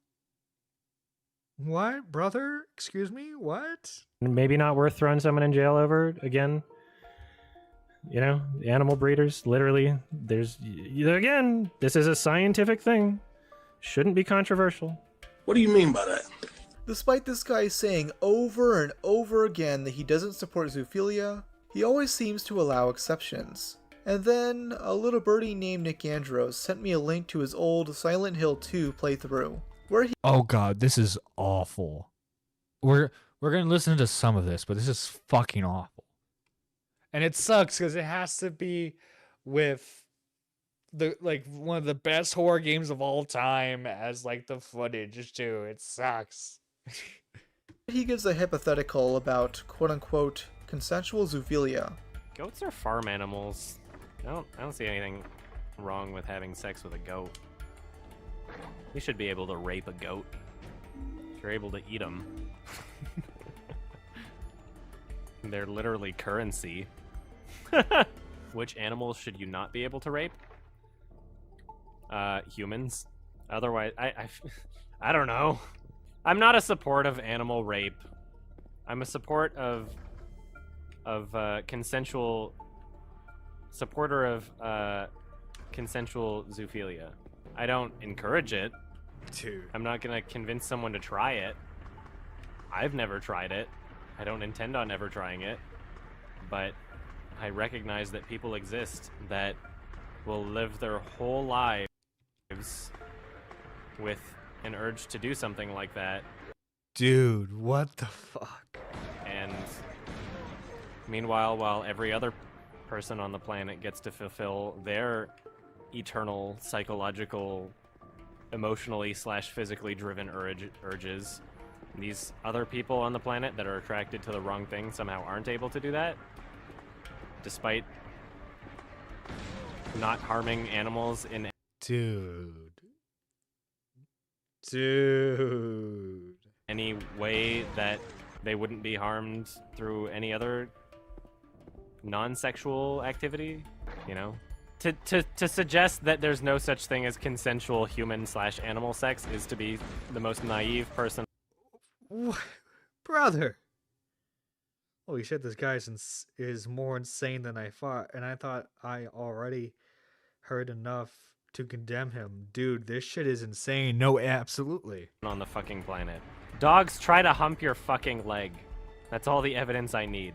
What, brother? Excuse me? What? Maybe not worth throwing someone in jail over again. You know, animal breeders, literally, again, this is a scientific thing. Shouldn't be controversial. What do you mean by that? Despite this guy saying over and over again that he doesn't support zoophilia, he always seems to allow exceptions. And then, a little birdie named Nick Andros sent me a link to his old Silent Hill 2 playthrough, where he— Oh God, this is awful. We're gonna listen to some of this, but this is fucking awful. And it sucks because it has to be with one of the best horror games of all time as the footage too. It sucks. He gives a hypothetical about quote-unquote consensual zoophilia. Goats are farm animals. I don't see anything wrong with having sex with a goat. You should be able to rape a goat if you're able to eat them. They're literally currency. Which animals should you not be able to rape? Humans. Otherwise, I don't know. I'm not a support of animal rape. I'm a supporter of consensual zoophilia. I don't encourage it. Dude. I'm not gonna convince someone to try it. I've never tried it. I don't intend on ever trying it. But I recognize that people exist that will live their whole lives with an urge to do something like that. Dude, what the fuck? And meanwhile, while every other person on the planet gets to fulfill their eternal psychological, emotionally / physically driven urges, these other people on the planet that are attracted to the wrong thing somehow aren't able to do that, despite not harming animals in Dude. any way that they wouldn't be harmed through any other non-sexual activity, you know? To suggest that there's no such thing as consensual human / animal sex is to be the most naive person. Brother. Holy shit, this guy is more insane than I thought, and I thought I already heard enough to condemn him. Dude, this shit is insane. No, absolutely. On the fucking planet. Dogs try to hump your fucking leg. That's all the evidence I need.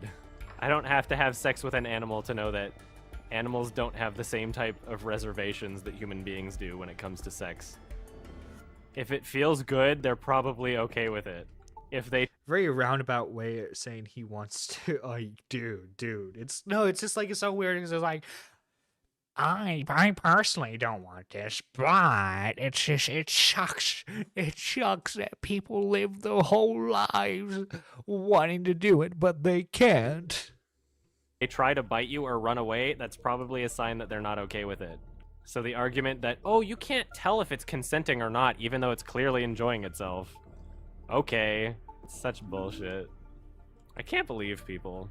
I don't have to have sex with an animal to know that animals don't have the same type of reservations that human beings do when it comes to sex. If it feels good, they're probably okay with it. If they— Very roundabout way of saying he wants to, dude. It's just it's so weird. It's just I personally don't want this, but it's just, it sucks that people live their whole lives wanting to do it, but they can't. They try to bite you or run away, that's probably a sign that they're not okay with it. So the argument that, oh, you can't tell if it's consenting or not, even though it's clearly enjoying itself. Okay, it's such bullshit. I can't believe people.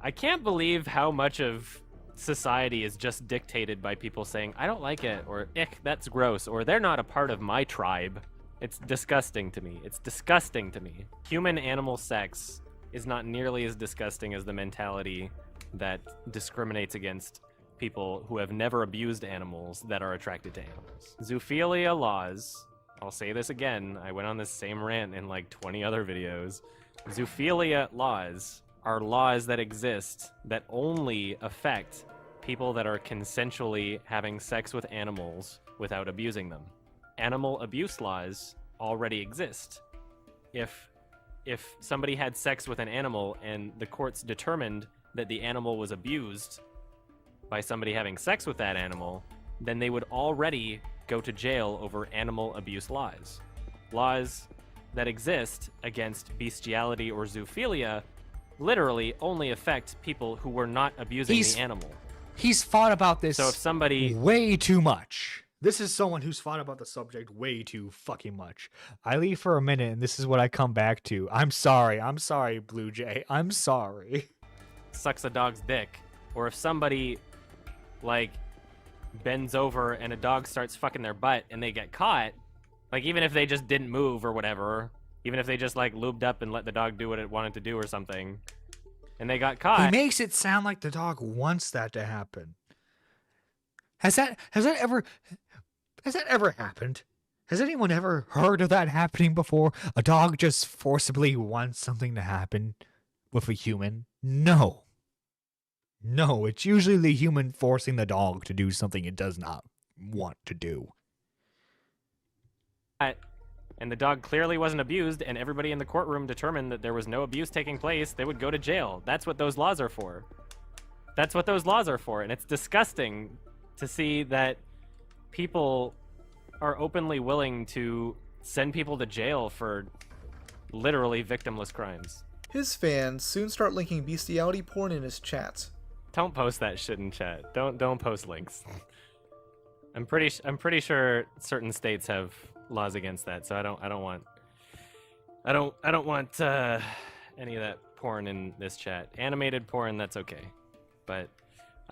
I can't believe how much of society is just dictated by people saying, I don't like it, or ick, that's gross, or they're not a part of my tribe. It's disgusting to me. It's disgusting to me. Human-animal sex is not nearly as disgusting as the mentality that discriminates against people who have never abused animals that are attracted to animals. Zoophilia laws, I'll say this again, I went on this same rant in like 20 other videos. Zoophilia laws are laws that exist that only affect people that are consensually having sex with animals without abusing them. Animal abuse laws already exist. If somebody had sex with an animal and the courts determined that the animal was abused by somebody having sex with that animal, then they would already go to jail over animal abuse laws. Laws that exist against bestiality or zoophilia literally only affect people who were not abusing the animal. He's fought about this So if somebody way too much. This is someone who's fought about the subject way too fucking much. I leave for a minute and this is what I come back to. I'm sorry, Blue Jay. I'm sorry. Sucks a dog's dick, or if somebody like bends over and a dog starts fucking their butt and they get caught, like even if they just didn't move or whatever, even if they just like lubed up and let the dog do what it wanted to do or something, and they got caught. He makes it sound like the dog wants that to happen. Has that ever happened? Has anyone ever heard of that happening before? A dog just forcibly wants something to happen with a human? No. No, it's usually the human forcing the dog to do something it does not want to do. And the dog clearly wasn't abused, and everybody in the courtroom determined that there was no abuse taking place, they would go to jail. That's what those laws are for. That's what those laws are for, and it's disgusting to see that people are openly willing to send people to jail for literally victimless crimes. His fans soon start linking bestiality porn in his chat. Don't post that shit in chat. Don't post links. I'm pretty sure certain states have laws against that, so I don't want any of that porn in this chat. Animated porn, that's okay, but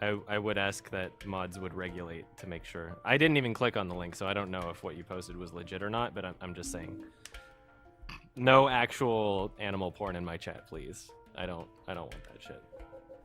I would ask that mods would regulate to make sure. I didn't even click on the link, so I don't know if what you posted was legit or not, but I'm just saying. No actual animal porn in my chat, please. I don't want that shit.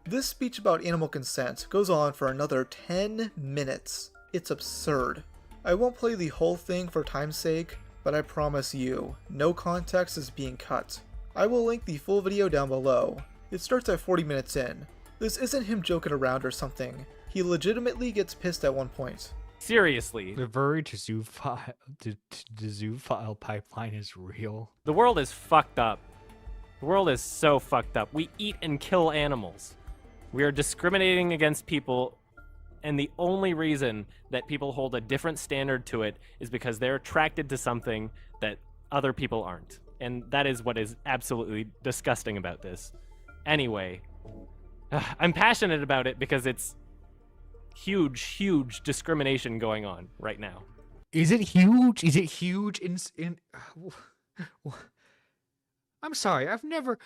This speech about animal consent goes on for another 10 minutes. It's absurd. I won't play the whole thing for time's sake, but I promise you, no context is being cut. I will link the full video down below. It starts at 40 minutes in. This isn't him joking around or something. He legitimately gets pissed at one point. Seriously. The very zoophile pipeline is real. The world is fucked up. The world is so fucked up. We eat and kill animals. We are discriminating against people, and the only reason that people hold a different standard to it is because they're attracted to something that other people aren't. And that is what is absolutely disgusting about this. Anyway, I'm passionate about it because it's huge discrimination going on right now. Is it huge? Is it huge in I'm sorry, I've never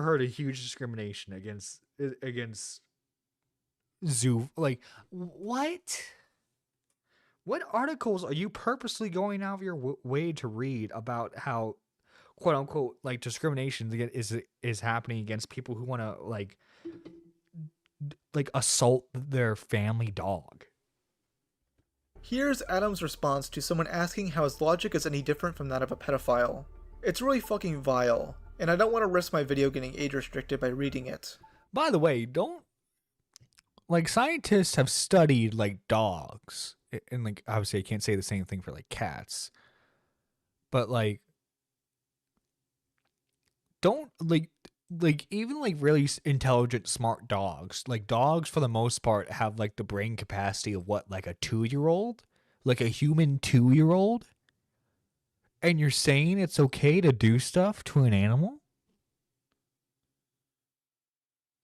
heard of huge discrimination against zoo. Like, what articles are you purposely going out of your way to read about how, quote unquote, like discrimination is happening against people who want to like assault their family dog? Here's Adam's response to someone asking how his logic is any different from that of a pedophile. It's really fucking vile, and I don't want to risk my video getting age restricted by reading it. By the way, scientists have studied like dogs, and like obviously I can't say the same thing for like cats, but like don't like even like really intelligent, smart dogs, like dogs for the most part have like the brain capacity of what, like a 2-year-old, like a human 2-year-old. And you're saying it's okay to do stuff to an animal?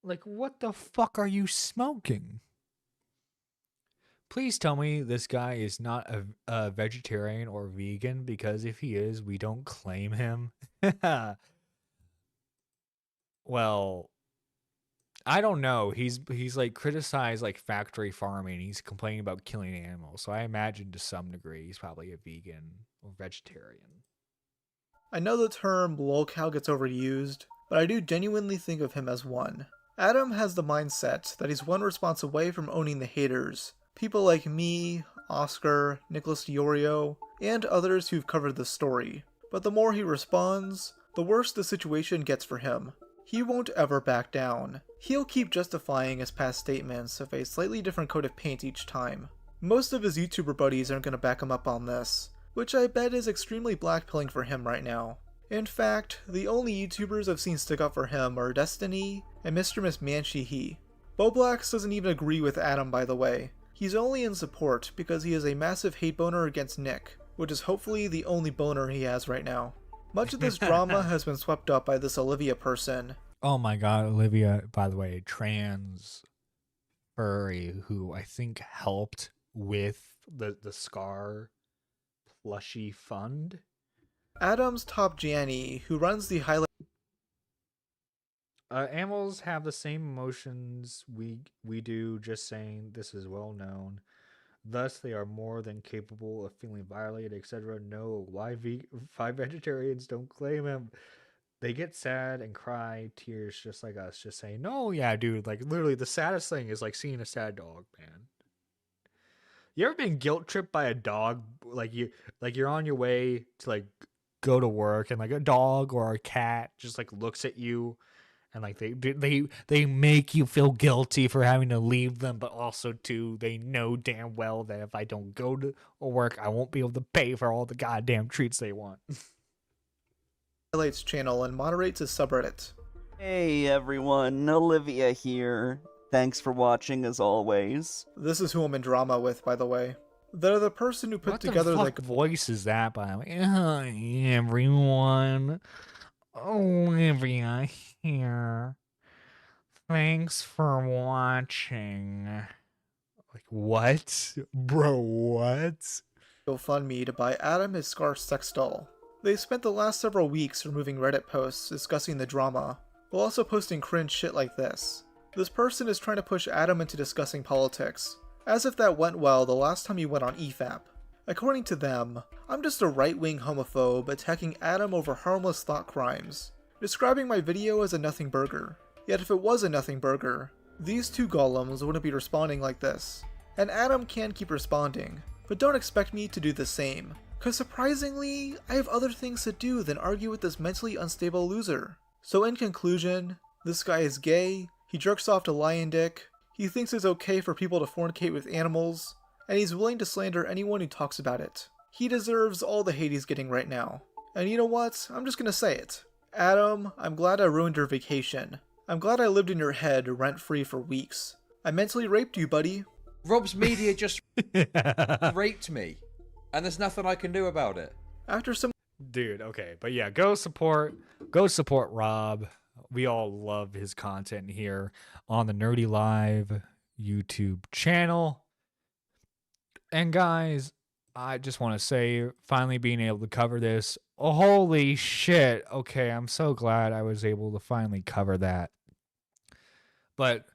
Like, what the fuck are you smoking? Please tell me this guy is not a vegetarian or vegan, because if he is, we don't claim him. Well, I don't know. He's like criticized like factory farming. He's complaining about killing animals. So I imagine to some degree he's probably a vegan or vegetarian. I know the term lolcow gets overused, but I do genuinely think of him as one. Adam has the mindset that he's one response away from owning the haters. People like me, Oscar, Nicholas Diorio, and others who've covered the story. But the more he responds, the worse the situation gets for him. He won't ever back down. He'll keep justifying his past statements of a slightly different coat of paint each time. Most of his YouTuber buddies aren't going to back him up on this, which I bet is extremely blackpilling for him right now. In fact, the only YouTubers I've seen stick up for him are Destiny and Mr. Miss Manchi He. Boblax doesn't even agree with Adam, by the way. He's only in support because he is a massive hate boner against Nick, which is hopefully the only boner he has right now. Much of this drama has been swept up by this Olivia person. Oh my god, Olivia, by the way, trans furry who I think helped with the Scar plushie fund. Adam's top Janny, who runs the highlight. Animals have the same emotions we do, just saying this is well known. Thus, they are more than capable of feeling violated, etc. No, why vegetarians don't claim him? They get sad and cry tears just like us, just saying, no, yeah, dude, like literally the saddest thing is like seeing a sad dog, man. You ever been guilt tripped by a dog? Like you're on your way to like go to work and like a dog or a cat just like looks at you and like they make you feel guilty for having to leave them, but also too they know damn well that if I don't go to work, I won't be able to pay for all the goddamn treats they want. Highlights channel and moderates a subreddit. Hey everyone, Olivia here. Thanks for watching as always. This is who I'm in drama with, by the way. They're the person who put together what the fuck voice is that by the way? Hi everyone. Olivia here. Thanks for watching. Like what? Bro, what? GoFundMe to buy Adam his Scar sex doll. They spent the last several weeks removing Reddit posts discussing the drama, while also posting cringe shit like this. This person is trying to push Adam into discussing politics, as if that went well the last time he went on EFAP. According to them, I'm just a right-wing homophobe attacking Adam over harmless thought crimes, describing my video as a nothing burger. Yet if it was a nothing burger, these two golems wouldn't be responding like this. And Adam can keep responding, but don't expect me to do the same, cause surprisingly, I have other things to do than argue with this mentally unstable loser. So in conclusion, this guy is gay, he jerks off to lion dick, he thinks it's okay for people to fornicate with animals, and he's willing to slander anyone who talks about it. He deserves all the hate he's getting right now. And you know what? I'm just gonna say it. Adam, I'm glad I ruined your vacation. I'm glad I lived in your head rent-free for weeks. I mentally raped you, buddy. Rob's media just raped me, and there's nothing I can do about it. After some Dude, okay, but yeah, go support Rob. We all love his content here on the Nerdy Live YouTube channel. And guys, I just want to say, finally being able to cover this. Oh, holy shit. Okay, I'm so glad I was able to finally cover that. But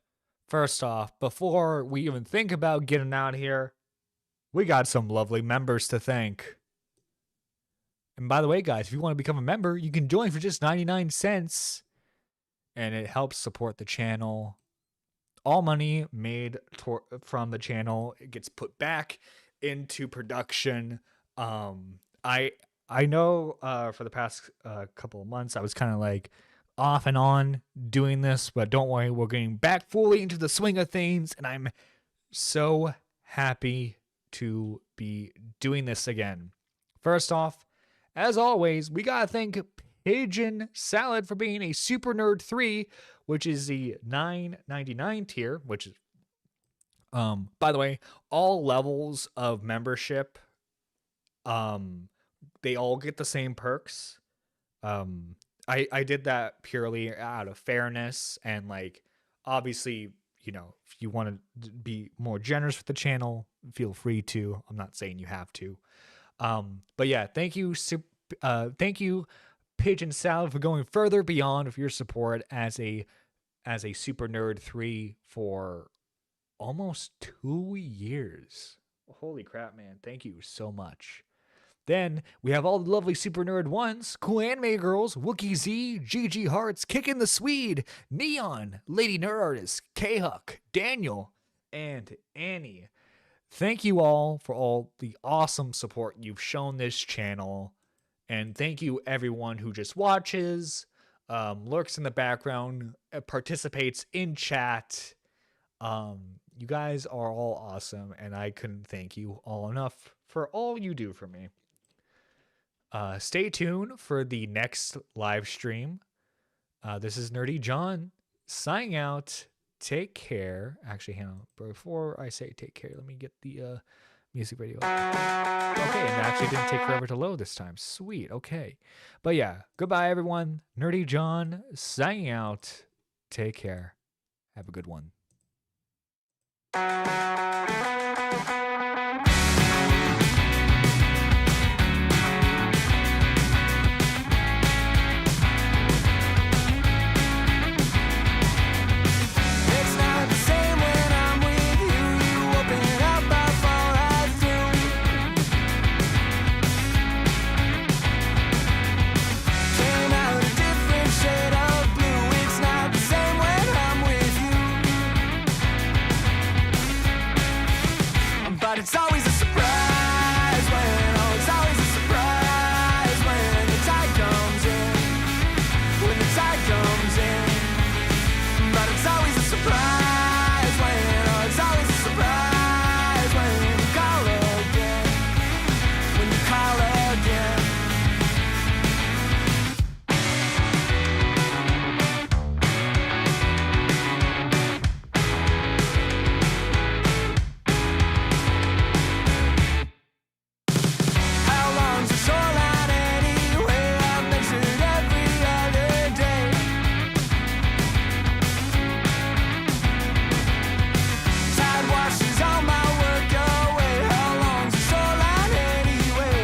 first off, before we even think about getting out here, we got some lovely members to thank. And by the way, guys, if you want to become a member, you can join for just 99 cents. And it helps support the channel. All money made from the channel, it gets put back into production. I know for the past couple of months, I was kind of like off and on doing this, but don't worry, we're getting back fully into the swing of things, and I'm so happy to be doing this again. First off, as always, we gotta thank Pigeon Salad for being a Super Nerd 3, which is the $9.99 tier, which is, by the way, all levels of membership, they all get the same perks. I did that purely out of fairness, and like, obviously, you know, if you want to be more generous with the channel, feel free to. I'm not saying you have to. But yeah, thank you Pigeon Salad for going further beyond of your support as a Super Nerd 3 for almost 2 years. Holy crap, man. Thank you so much. Then we have all the lovely Super Nerd 1s, Cool Anime Girls, Wookie Z, GG Hearts, Kickin' the Swede, Neon, Lady Nerd Artist, K-Huck, Daniel, and Annie. Thank you all for all the awesome support you've shown this channel. And thank you everyone who just watches, lurks in the background, participates in chat. You guys are all awesome, and I couldn't thank you all enough for all you do for me. Stay tuned for the next live stream. This is Nerdy John signing out. Take care. Actually, hang on. Before I say take care, let me get the Music video. Okay, and it actually didn't take forever to load this time. Sweet. Okay. But yeah, goodbye, everyone. Nerdy John signing out. Take care. Have a good one. It's not the same when I'm with you. You open it up, I fall right through. Came out a different shade of blue. It's not the same when I'm with you. But it's always a surprise when, oh, it's always a surprise when the tide comes in. When the tide comes in. But it's always a surprise when, oh, it's always a surprise when you call again. When you call again. How long's the shoreline anyway? I've measured every other day. Tide washes all my work away. How long's the shoreline anyway?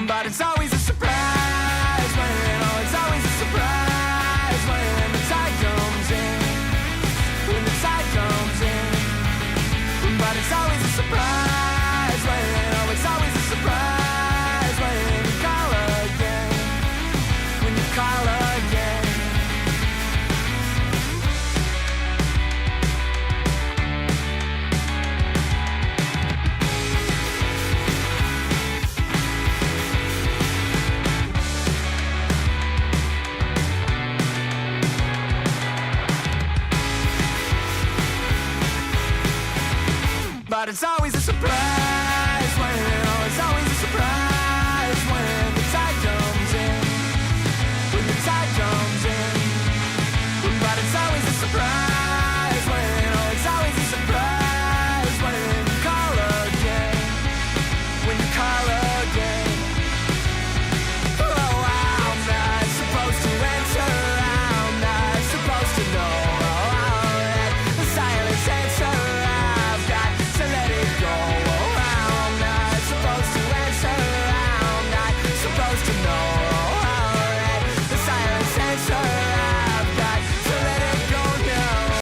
But it's always a surprise when, oh, it's always a surprise when the tide comes in. When the tide comes in. But it's always a surprise when, oh, it's always a surprise when you call again. When you call again. But it's always